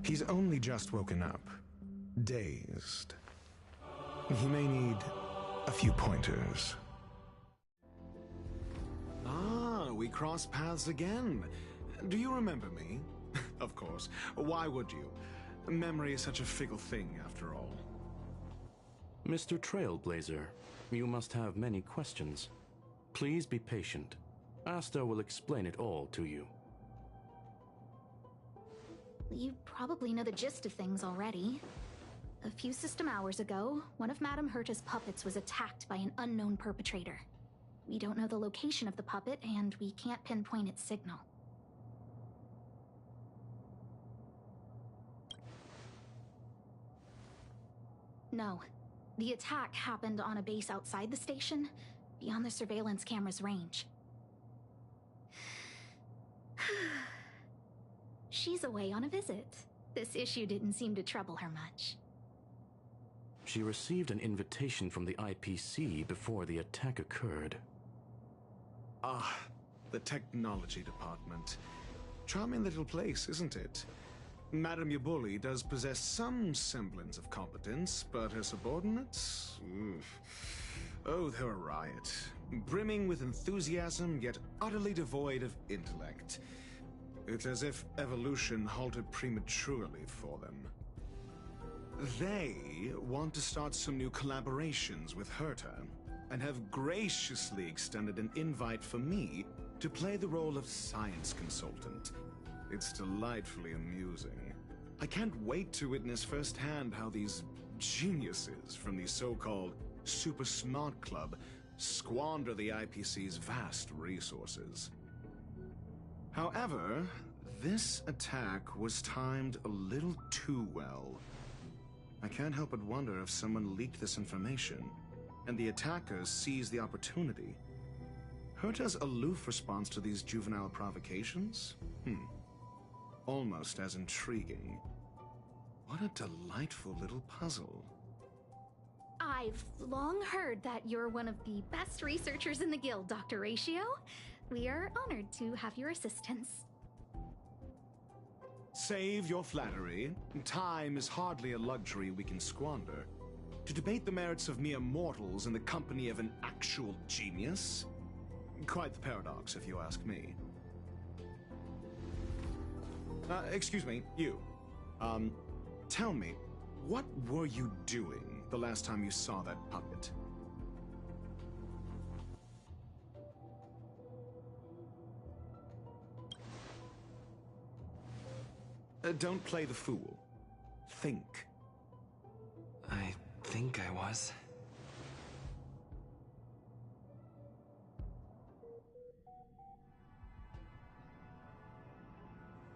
He's only just woken up, dazed. He may need a few pointers. Ah, we cross paths again. Do you remember me? Of course. Why would you? Memory is such a fickle thing, after all. Mr. Trailblazer, you must have many questions. Please be patient. Asta will explain it all to you. You probably know the gist of things already. A few system hours ago, one of Madame Herta's puppets was attacked by an unknown perpetrator. We don't know the location of the puppet, and we can't pinpoint its signal. No. The attack happened on a base outside the station, beyond the surveillance camera's range. She's away on a visit. This issue didn't seem to trouble her much. She received an invitation from the IPC before the attack occurred. Ah, the technology department. Charming little place, isn't it? Madame Yabuli does possess some semblance of competence, but her subordinates? Oof. Oh, they're a riot. Brimming with enthusiasm, yet utterly devoid of intellect. It's as if evolution halted prematurely for them. They want to start some new collaborations with Herta, and have graciously extended an invite for me to play the role of science consultant. It's delightfully amusing. I can't wait to witness firsthand how these geniuses from the so-called Super Smart Club squander the IPC's vast resources. However, this attack was timed a little too well. I can't help but wonder if someone leaked this information, and the attackers seized the opportunity. Herta's aloof response to these juvenile provocations? Almost as intriguing. What a delightful little puzzle. I've long heard that you're one of the best researchers in the guild, Dr. Ratio. We are honored to have your assistance. Save your flattery. Time is hardly a luxury we can squander. To debate the merits of mere mortals in the company of an actual genius? Quite the paradox, if you ask me. Excuse me, you. Tell me, what were you doing the last time you saw that puppet? Don't play the fool. Think. I think I was.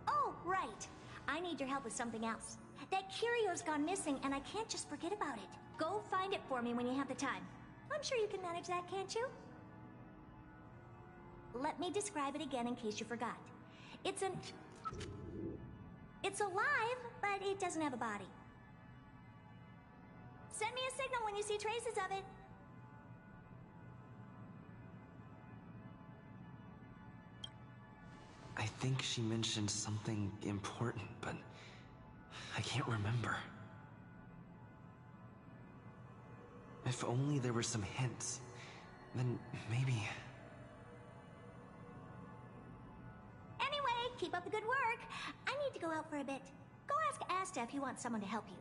Oh, right. I need your help with something else. That curio's gone missing, and I can't just forget about it. Go find it for me when you have the time. I'm sure you can manage that, can't you? Let me describe it again in case you forgot. It's alive, but it doesn't have a body. Send me a signal when you see traces of it. I think she mentioned something important, but I can't remember. If only there were some hints, then maybe... Anyway, keep up the good work. I need to go out for a bit. Go ask Asta if you want someone to help you.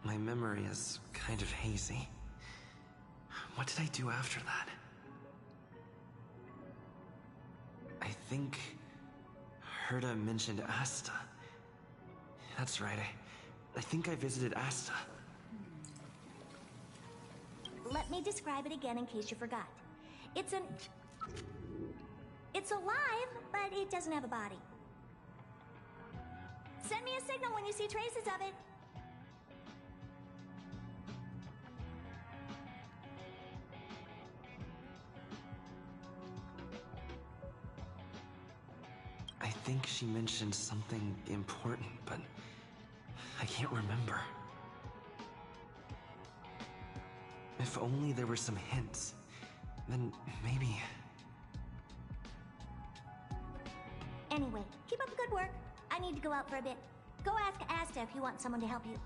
My memory is kind of hazy. What did I do after that? I think Herta mentioned Asta. That's right, I think I visited Asta. Let me describe it again in case you forgot. It's alive, but it doesn't have a body. Send me a signal when you see traces of it. I think she mentioned something important, but I can't remember. If only there were some hints, then maybe... Anyway, keep up the good work. I need to go out for a bit. Go ask Asta if you want someone to help you.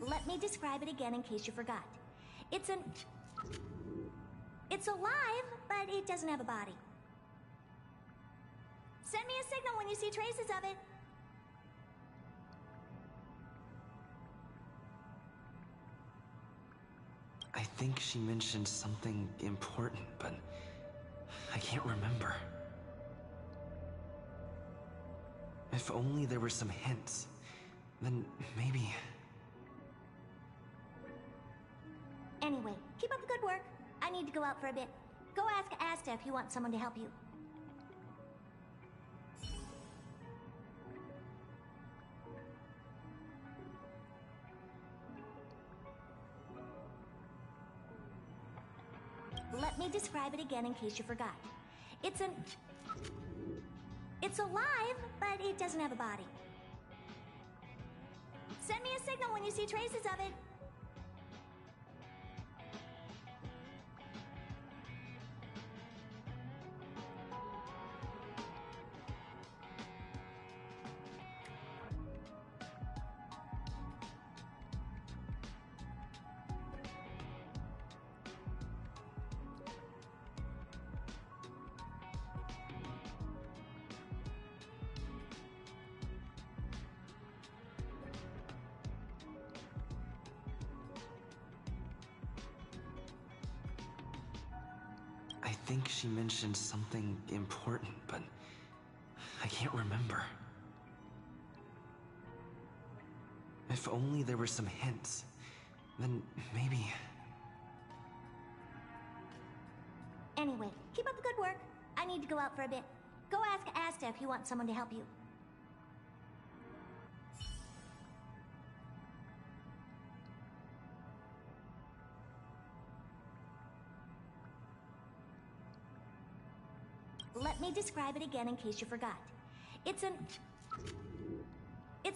Let me describe it again in case you forgot. It's alive, but it doesn't have a body. Send me a signal when you see traces of it. I think she mentioned something important, but I can't remember. If only there were some hints, then maybe... Anyway, keep up the good work. I need to go out for a bit. Go ask Asta if you want someone to help you. Let me describe it again in case you forgot. It's alive, but it doesn't have a body. Send me a signal when you see traces of it. I think she mentioned something important, but I can't remember. If only there were some hints, then maybe... Anyway, keep up the good work. I need to go out for a bit. Go ask Asta if you want someone to help you. Let me describe it again in case you forgot. It's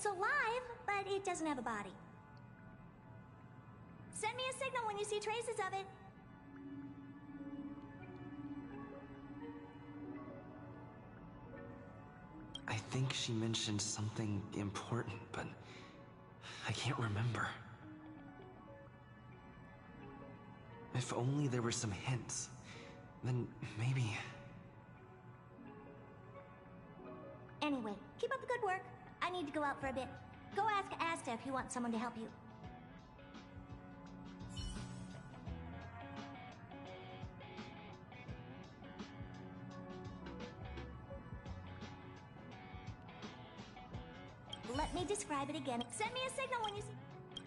alive, but it doesn't have a body. Send me a signal when you see traces of it. I think she mentioned something important, but I can't remember. If only there were some hints, then maybe... Anyway, keep up the good work. I need to go out for a bit. Go ask Asta if you want someone to help you. Let me describe it again. Send me a signal when you see...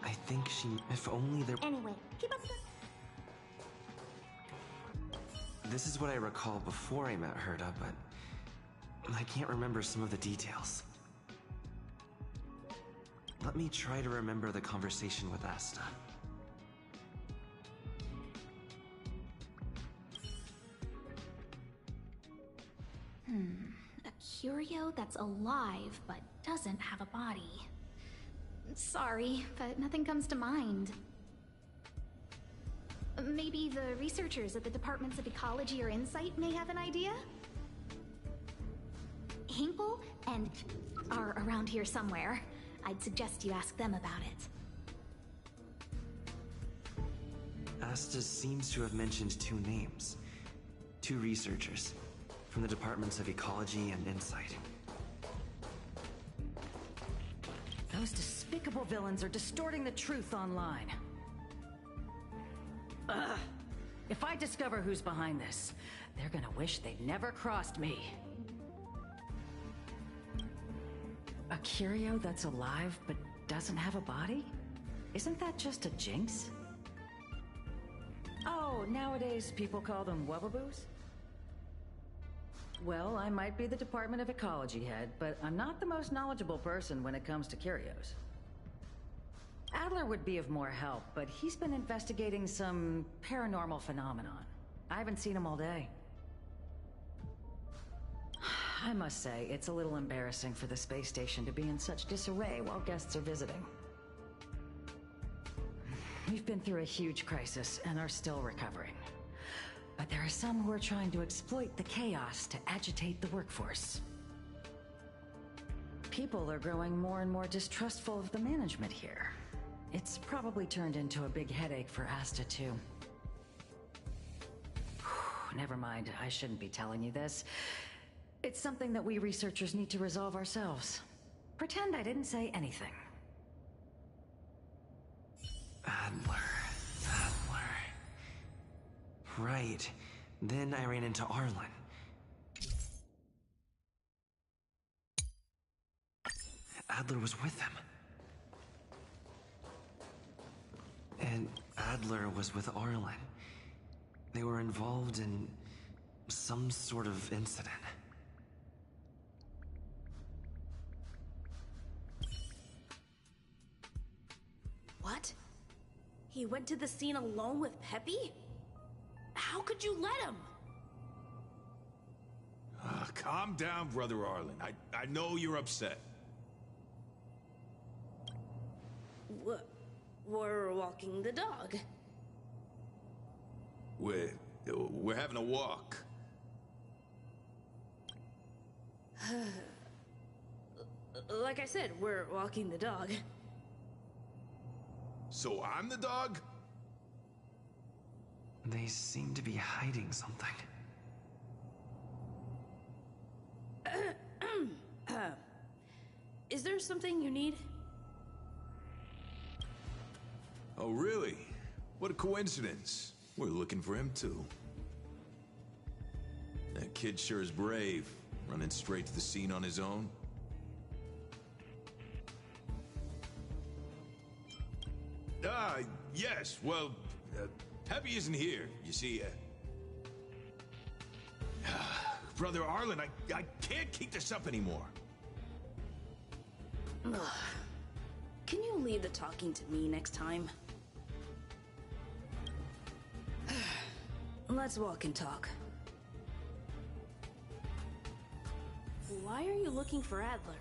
I think she... If only there... Anyway, keep up the good... This is what I recall before I met Herta, but... I can't remember some of the details. Let me try to remember the conversation with Asta. A curio that's alive but doesn't have a body. Sorry, but nothing comes to mind. Maybe the researchers at the Departments of Ecology or Insight may have an idea? Hinkle and are around here somewhere. I'd suggest you ask them about it. Asta seems to have mentioned two names. Two researchers from the Departments of Ecology and Insight. Those despicable villains are distorting the truth online. Ugh. If I discover who's behind this, they're gonna wish they'd never crossed me. A curio that's alive but doesn't have a body? Isn't that just a jinx? Oh, nowadays people call them wubbaboos? Well, I might be the Department of Ecology head, but I'm not the most knowledgeable person when it comes to curios. Adler would be of more help, but he's been investigating some paranormal phenomenon. I haven't seen him all day. I must say, it's a little embarrassing for the space station to be in such disarray while guests are visiting. We've been through a huge crisis and are still recovering. But there are some who are trying to exploit the chaos to agitate the workforce. People are growing more and more distrustful of the management here. It's probably turned into a big headache for Asta, too. Never mind, I shouldn't be telling you this. It's something that we researchers need to resolve ourselves. Pretend I didn't say anything. Adler. Right. Then I ran into Arlen. Adler was with him. And Adler was with Arlen. They were involved in some sort of incident. What? He went to the scene alone with Peppy? How could you let him? Calm down, Brother Arlen. I know you're upset. We're walking the dog. We're having a walk. Like I said, we're walking the dog. So I'm the dog? They seem to be hiding something. Is there something you need? Oh, really? What a coincidence. We're looking for him, too. That kid sure is brave, running straight to the scene on his own. Yes, well, Peppy isn't here, you see. Brother Arlen, I can't keep this up anymore. Can you leave the talking to me next time? Let's walk and talk. Why are you looking for Adler?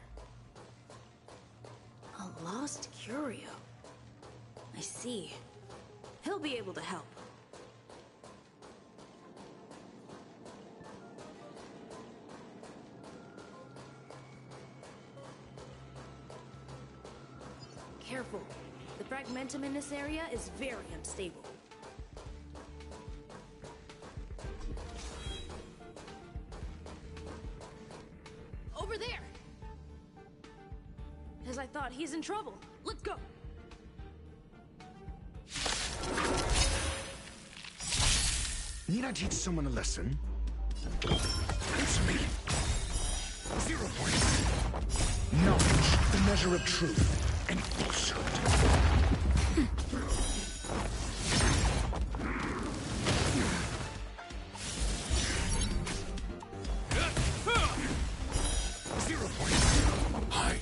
A lost curio. I see. He'll be able to help. Careful. The fragmentum in this area is very unstable. Over there! As I thought, he's in trouble. Let's go! Need I teach someone a lesson? Answer me. 0 points. Knowledge, the measure of truth and falsehood. 0 points. Hide.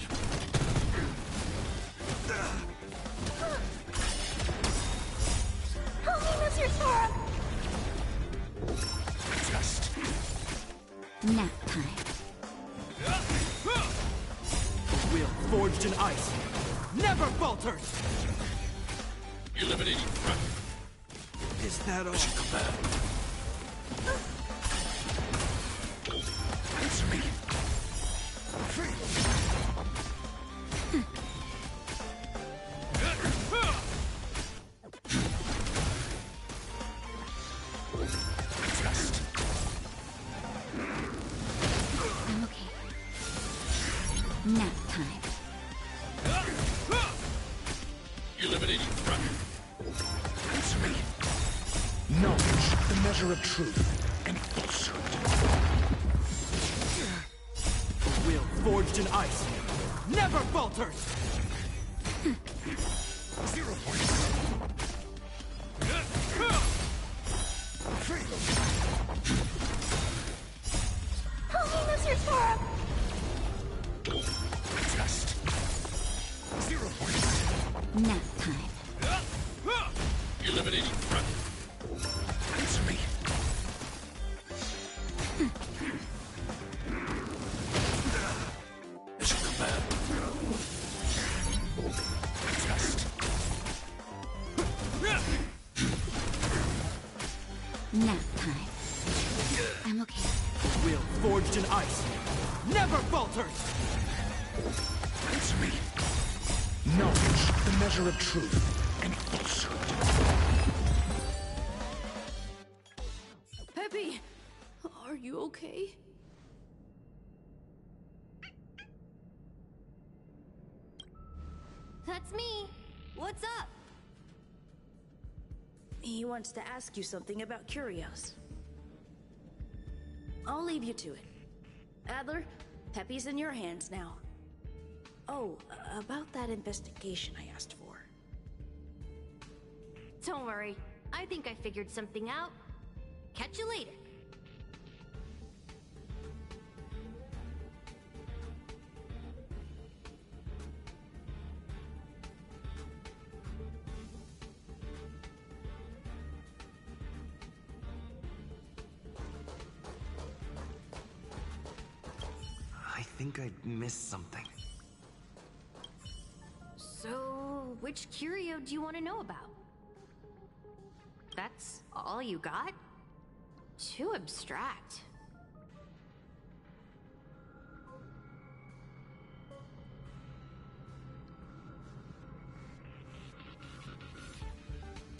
Will forged in ice never falters! Eliminating threat. Is that all? Answer me. I'm okay. Nap time. Eliminating threat. Answer me. Knowledge, the measure of truth and falsehood. Will forged in ice never falters! 0 points. Holiness Reform! Test. 0 points. Nap time. Eliminating threat. Answer me. Mission command. Test. Nap time. I'm okay. Will forged in ice never falters! Answer me. Knowledge, the measure of truth and falsehood. Peppy! Are you okay? That's me. What's up? He wants to ask you something about Curios. I'll leave you to it. Adler, Peppy's in your hands now. Oh, about that investigation I asked for. Don't worry. I think I figured something out. Catch you later. I think I missed something. So, which curio do you want to know about? That's all you got? Too abstract.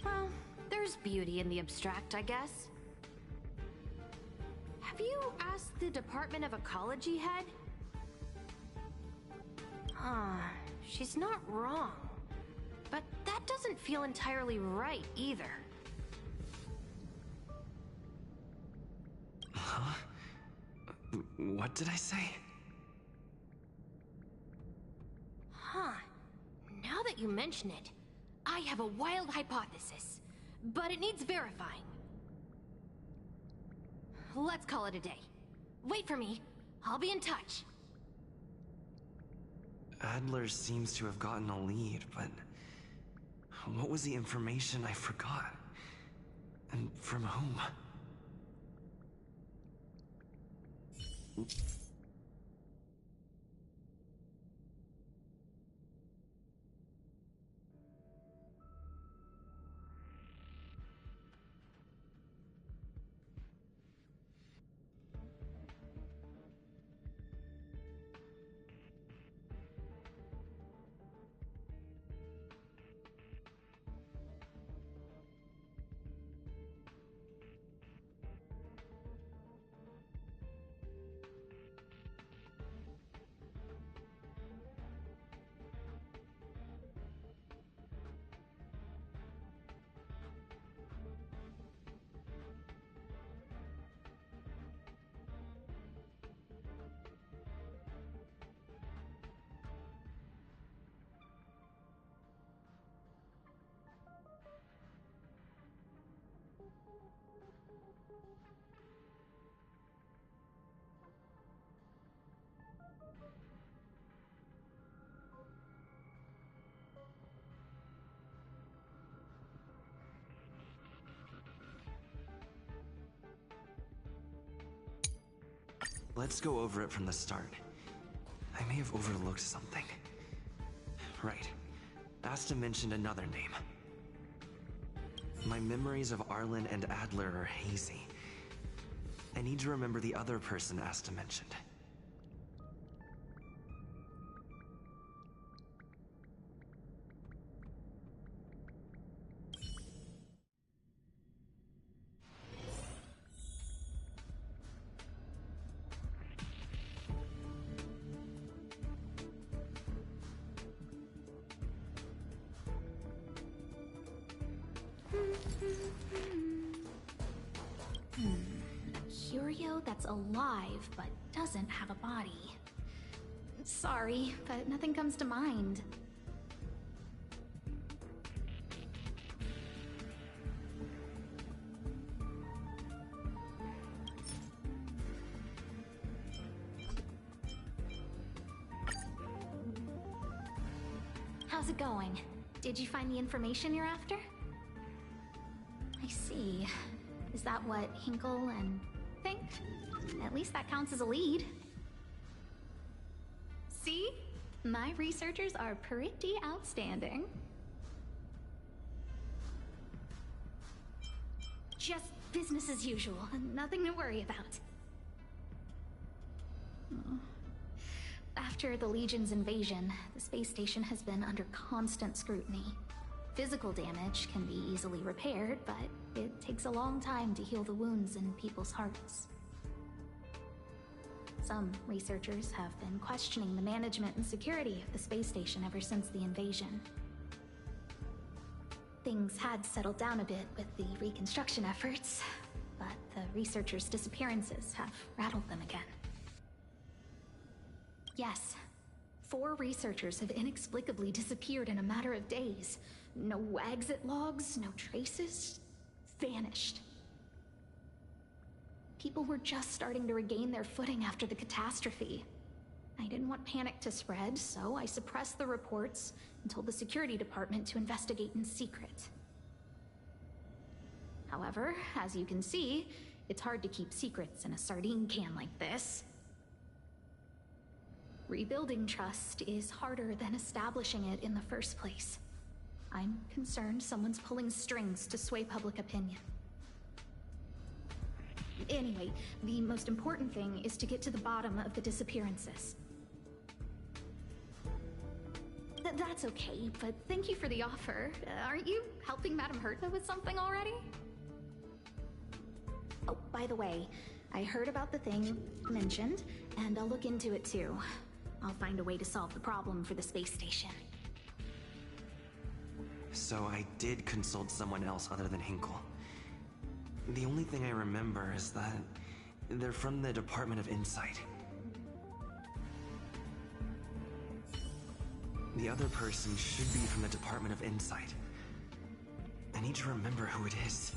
Well, there's beauty in the abstract, I guess. Have you asked the Department of Ecology head? She's not wrong. But that doesn't feel entirely right either. Huh? What did I say? Huh. Now that you mention it, I have a wild hypothesis, but it needs verifying. Let's call it a day. Wait for me. I'll be in touch. Adler seems to have gotten a lead, but what was the information I forgot? And from whom? Let's go over it from the start. I may have overlooked something. Right. Asta mentioned another name. My memories of Arlen and Adler are hazy. I need to remember the other person Asta mentioned. Curio that's alive but doesn't have a body. Sorry, but nothing comes to mind. How's it going? Did you find the information you're after? I see. Is that what Hinkle and think? At least that counts as a lead. See? My researchers are pretty outstanding. Just business as usual. Nothing to worry about. After the Legion's invasion, the space station has been under constant scrutiny. Physical damage can be easily repaired, but it takes a long time to heal the wounds in people's hearts. Some researchers have been questioning the management and security of the space station ever since the invasion. Things had settled down a bit with the reconstruction efforts, but the researchers' disappearances have rattled them again. Yes, 4 researchers have inexplicably disappeared in a matter of days. No exit logs, no traces. Vanished. People were just starting to regain their footing after the catastrophe. I didn't want panic to spread, so I suppressed the reports and told the security department to investigate in secret. However, as you can see, it's hard to keep secrets in a sardine can like this. Rebuilding trust is harder than establishing it in the first place. I'm concerned someone's pulling strings to sway public opinion. Anyway, the most important thing is to get to the bottom of the disappearances. That's okay, but thank you for the offer. Aren't you helping Madame Herta with something already? Oh, by the way, I heard about the thing mentioned, and I'll look into it too. I'll find a way to solve the problem for the space station. So I did consult someone else other than Hinkle. The only thing I remember is that they're from the Department of Insight. The other person should be from the Department of Insight. I need to remember who it is.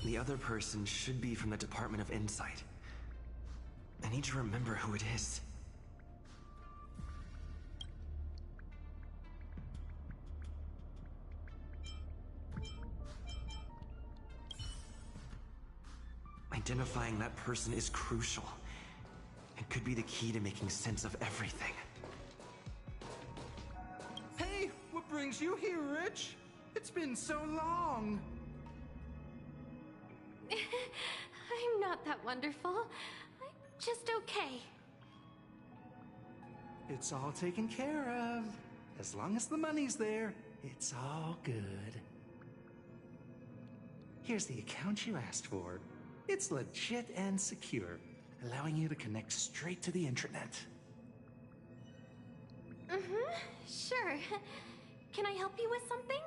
The other person should be from the Department of Insight. I need to remember who it is. Identifying that person is crucial. It could be the key to making sense of everything. Hey, what brings you here, Rich? It's been so long. I'm not that wonderful. I'm just okay. It's all taken care of. As long as the money's there, it's all good. Here's the account you asked for. It's legit and secure, allowing you to connect straight to the intranet. Sure. Can I help you with something?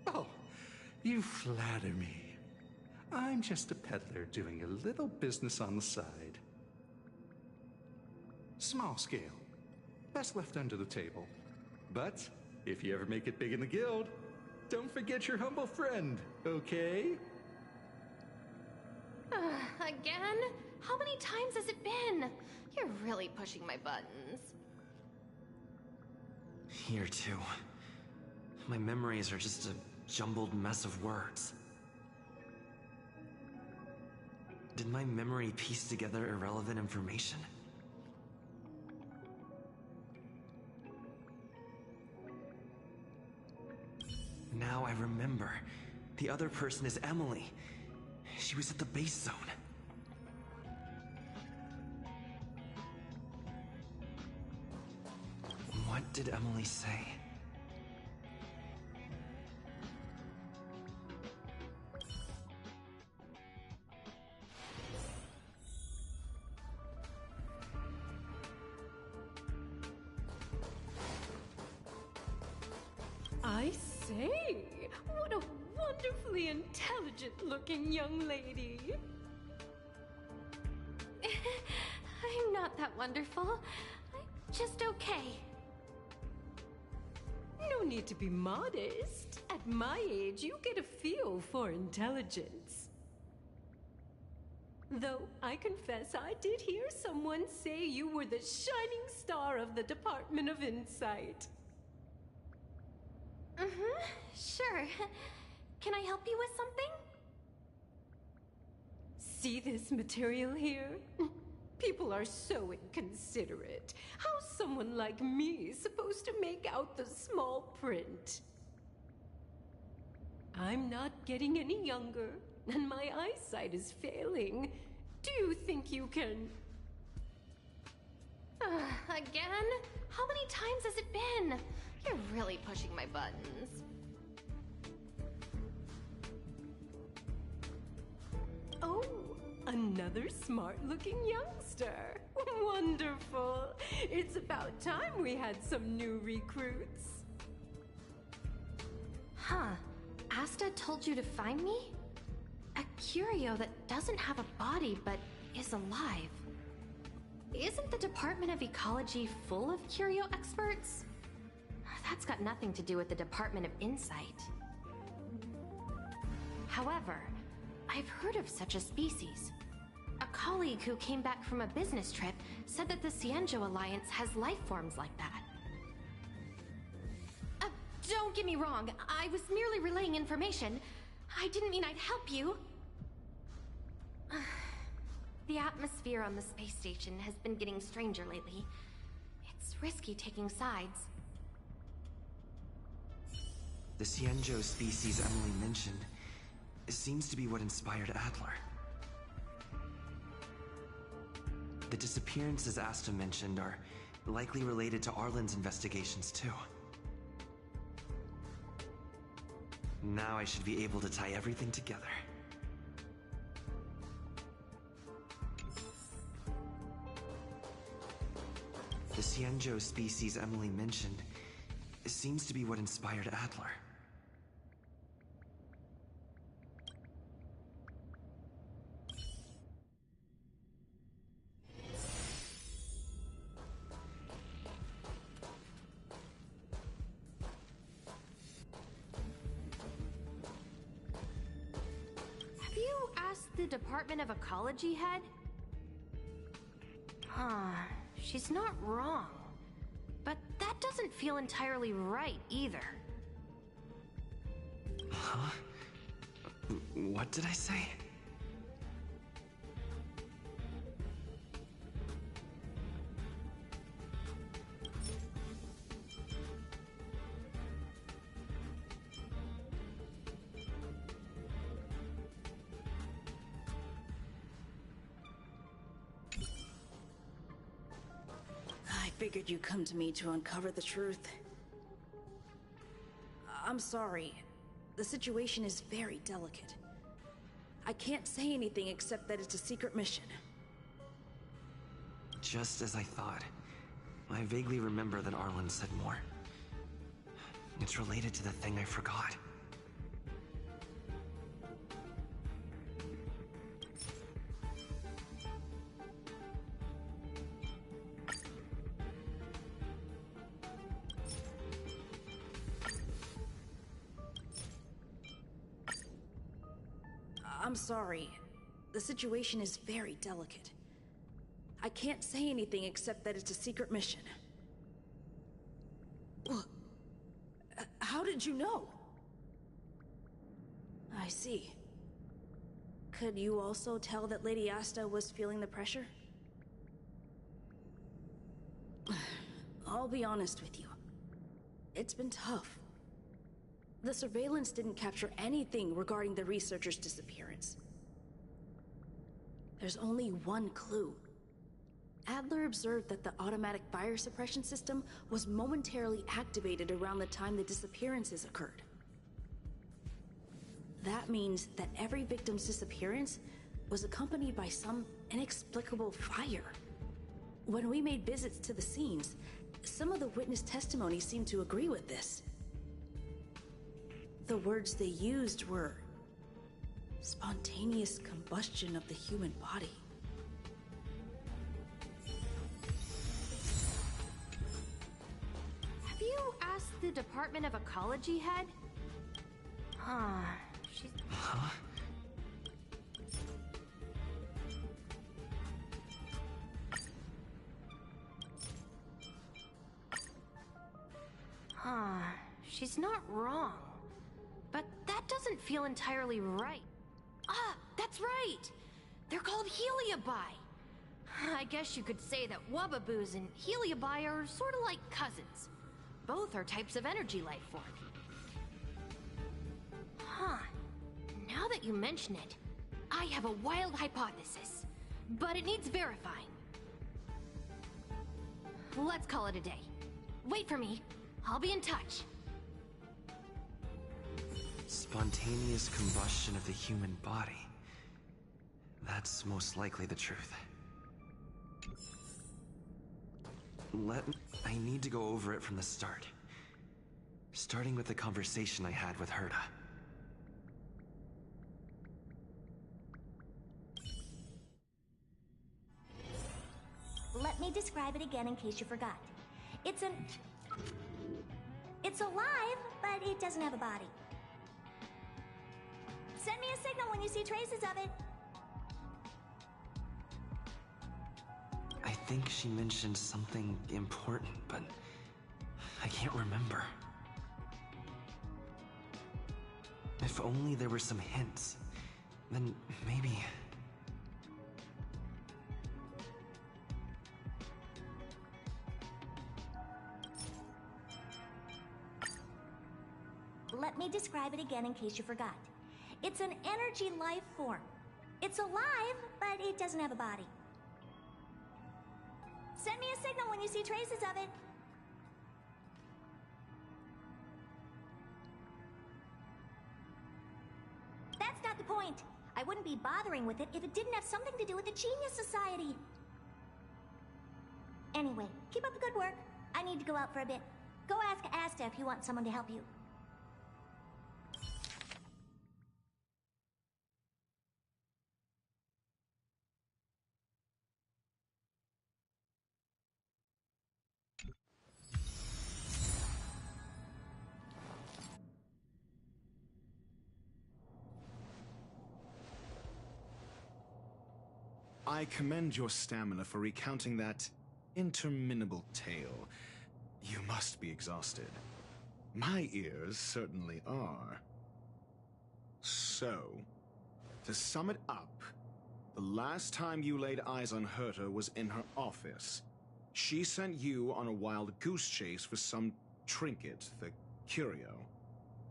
Oh, you flatter me. I'm just a peddler doing a little business on the side. Small scale. Best left under the table. But if you ever make it big in the guild, don't forget your humble friend, okay? Again? How many times has it been? You're really pushing my buttons. Here too. My memories are just a jumbled mess of words. Did my memory piece together irrelevant information? Now I remember. The other person is Emily. She was at the base zone. What did Emily say? I say, what a wonderfully intelligent-looking young lady. I'm not that wonderful. I'm just okay. No need to be modest. At my age, you get a feel for intelligence. Though I confess I did hear someone say you were the shining star of the Department of Insight. Sure. Can I help you with something? See this material here? People are so inconsiderate. How's someone like me supposed to make out the small print? I'm not getting any younger, and my eyesight is failing. Do you think you can... Again? How many times has it been? You're really pushing my buttons. Oh, another smart-looking youngster. Wonderful. It's about time we had some new recruits. Huh. Asta told you to find me? A curio that doesn't have a body but is alive. Isn't the Department of Ecology full of curio experts? That's got nothing to do with the Department of Insight. However, I've heard of such a species. A colleague who came back from a business trip said that the Cienjo Alliance has life forms like that. Don't get me wrong, I was merely relaying information. I didn't mean I'd help you. The atmosphere on the space station has been getting stranger lately. It's risky taking sides. The Cienjo species Emily mentioned seems to be what inspired Adler. The disappearances Asta mentioned are likely related to Arlen's investigations too. Now I should be able to tie everything together. The Cienjo species Emily mentioned seems to be what inspired Adler. Have you asked the Department of Ecology head? She's not wrong. But that doesn't feel entirely right either. Huh? What did I say? I figured you'd come to me to uncover the truth. I'm sorry. The situation is very delicate. I can't say anything except that it's a secret mission. Just as I thought. I vaguely remember that Arlen said more. It's related to the thing I forgot. I'm sorry. The situation is very delicate. I can't say anything except that it's a secret mission. How did you know? I see. Could you also tell that Lady Asta was feeling the pressure? I'll be honest with you. It's been tough. The surveillance didn't capture anything regarding the researcher's disappearance. There's only one clue. Adler observed that the automatic fire suppression system was momentarily activated around the time the disappearances occurred. That means that every victim's disappearance was accompanied by some inexplicable fire. When we made visits to the scenes, some of the witness testimony seemed to agree with this. The words they used were spontaneous combustion of the human body. Have you asked the Department of Ecology head? She's... Huh? She's not wrong. But that doesn't feel entirely right. Ah, that's right! They're called Heliobi. I guess you could say that Wubbaboos and Heliobi are sort of like cousins. Both are types of energy life form. Now that you mention it, I have a wild hypothesis, but it needs verifying. Let's call it a day. Wait for me. I'll be in touch. Spontaneous combustion of the human body. That's most likely the truth. I need to go over it from the start. Starting with the conversation I had with Herta. Let me describe it again in case you forgot. It's alive, but it doesn't have a body. Send me a signal when you see traces of it. I think she mentioned something important, but I can't remember. If only there were some hints, then maybe... Let me describe it again in case you forgot. It's an energy life form. It's alive, but it doesn't have a body. Send me a signal when you see traces of it. That's not the point. I wouldn't be bothering with it if it didn't have something to do with the Genius Society. Anyway, keep up the good work. I need to go out for a bit. Go ask Asta if you want someone to help you. I commend your stamina for recounting that interminable tale. You must be exhausted. My ears certainly are. So, to sum it up, the last time you laid eyes on Herta was in her office. She sent you on a wild goose chase for some trinket, the curio,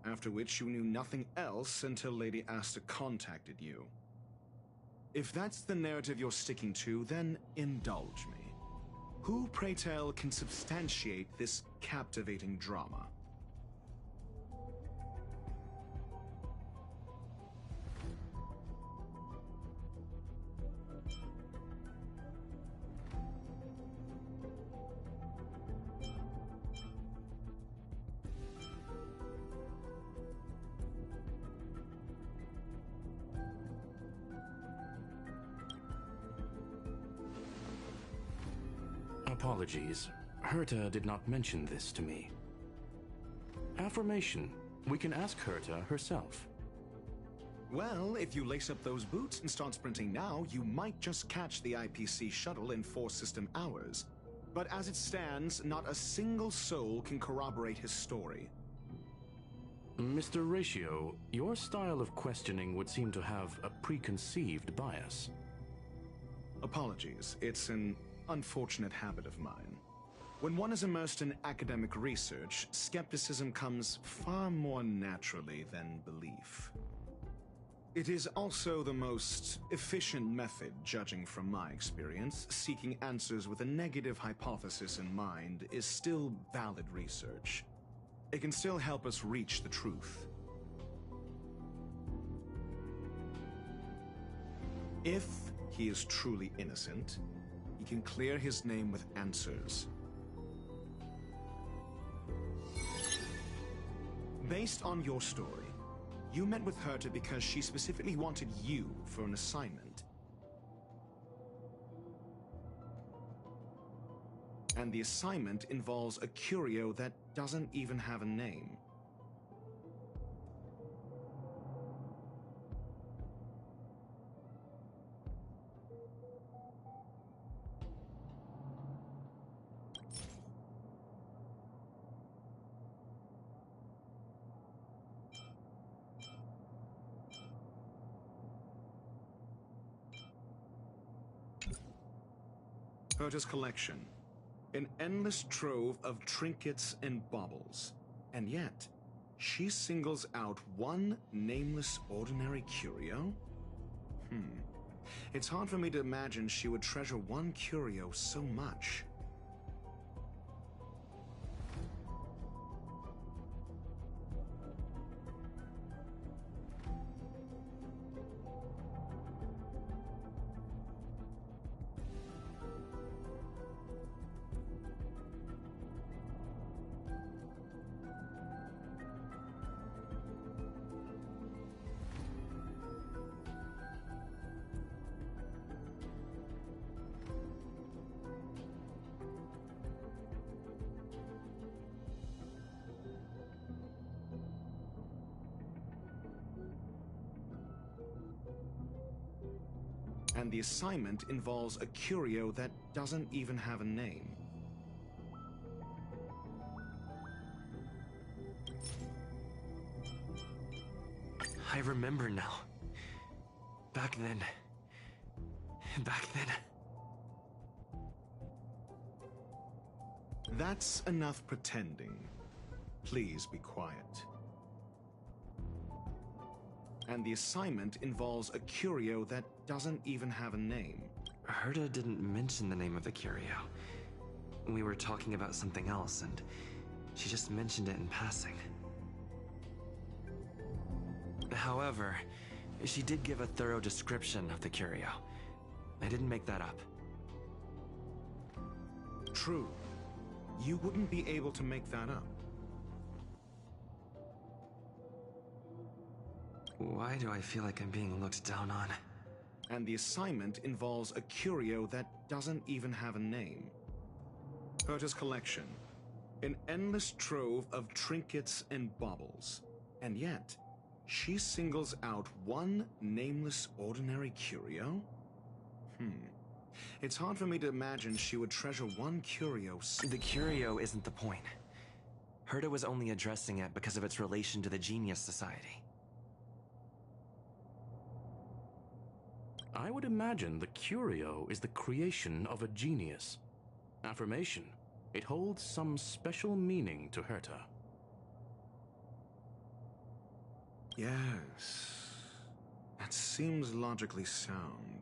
after which you knew nothing else until Lady Asta contacted you. If that's the narrative you're sticking to, then indulge me. Who, pray tell, can substantiate this captivating drama? Apologies. Herta did not mention this to me. Affirmation. We can ask Herta herself. Well, if you lace up those boots and start sprinting now, you might just catch the IPC shuttle in 4 system hours. But as it stands, not a single soul can corroborate his story. Mr. Ratio, your style of questioning would seem to have a preconceived bias. Apologies, it's an unfortunate habit of mine. When one is immersed in academic research, skepticism comes far more naturally than belief. It is also the most efficient method, judging from my experience. Seeking answers with a negative hypothesis in mind is still valid research. It can still help us reach the truth. If he is truly innocent, he can clear his name with answers. Based on your story, you met with Herta because she specifically wanted you for an assignment. And the assignment involves a curio that doesn't even have a name. Herta's collection. An endless trove of trinkets and baubles. And yet, she singles out one nameless ordinary curio? It's hard for me to imagine she would treasure one curio so much. And the assignment involves a curio that doesn't even have a name. I remember now. Back then. That's enough pretending. Please be quiet. And the assignment involves a curio that doesn't even have a name. Herta didn't mention the name of the curio. We were talking about something else, and she just mentioned it in passing. However, she did give a thorough description of the curio. I didn't make that up. True. You wouldn't be able to make that up. Why do I feel like I'm being looked down on? And the assignment involves a curio that doesn't even have a name. Herta's collection. An endless trove of trinkets and baubles. And yet, she singles out one nameless ordinary curio? It's hard for me to imagine she would treasure one curio so... The curio isn't the point. Herta was only addressing it because of its relation to the Genius Society. I would imagine the curio is the creation of a genius. Affirmation. It holds some special meaning to Herta. Yes. That seems logically sound.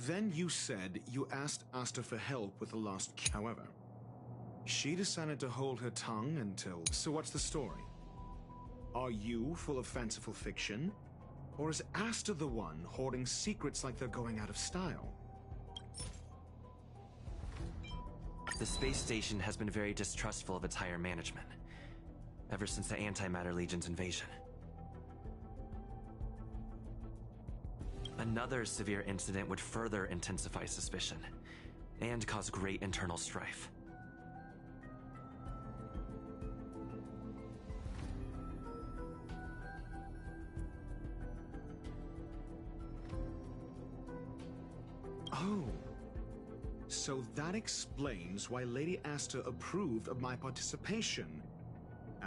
Then you said you asked Asta for help with the lost... However, she decided to hold her tongue until... So what's the story? Are you full of fanciful fiction? Or is Asta the one hoarding secrets like they're going out of style? The space station has been very distrustful of its higher management, ever since the Antimatter Legion's invasion. Another severe incident would further intensify suspicion, and cause great internal strife. Oh. So that explains why Lady Asta approved of my participation.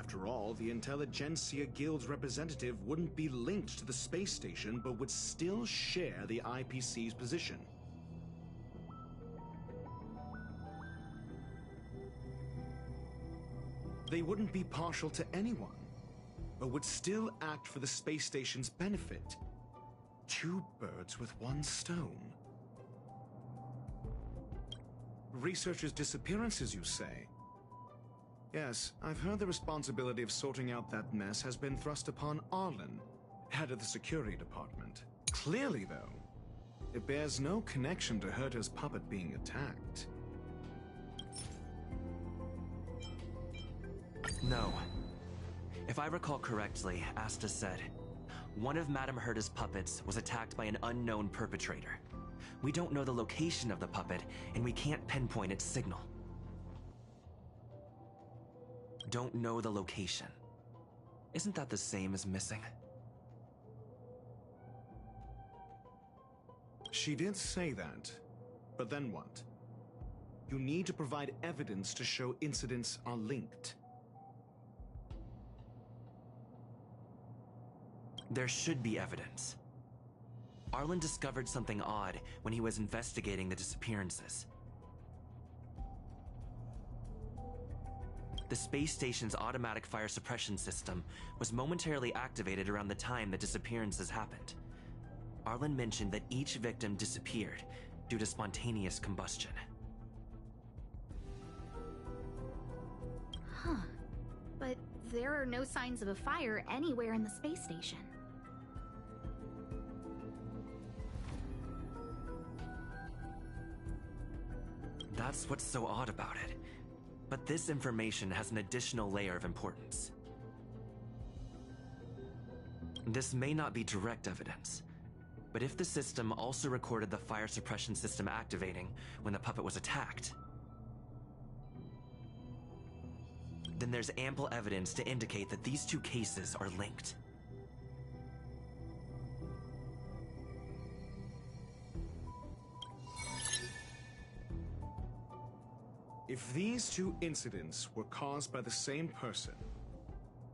After all, the Intelligentsia Guild's representative wouldn't be linked to the space station, but would still share the IPC's position. They wouldn't be partial to anyone, but would still act for the space station's benefit. Two birds with one stone. Researchers' disappearances, you say? Yes, I've heard the responsibility of sorting out that mess has been thrust upon Arlen, head of the security department. Clearly, though, it bears no connection to Herta's puppet being attacked. No. If I recall correctly, Asta said, one of Madame Herta's puppets was attacked by an unknown perpetrator. We don't know the location of the puppet, and we can't pinpoint its signal. Don't know the location. Isn't that the same as missing? She did say that, but then what? You need to provide evidence to show incidents are linked. There should be evidence. Arlen discovered something odd when he was investigating the disappearances. The space station's automatic fire suppression system was momentarily activated around the time the disappearances happened. Arlen mentioned that each victim disappeared due to spontaneous combustion. Huh. But there are no signs of a fire anywhere in the space station. That's what's so odd about it. But this information has an additional layer of importance. This may not be direct evidence, but if the system also recorded the fire suppression system activating when the puppet was attacked, then there's ample evidence to indicate that these two cases are linked. If these two incidents were caused by the same person,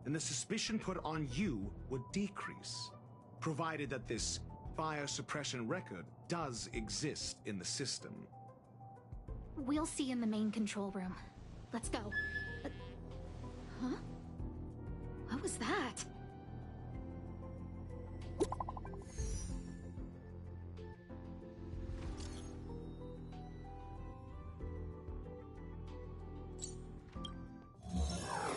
then the suspicion put on you would decrease, provided that this fire suppression record does exist in the system. We'll see in the main control room. Let's go. Huh? What was that?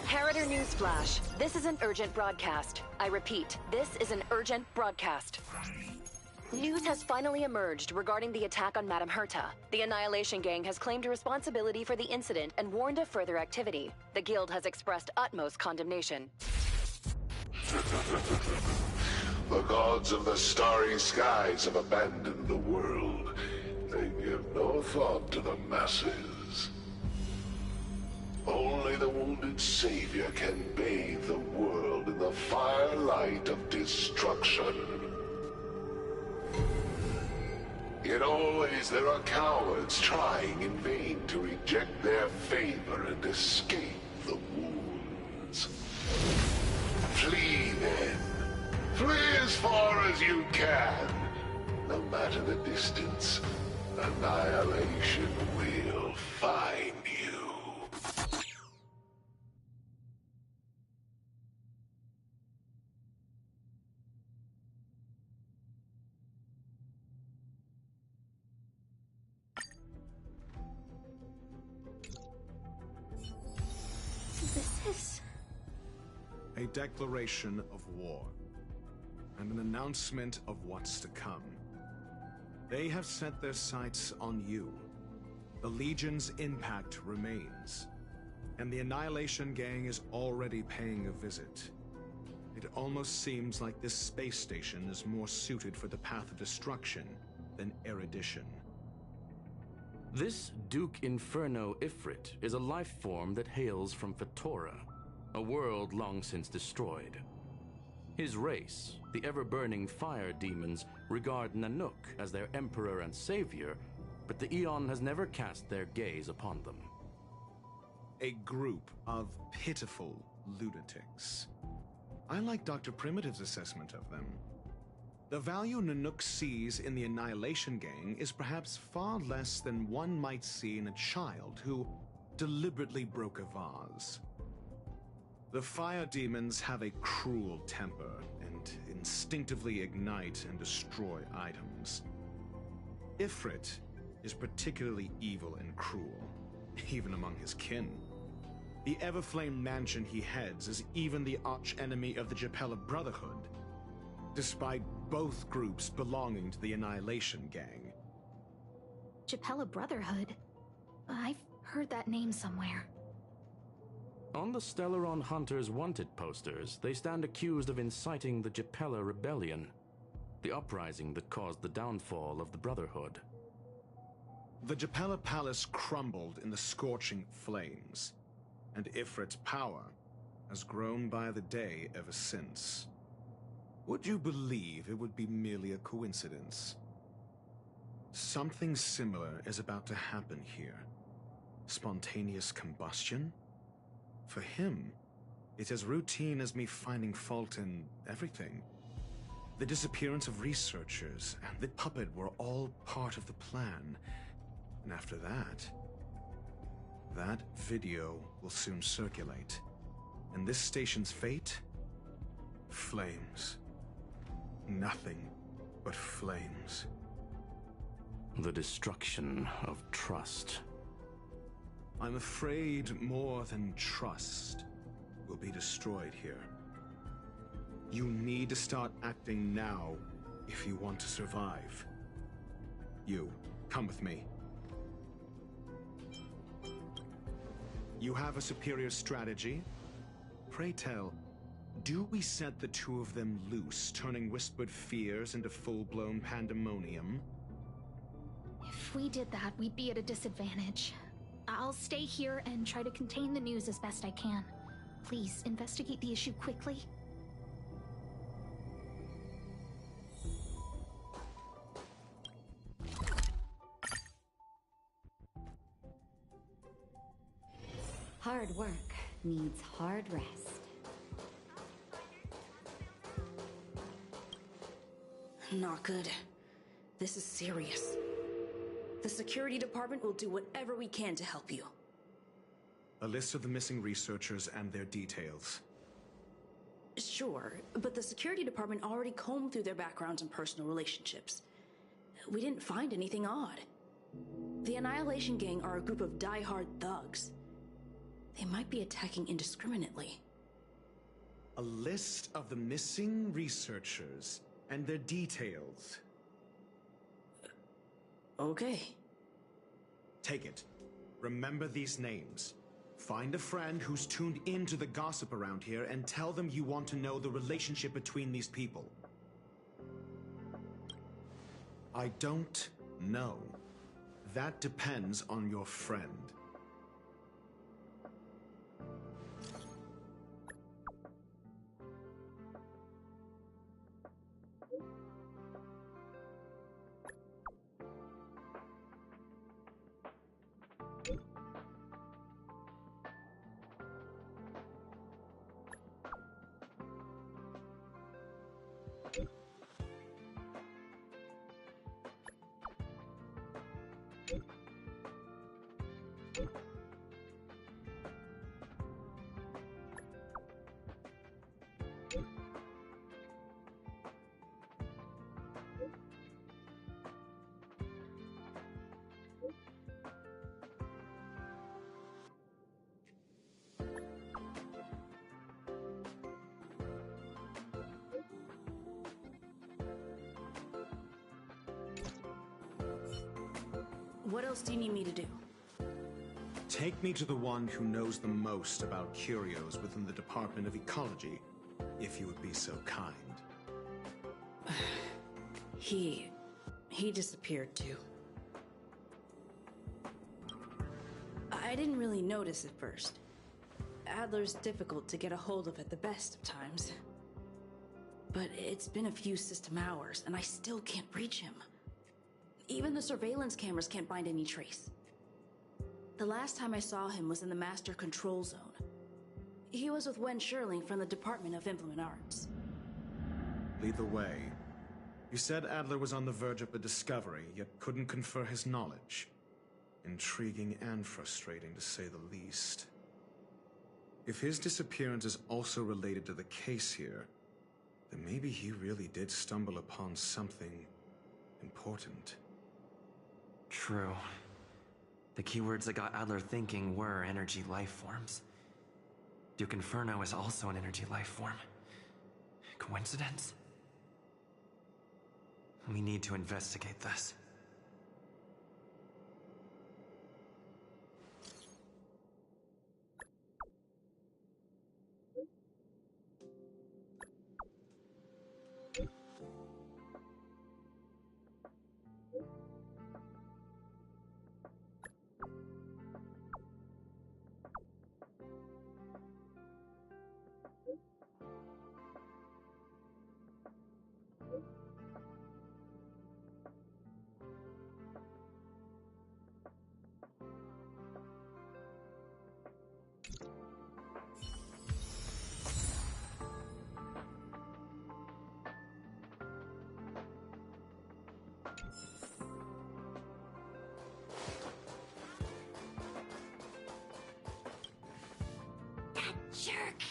Harrider Newsflash. This is an urgent broadcast. I repeat, this is an urgent broadcast. News has finally emerged regarding the attack on Madame Herta. The Annihilation Gang has claimed responsibility for the incident and warned of further activity. The Guild has expressed utmost condemnation. The gods of the starry skies have abandoned the world. They give no thought to the masses. Only the wounded savior can bathe the world in the firelight of destruction. Yet always there are cowards trying in vain to reject their favor and escape the wounds. Flee then. Flee as far as you can. No matter the distance, annihilation will find you. This is... A declaration of war, and an announcement of what's to come. They have set their sights on you. The Legion's impact remains, and the Annihilation Gang is already paying a visit. It almost seems like this space station is more suited for the path of destruction than erudition. This Duke Inferno Ifrit is a life form that hails from Fatora, a world long since destroyed. His race, the ever-burning fire demons, regard Nanook as their emperor and savior, but the Eon has never cast their gaze upon them. A group of pitiful, lunatics. I like Dr. Primitive's assessment of them. The value Nanook sees in the Annihilation Gang is perhaps far less than one might see in a child who deliberately broke a vase. The fire demons have a cruel temper and instinctively ignite and destroy items. Ifrit is particularly evil and cruel, even among his kin. The Everflame mansion he heads is even the arch-enemy of the Japella Brotherhood, despite both groups belonging to the Annihilation Gang. Japella Brotherhood? I've heard that name somewhere. On the Stellaron Hunters wanted posters, they stand accused of inciting the Japella Rebellion, the uprising that caused the downfall of the Brotherhood. The Japella Palace crumbled in the scorching flames, and Ifrit's power has grown by the day ever since. Would you believe it would be merely a coincidence? Something similar is about to happen here. Spontaneous combustion? For him, it's as routine as me finding fault in everything. The disappearance of researchers and the puppet were all part of the plan. And after that video will soon circulate. And this station's fate? Flames. Nothing but flames. The destruction of trust. I'm afraid more than trust will be destroyed here. You need to start acting now if you want to survive. You, come with me. You have a superior strategy? Pray tell, do we set the two of them loose, turning whispered fears into full-blown pandemonium? If we did that, we'd be at a disadvantage. I'll stay here and try to contain the news as best I can. Please, investigate the issue quickly. Hard work needs hard rest. Not good. This is serious. The security department will do whatever we can to help you. A list of the missing researchers and their details. Sure, but the security department already combed through their backgrounds and personal relationships. We didn't find anything odd. The Annihilation Gang are a group of die-hard thugs. They might be attacking indiscriminately. A list of the missing researchers and their details. Okay. Take it. Remember these names. Find a friend who's tuned into the gossip around here and tell them you want to know the relationship between these people. I don't know. That depends on your friend. What else do you need me to do? Take me to the one who knows the most about curios within the Department of Ecology, if you would be so kind. He disappeared too. I didn't really notice at first. Adler's difficult to get a hold of at the best of times. But it's been a few system hours, and I still can't reach him. Even the surveillance cameras can't find any trace. The last time I saw him was in the master control zone. He was with Wen Sherling from the Department of Implement Arts. Lead the way. You said Adler was on the verge of a discovery, yet couldn't confer his knowledge. Intriguing and frustrating, to say the least. If his disappearance is also related to the case here, then maybe he really did stumble upon something important. True. The keywords that got Adler thinking were energy life forms. Duke Inferno is also an energy life form. Coincidence? We need to investigate this. Jerk!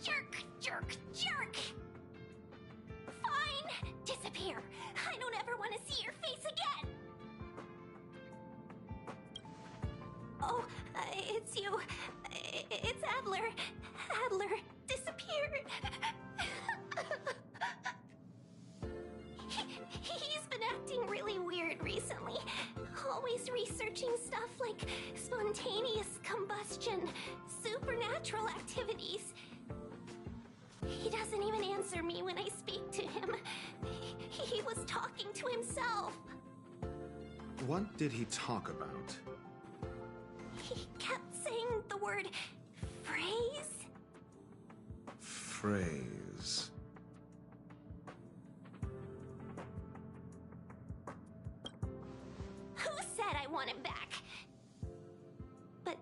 Jerk! Jerk! Jerk! Fine! Disappear! I don't ever want to see your face again! Oh, it's you. It's Adler. Adler disappeared. He's been acting really weird recently. Always researching stuff like spontaneous combustion, supernatural activities. He doesn't even answer me when I speak to him. He was talking to himself. What did he talk about? He kept saying the word phrase. Phrase. Who said I want him back? But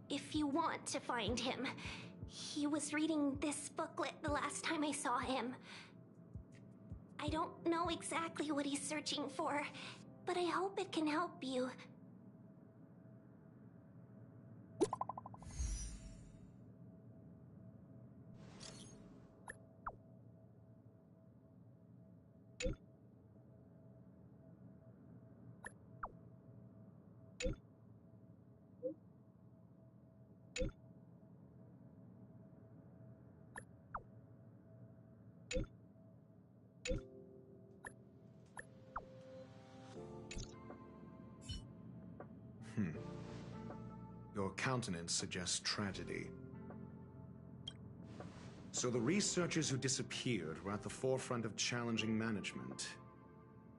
if you want to find him, he was reading this booklet the last time I saw him. I don't know exactly what he's searching for, but I hope it can help you. Your countenance suggests tragedy. So the researchers who disappeared were at the forefront of challenging management.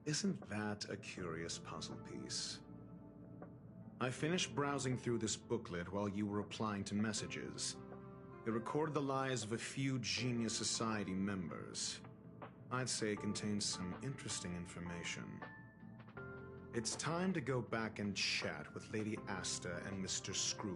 Isn't that a curious puzzle piece? I finished browsing through this booklet while you were replying to messages. It recorded the lives of a few Genius Society members. I'd say it contains some interesting information. It's time to go back and chat with Lady Asta and Mr. Screwlum.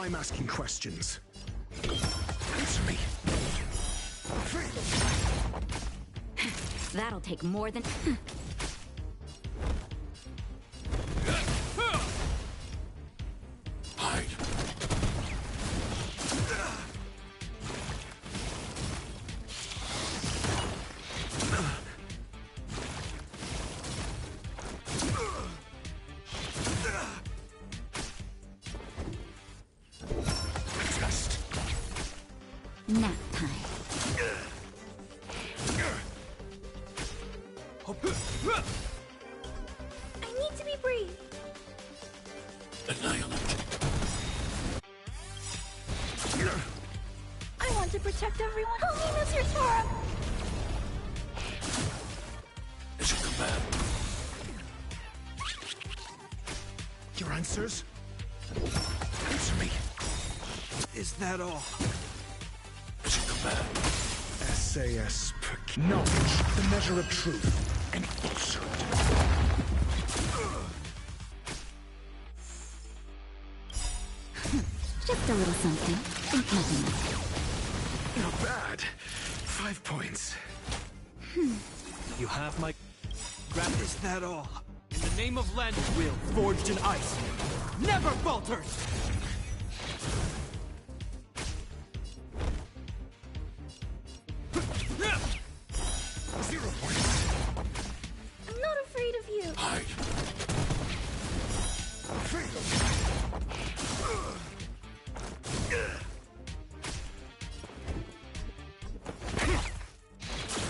I'm asking questions. Answer me. That'll take more than... Hide. Test. Nap time. I need to be brief. Annihilate. I want to protect everyone. Help me, Mr. Tora. Is your command. Your answers? Answer me. Is that all? Is your command. SAS per... Knowledge, the measure of truth and falsehood. Just a little something. Think nothing of it. Not bad. 5 points. You have my... Is that all? In the name of Land will forged in ice never falters! I'm not afraid of you. Hide.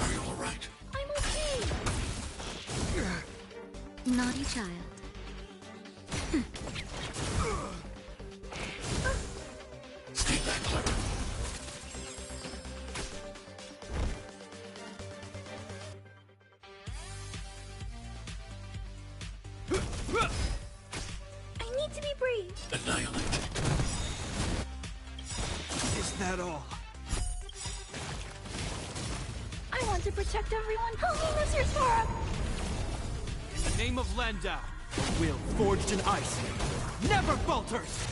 Are you all right? I'm okay. Naughty child. Stay back, clever. I need to be brief. Annihilate. Is that all? I want to protect everyone. Help me, Mr. Tora. In the name of Landau, will forged in ice never falters!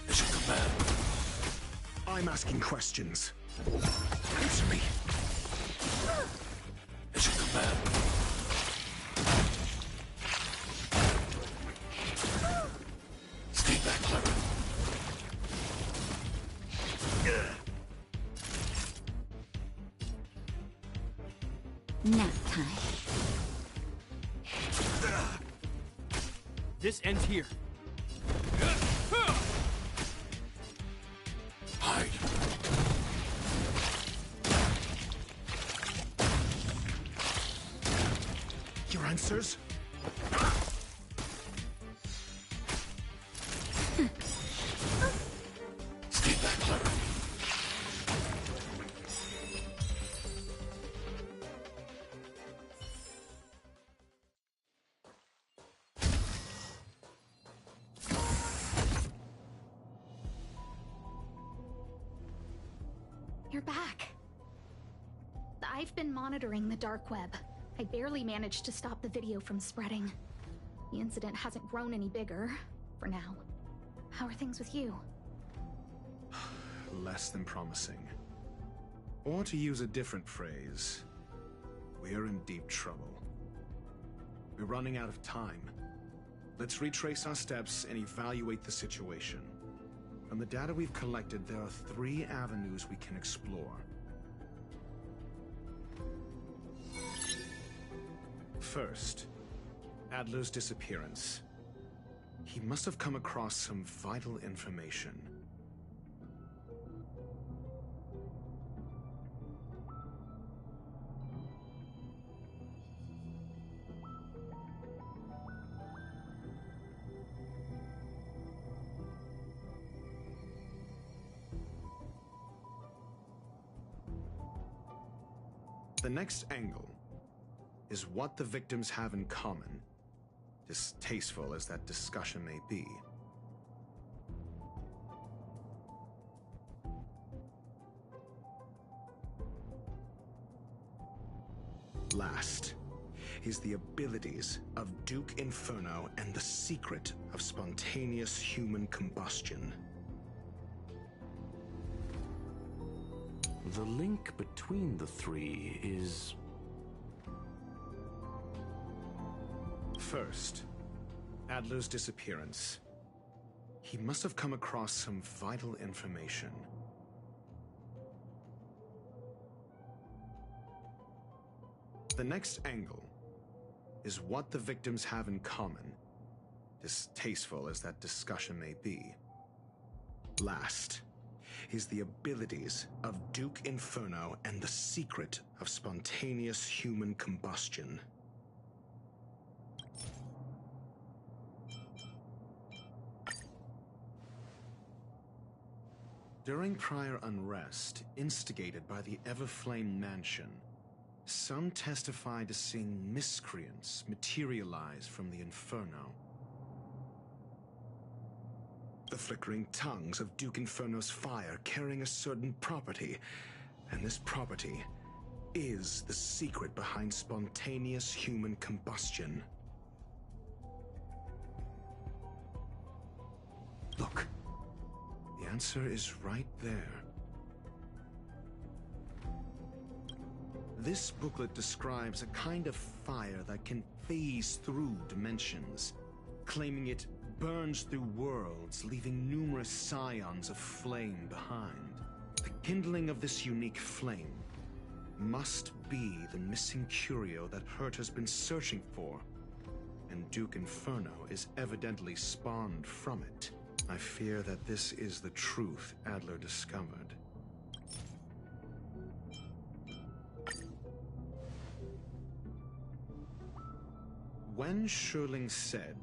Is your command. I'm asking questions. Answer me. Is your command. Stay back, clever. Nap time. This ends here. Hide. Your answers? Stay back, clever. You're back. I've been monitoring the dark web. I barely managed to stop the video from spreading. The incident hasn't grown any bigger, for now. How are things with you? Less than promising. Or to use a different phrase, we're in deep trouble. We're running out of time. Let's retrace our steps and evaluate the situation. From the data we've collected, there are 3 avenues we can explore. First, Adler's disappearance. He must have come across some vital information. The next angle is what the victims have in common, distasteful as that discussion may be. Last, is the abilities of Duke Inferno and the secret of spontaneous human combustion. The link between the three is... First, Adler's disappearance. He must have come across some vital information. The next angle is what the victims have in common, distasteful as that discussion may be. Last is the abilities of Duke Inferno and the secret of spontaneous human combustion. During prior unrest instigated by the Everflame Mansion, some testified to seeing miscreants materialize from the Inferno. The flickering tongues of Duke Inferno's fire carrying a certain property, and this property is the secret behind spontaneous human combustion. Look, the answer is right there. This booklet describes a kind of fire that can phase through dimensions, claiming it burns through worlds, leaving numerous scions of flame behind. The kindling of this unique flame must be the missing curio that Hurt has been searching for, and Duke Inferno is evidently spawned from it. I fear that this is the truth Adler discovered. When Sherling said,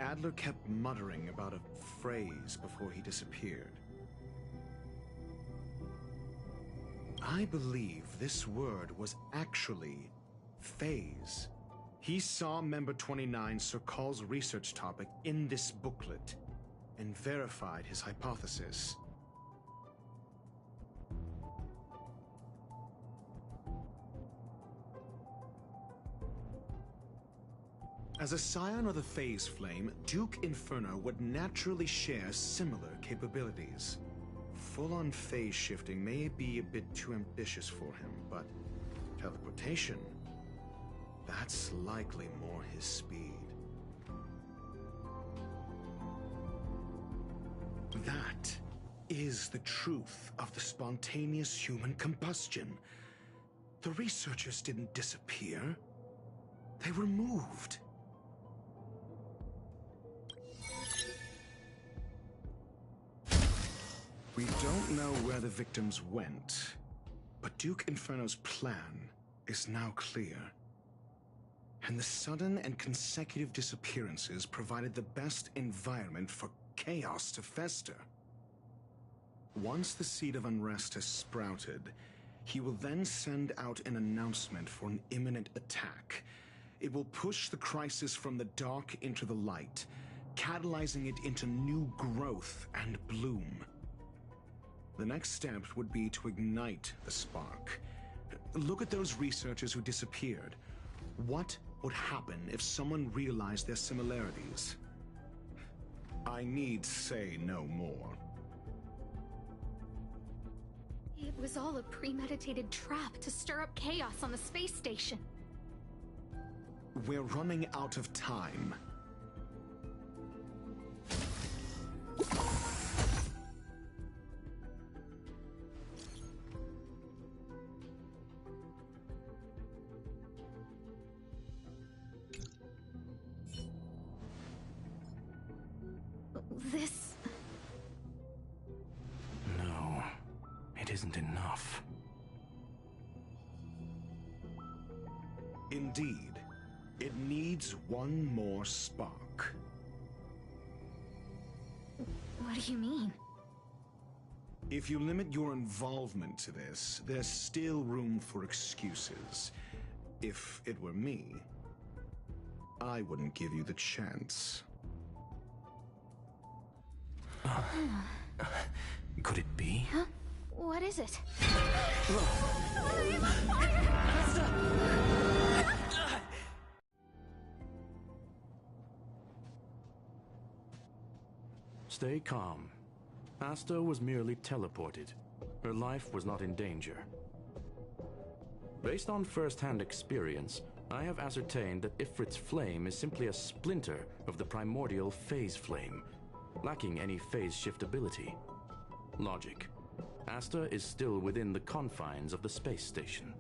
Adler kept muttering about a phrase before he disappeared. I believe this word was actually phase. He saw Member 29 Sir Call's research topic in this booklet and verified his hypothesis. As a scion of the Phase Flame, Duke Inferno would naturally share similar capabilities. Full-on phase shifting may be a bit too ambitious for him, but teleportation, that's likely more his speed. That is the truth of the spontaneous human combustion. The researchers didn't disappear. They were moved. We don't know where the victims went, but Duke Inferno's plan is now clear. And the sudden and consecutive disappearances provided the best environment for chaos to fester. Once the seed of unrest has sprouted, he will then send out an announcement for an imminent attack. It will push the crisis from the dark into the light, catalyzing it into new growth and bloom. The next step would be to ignite the spark. Look at those researchers who disappeared. What would happen if someone realized their similarities? I need say no more. It was all a premeditated trap to stir up chaos on the space station. We're running out of time. This... No, it isn't enough. Indeed, it needs one more spark. What do you mean? If you limit your involvement to this, there's still room for excuses. If it were me, I wouldn't give you the chance. Could it be? Huh? What is it? Stay calm. Asta was merely teleported. Her life was not in danger. Based on first-hand experience, I have ascertained that Ifrit's flame is simply a splinter of the primordial phase flame, lacking any phase shift ability. Logic. Asta is still within the confines of the space station.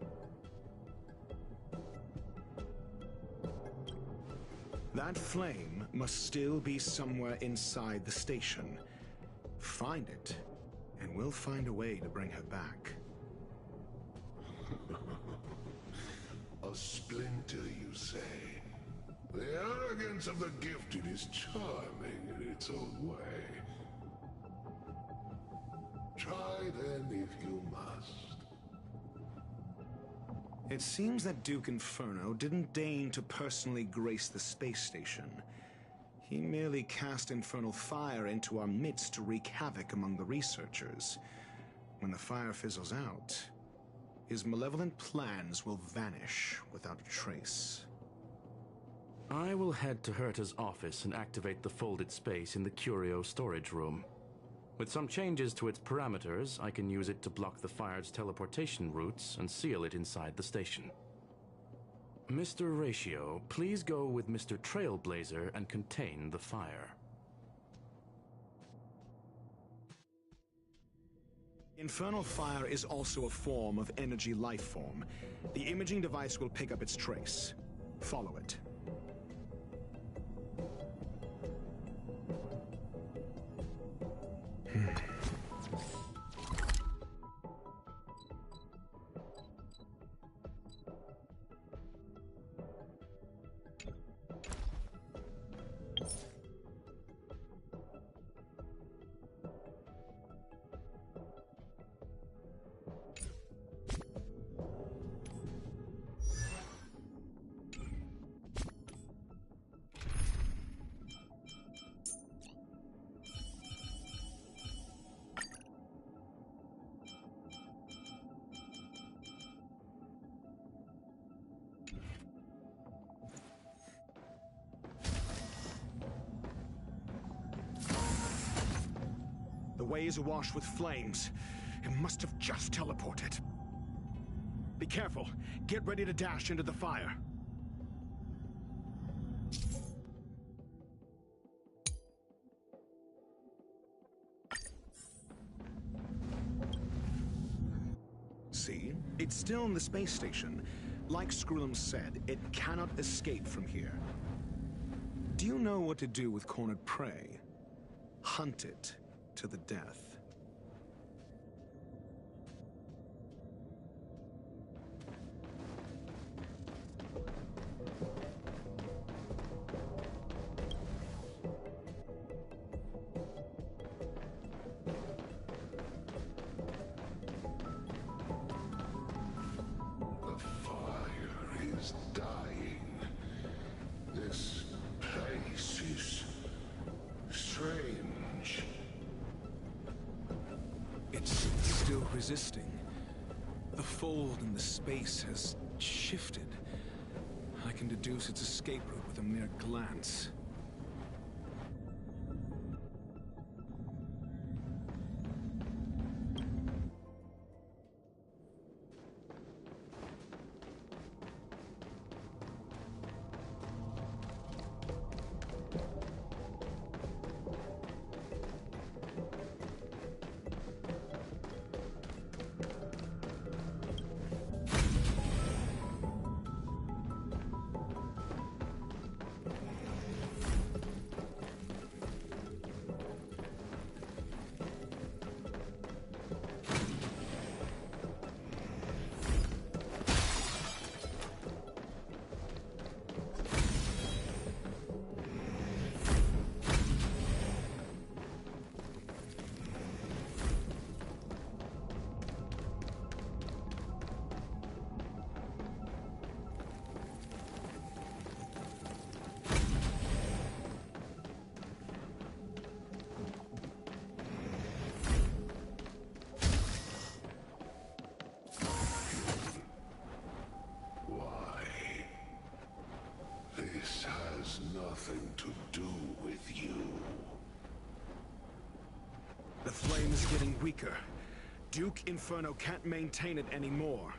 That flame must still be somewhere inside the station. Find it, and we'll find a way to bring her back. A splinter, you say? The arrogance of the gifted is charming in its own way. Try then if you must. It seems that Duke Inferno didn't deign to personally grace the space station. He merely cast infernal fire into our midst to wreak havoc among the researchers. When the fire fizzles out, his malevolent plans will vanish without a trace. I will head to Herta's office and activate the folded space in the curio storage room. With some changes to its parameters, I can use it to block the fire's teleportation routes and seal it inside the station. Mr. Ratio, please go with Mr. Trailblazer and contain the fire. Infernal fire is also a form of energy life form. The imaging device will pick up its trace. Follow it. The way is awash with flames. It must have just teleported. Be careful. Get ready to dash into the fire. See? It's still in the space station. Like Screwlum said, it cannot escape from here. Do you know what to do with cornered prey? Hunt it to the death. The fire is dying. This place is strange. It's still resisting. The fold in the space has shifted. I can deduce its escape route with a mere glance. This has nothing to do with you. The flame is getting weaker. Duke Inferno can't maintain it anymore.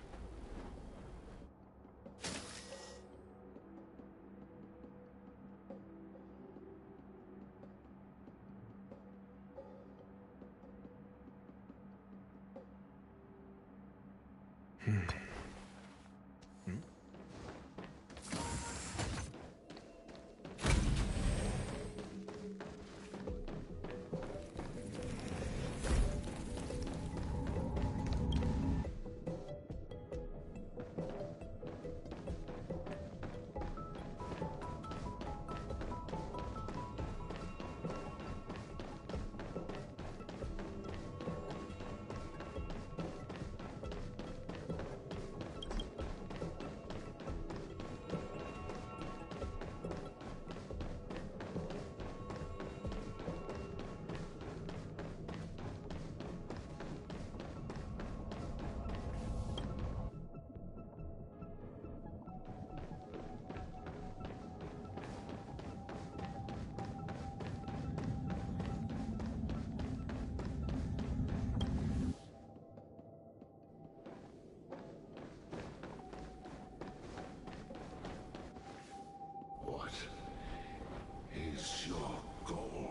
What is your goal?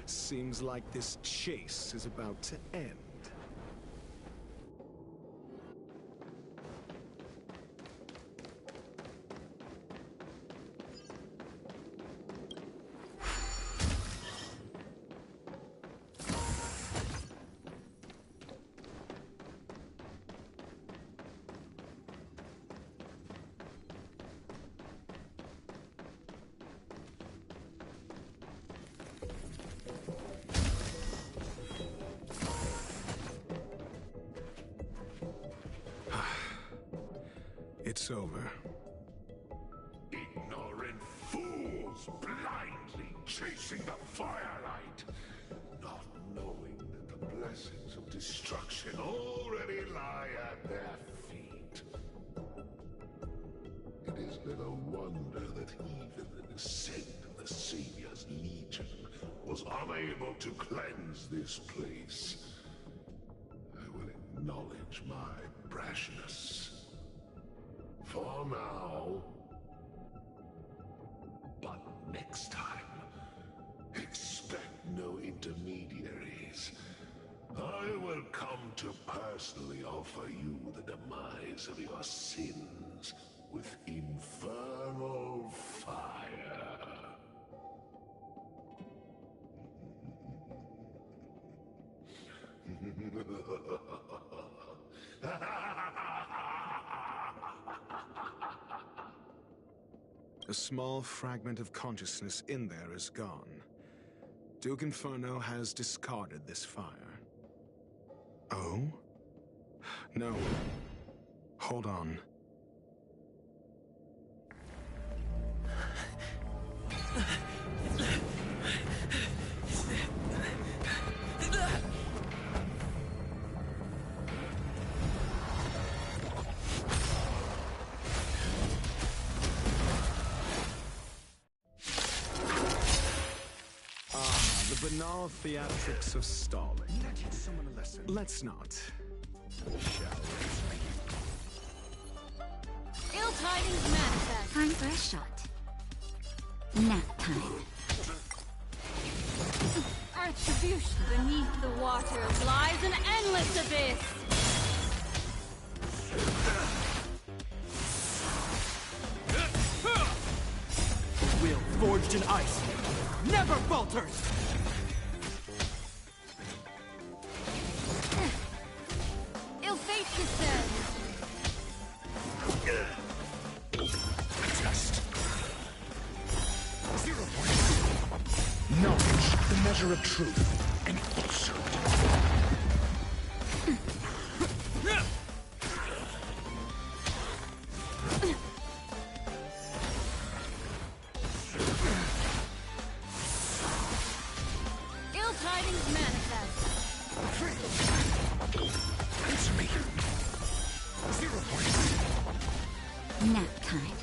Seems like this chase is about to end. It's over. Ignorant fools blindly chasing the firelight, not knowing that the blessings of destruction already lie at their feet. It is little wonder that even the descent of the Savior's Legion was unable to cleanse this place. I will acknowledge my brashness. For now. But next time, expect no intermediaries. I will come to personally offer you the demise of your sins with infernal fire. A small fragment of consciousness in there is gone. Duke Inferno has discarded this fire. Oh? No. Hold on. Banal theatrics of stalling. Teach someone a lesson. Let's not. Shall we? Ill tidings manifest. Time for a shot. Nap time. Retribution. Beneath the waters lies an endless abyss. Will forged in ice never falters. Ill fate descends. Test. 0 points. Knowledge, the measure of truth and falsehood. Ill tidings manifest. Answer me. 0 points. Nap time.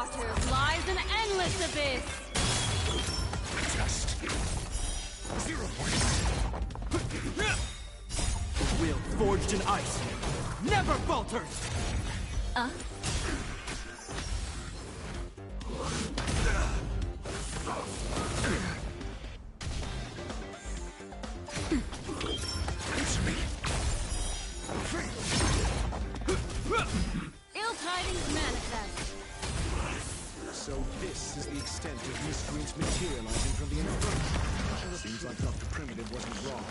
waters lies an endless abyss. Test. 0 points. Will forged in ice never falters. It's me. Ill tidings manifest. So this is the extent of miscreants materializing from the inner. Seems like Dr. Primitive wasn't wrong.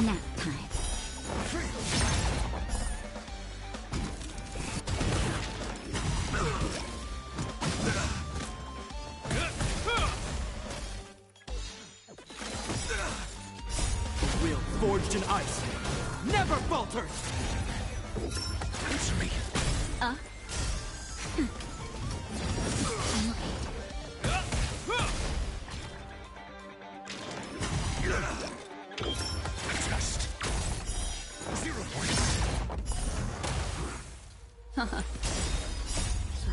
Nap time. Will forged in ice never falters. It's me. Test. 0 points.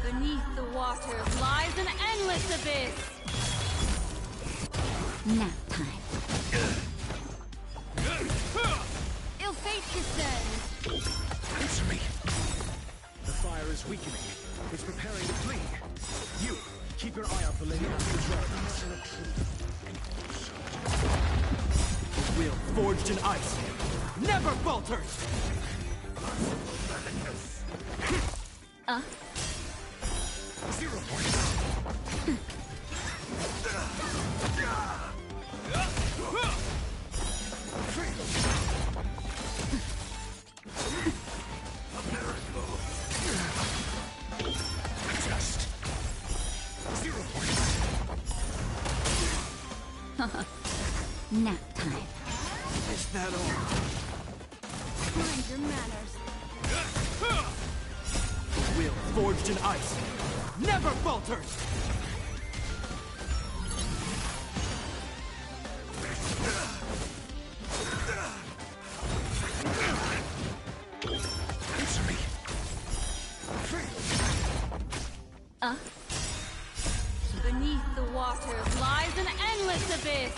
Beneath the waters lies an endless abyss. Nap time. Ill fate descends. It's me. The fire is weakening. It's preparing to flee. You, keep your eye out for Lady Aster's whereabouts. Will forged in ice never falters. 0 points. Test. 0 points. Nap time. Is that all? Mind your manners. Will forged in ice never falters. It's me. Beneath the waters lies an endless abyss.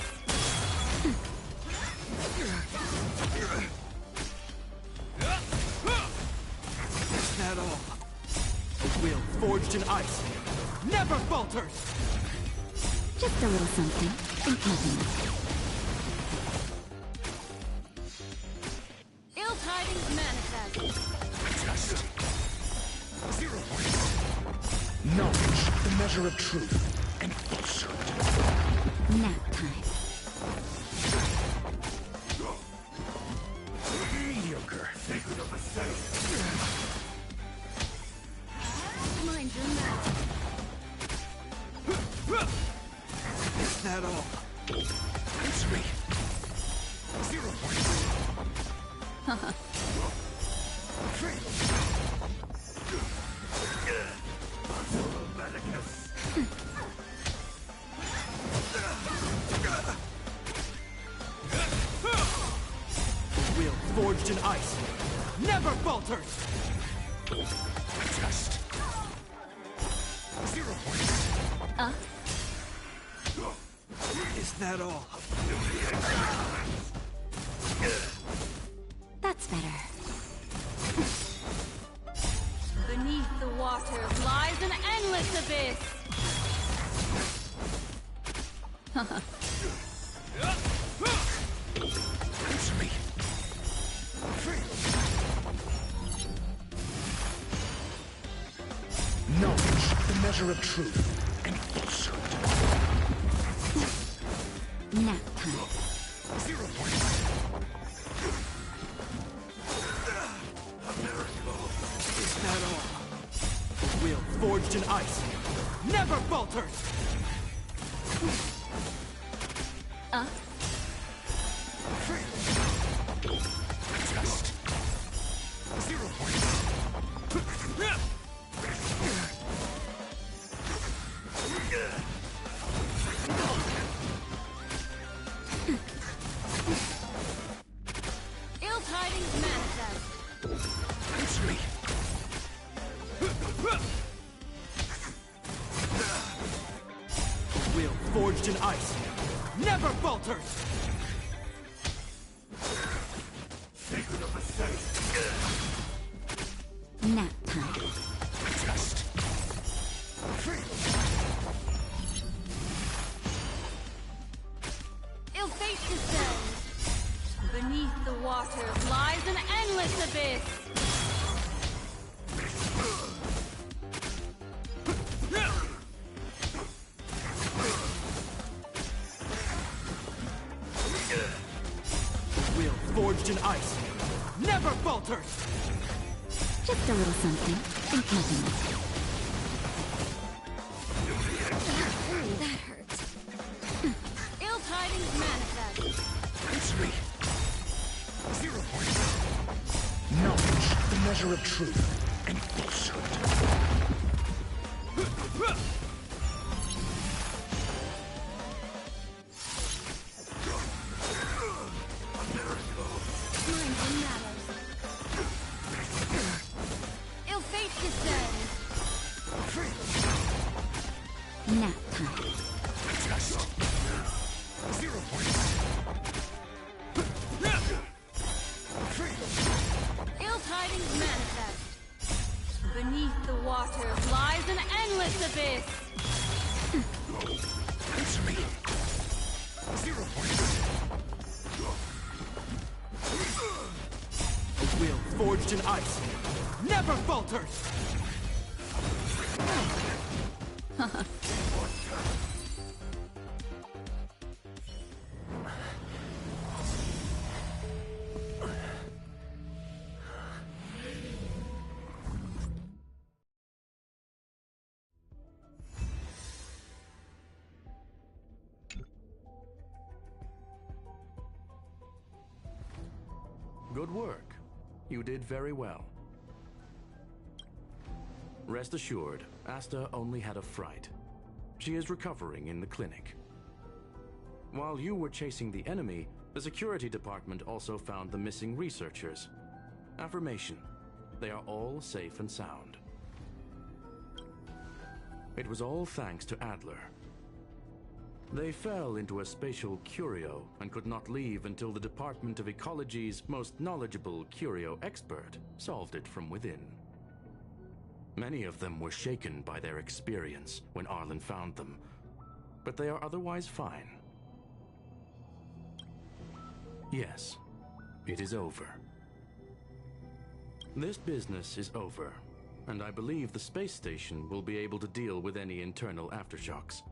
Is that all? Will forged in ice never falters. Just a little something. Think nothing of it. Ill tidings manifest. Test. 0 points. Knowledge, the measure of truth and falsehood. Nap time. Mediocre. Mind your manners. Is that all? It's me. 0 points. Will forged in ice never falters. Test. 0 points. Is that all? That's better. Beneath the waters lies an endless abyss. It's me. Knowledge, the measure of truth and falsehood. Nap time. 0 points. Is that all? Will forged in ice never falters. Test. 0 points. Ill tidings manifest. It's me. Will forged in ice never falters! Secret of the safe. Nap time. Just Ill fate descends. Beneath the waters lies an endless abyss. Will forged in ice never falters! Just a little something. Think nothing of it. That hurts. Ill tidings manifest. It's me. 0 points. Knowledge, the measure of truth and falsehood. Strength matters. Ill fate descends. Nap time. Just 0 points. Ill tidings manifest. Beneath the waters lies an endless abyss. It's me. 0 points. Will forged in ice never falters! Good work. You did very well. Rest assured, Asta only had a fright. She is recovering in the clinic. While you were chasing the enemy, the security department also found the missing researchers. Affirmation: they are all safe and sound. It was all thanks to Adler. They fell into a spatial curio and could not leave until the Department of Ecology's most knowledgeable curio expert solved it from within. Many of them were shaken by their experience when Arlen found them, but they are otherwise fine. Yes, it is over. This business is over, and I believe the space station will be able to deal with any internal aftershocks.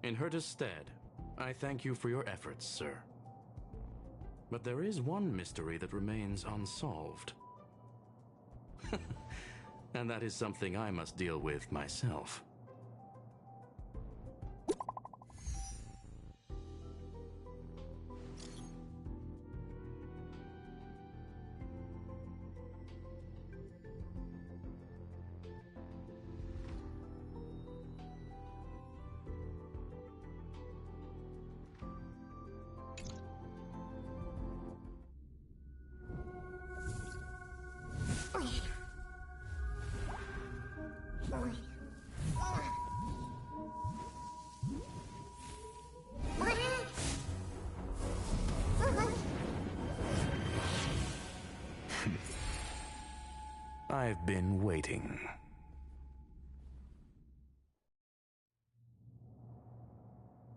In Herta's stead, I thank you for your efforts, sir. But there is one mystery that remains unsolved. And that is something I must deal with myself. I've been waiting.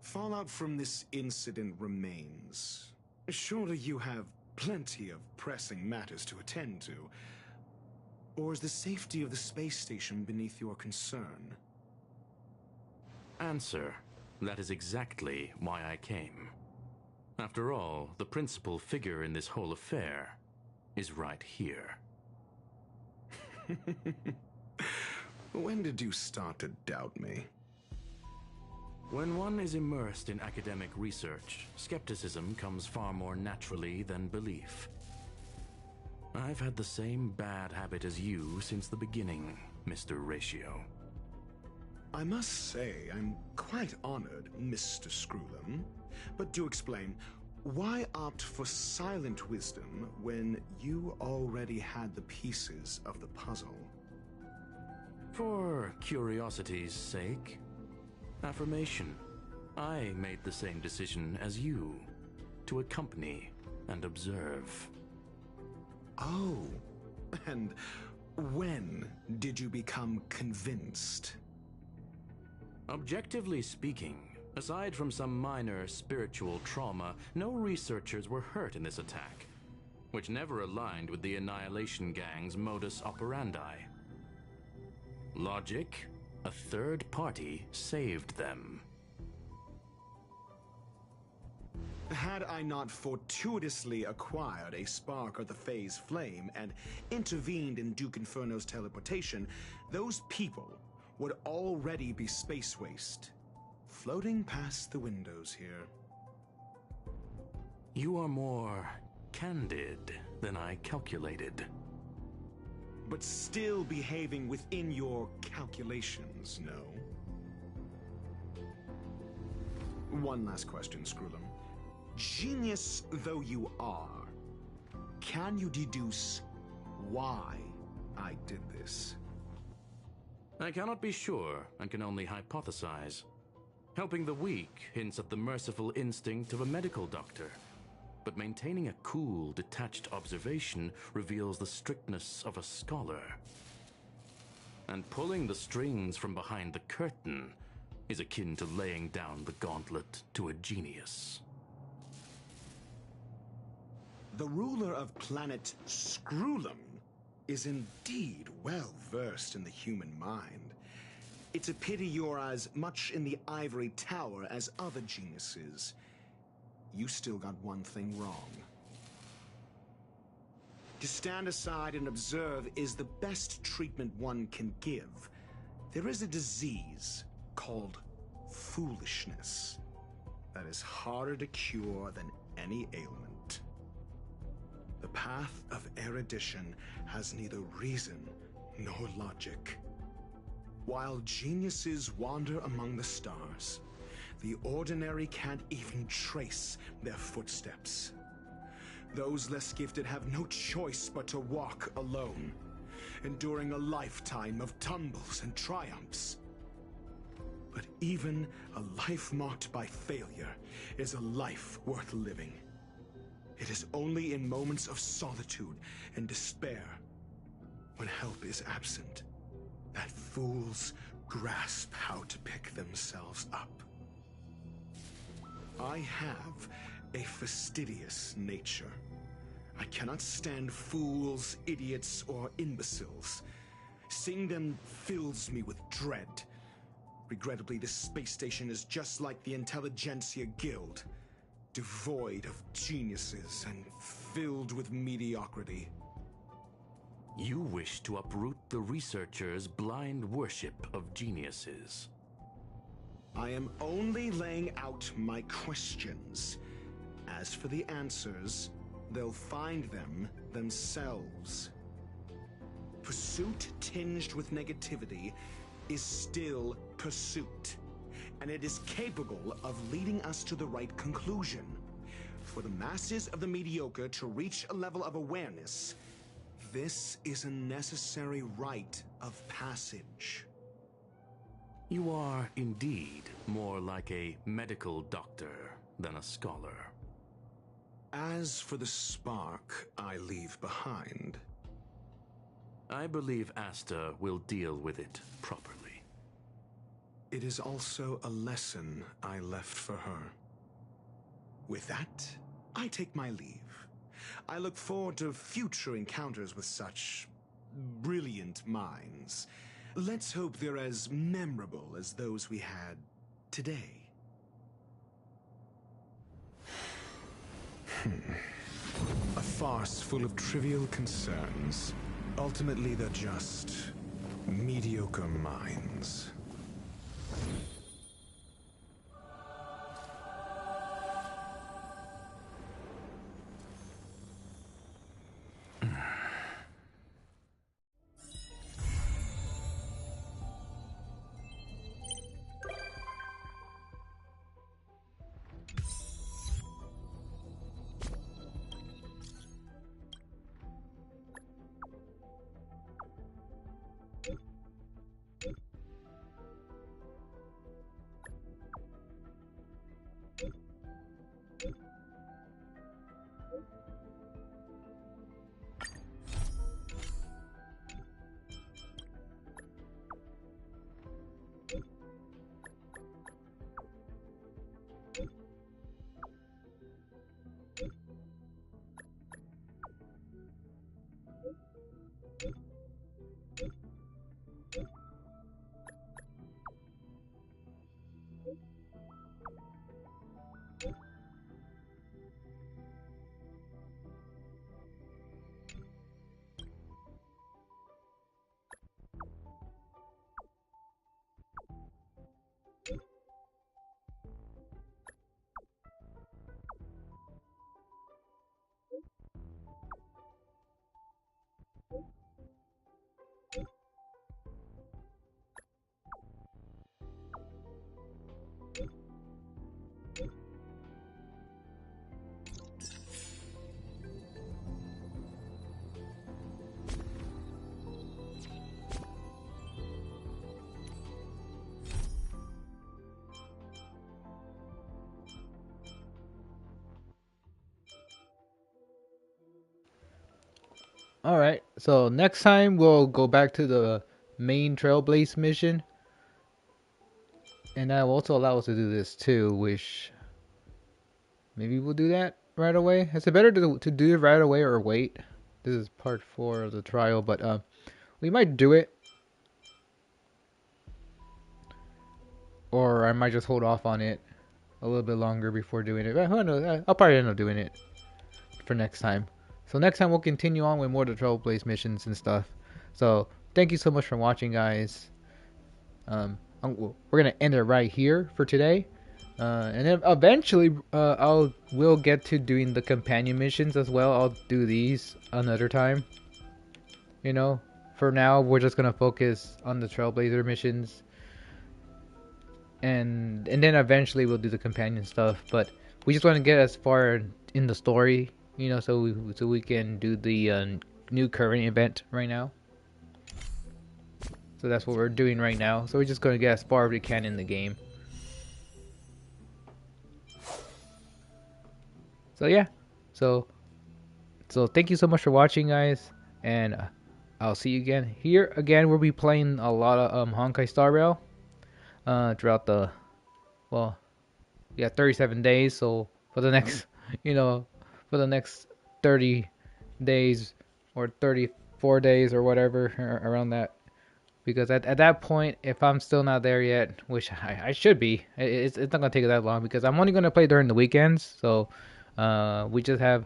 Fallout from this incident remains. Surely you have plenty of pressing matters to attend to. Or is the safety of the space station beneath your concern? Answer: that is exactly why I came. After all, the principal figure in this whole affair is right here. When did you start to doubt me? When one is immersed in academic research, skepticism comes far more naturally than belief. I've had the same bad habit as you since the beginning, Mr. Ratio. I must say, I'm quite honored, Mr. Screwlum. But do explain, why opt for silent wisdom when you already had the pieces of the puzzle? For curiosity's sake. Affirmation. I made the same decision as you, to accompany and observe. Oh, and when did you become convinced? Objectively speaking, aside from some minor spiritual trauma, no researchers were hurt in this attack, which never aligned with the Annihilation Gang's modus operandi. Logic, a third party saved them. Had I not fortuitously acquired a spark of the phase flame and intervened in Duke Inferno's teleportation, those people would already be space waste, floating past the windows here. You are more candid than I calculated. But still behaving within your calculations, no? One last question, Screwlum. Genius though you are, can you deduce why I did this? I cannot be sure and can only hypothesize. Helping the weak hints at the merciful instinct of a medical doctor, but maintaining a cool, detached observation reveals the strictness of a scholar. And pulling the strings from behind the curtain is akin to laying down the gauntlet to a genius. The ruler of planet Screwlum is indeed well versed in the human mind. It's a pity you're as much in the ivory tower as other geniuses. You still got one thing wrong. To stand aside and observe is the best treatment one can give. There is a disease called foolishness that is harder to cure than any ailment. The path of erudition has neither reason nor logic. While geniuses wander among the stars, the ordinary can't even trace their footsteps. Those less gifted have no choice but to walk alone, enduring a lifetime of tumbles and triumphs. But even a life marked by failure is a life worth living. It is only in moments of solitude and despair, when help is absent, that fools grasp how to pick themselves up. I have a fastidious nature. I cannot stand fools, idiots, or imbeciles. Seeing them fills me with dread. Regrettably, this space station is just like the Intelligentsia Guild, devoid of geniuses and filled with mediocrity. You wish to uproot the researchers' blind worship of geniuses. I am only laying out my questions. As for the answers, they'll find them themselves. Pursuit tinged with negativity is still pursuit, and it is capable of leading us to the right conclusion. For the masses of the mediocre to reach a level of awareness, this is a necessary rite of passage. You are indeed more like a medical doctor than a scholar. As for the spark I leave behind, I believe Asta will deal with it properly. it is also a lesson I left for her. With that, I take my leave. I look forward to future encounters with such brilliant minds. Let's hope they're as memorable as those we had today. A farce full of trivial concerns. Ultimately, they're just mediocre minds. Alright, so next time we'll go back to the main Trailblaze mission. And that will also allow us to do this too, which maybe we'll do that right away. Is it better to do it right away or wait? This is part 4 of the trial, but we might do it. Or I might just hold off on it a little bit longer before doing it. But who knows? I'll probably end up doing it for next time. So next time we'll continue on with more of the Trailblaze missions and stuff. So thank you so much for watching, guys. We're gonna end it right here for today. And then eventually we'll get to doing the companion missions as well. I'll do these another time. You know, for now we're just gonna focus on the Trailblazer missions. And then eventually we'll do the companion stuff, but we just want to get as far in the story, you know, so we can do the new current event right now. So that's what we're doing right now. So we're just going to get as far as we can in the game. So yeah, so thank you so much for watching, guys, and I'll see you again. Here again, we'll be playing a lot of Honkai Star Rail. Throughout the 37 days. So for the next for the next 30 days or 34 days or whatever around that, because at that point, if I'm still not there yet, which I should be, it's not gonna take that long, because I'm only gonna play during the weekends. So we're gonna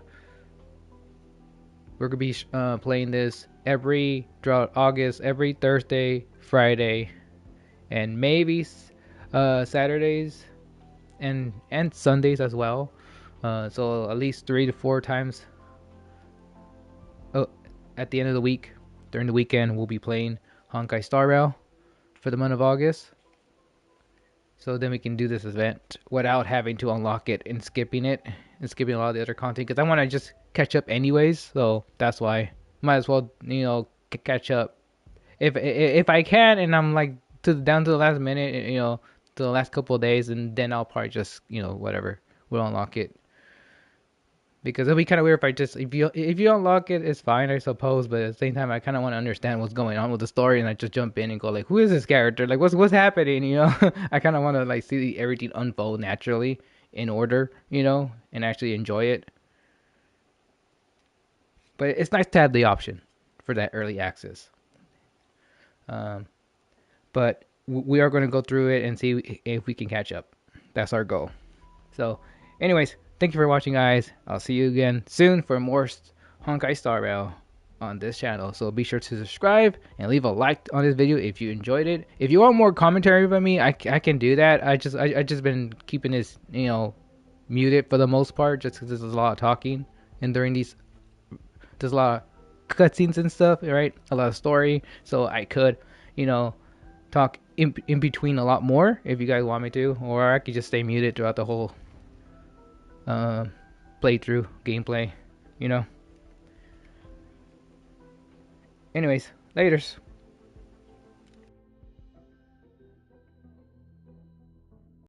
be playing this throughout August, every Thursday, Friday, and maybe Saturdays and Sundays as well. So at least 3 to 4 times at the end of the week, during the weekend, we'll be playing Honkai Star Rail for the month of August. So then we can do this event without having to unlock it and skipping a lot of the other content, because I want to just catch up anyways. So that's why might as well, you know, catch up if I can, and I'm like down to the last minute, you know, to the last couple of days, and then I'll probably just, you know, whatever, we'll unlock it. Because it'll be kind of weird if you unlock it, it's fine, I suppose, but at the same time, I kind of want to understand what's going on with the story, and I just jump in and go like, who is this character? Like, what's happening? You know, I kind of want to like see everything unfold naturally in order, you know, and actually enjoy it. But it's nice to have the option for that early access. But we are going to go through it and see if we can catch up. That's our goal. So, anyways, thank you for watching, guys. I'll see you again soon for more Honkai Star Rail on this channel. So be sure to subscribe and leave a like on this video if you enjoyed it. If you want more commentary from me, I can do that. I just been keeping this, you know, muted for the most part, just because there's a lot of talking, and during there's a lot of cutscenes and stuff, right? A lot of story, so I could, you know, talk in between a lot more if you guys want me to, or I could just stay muted throughout the whole playthrough gameplay, you know. Anyways, laters.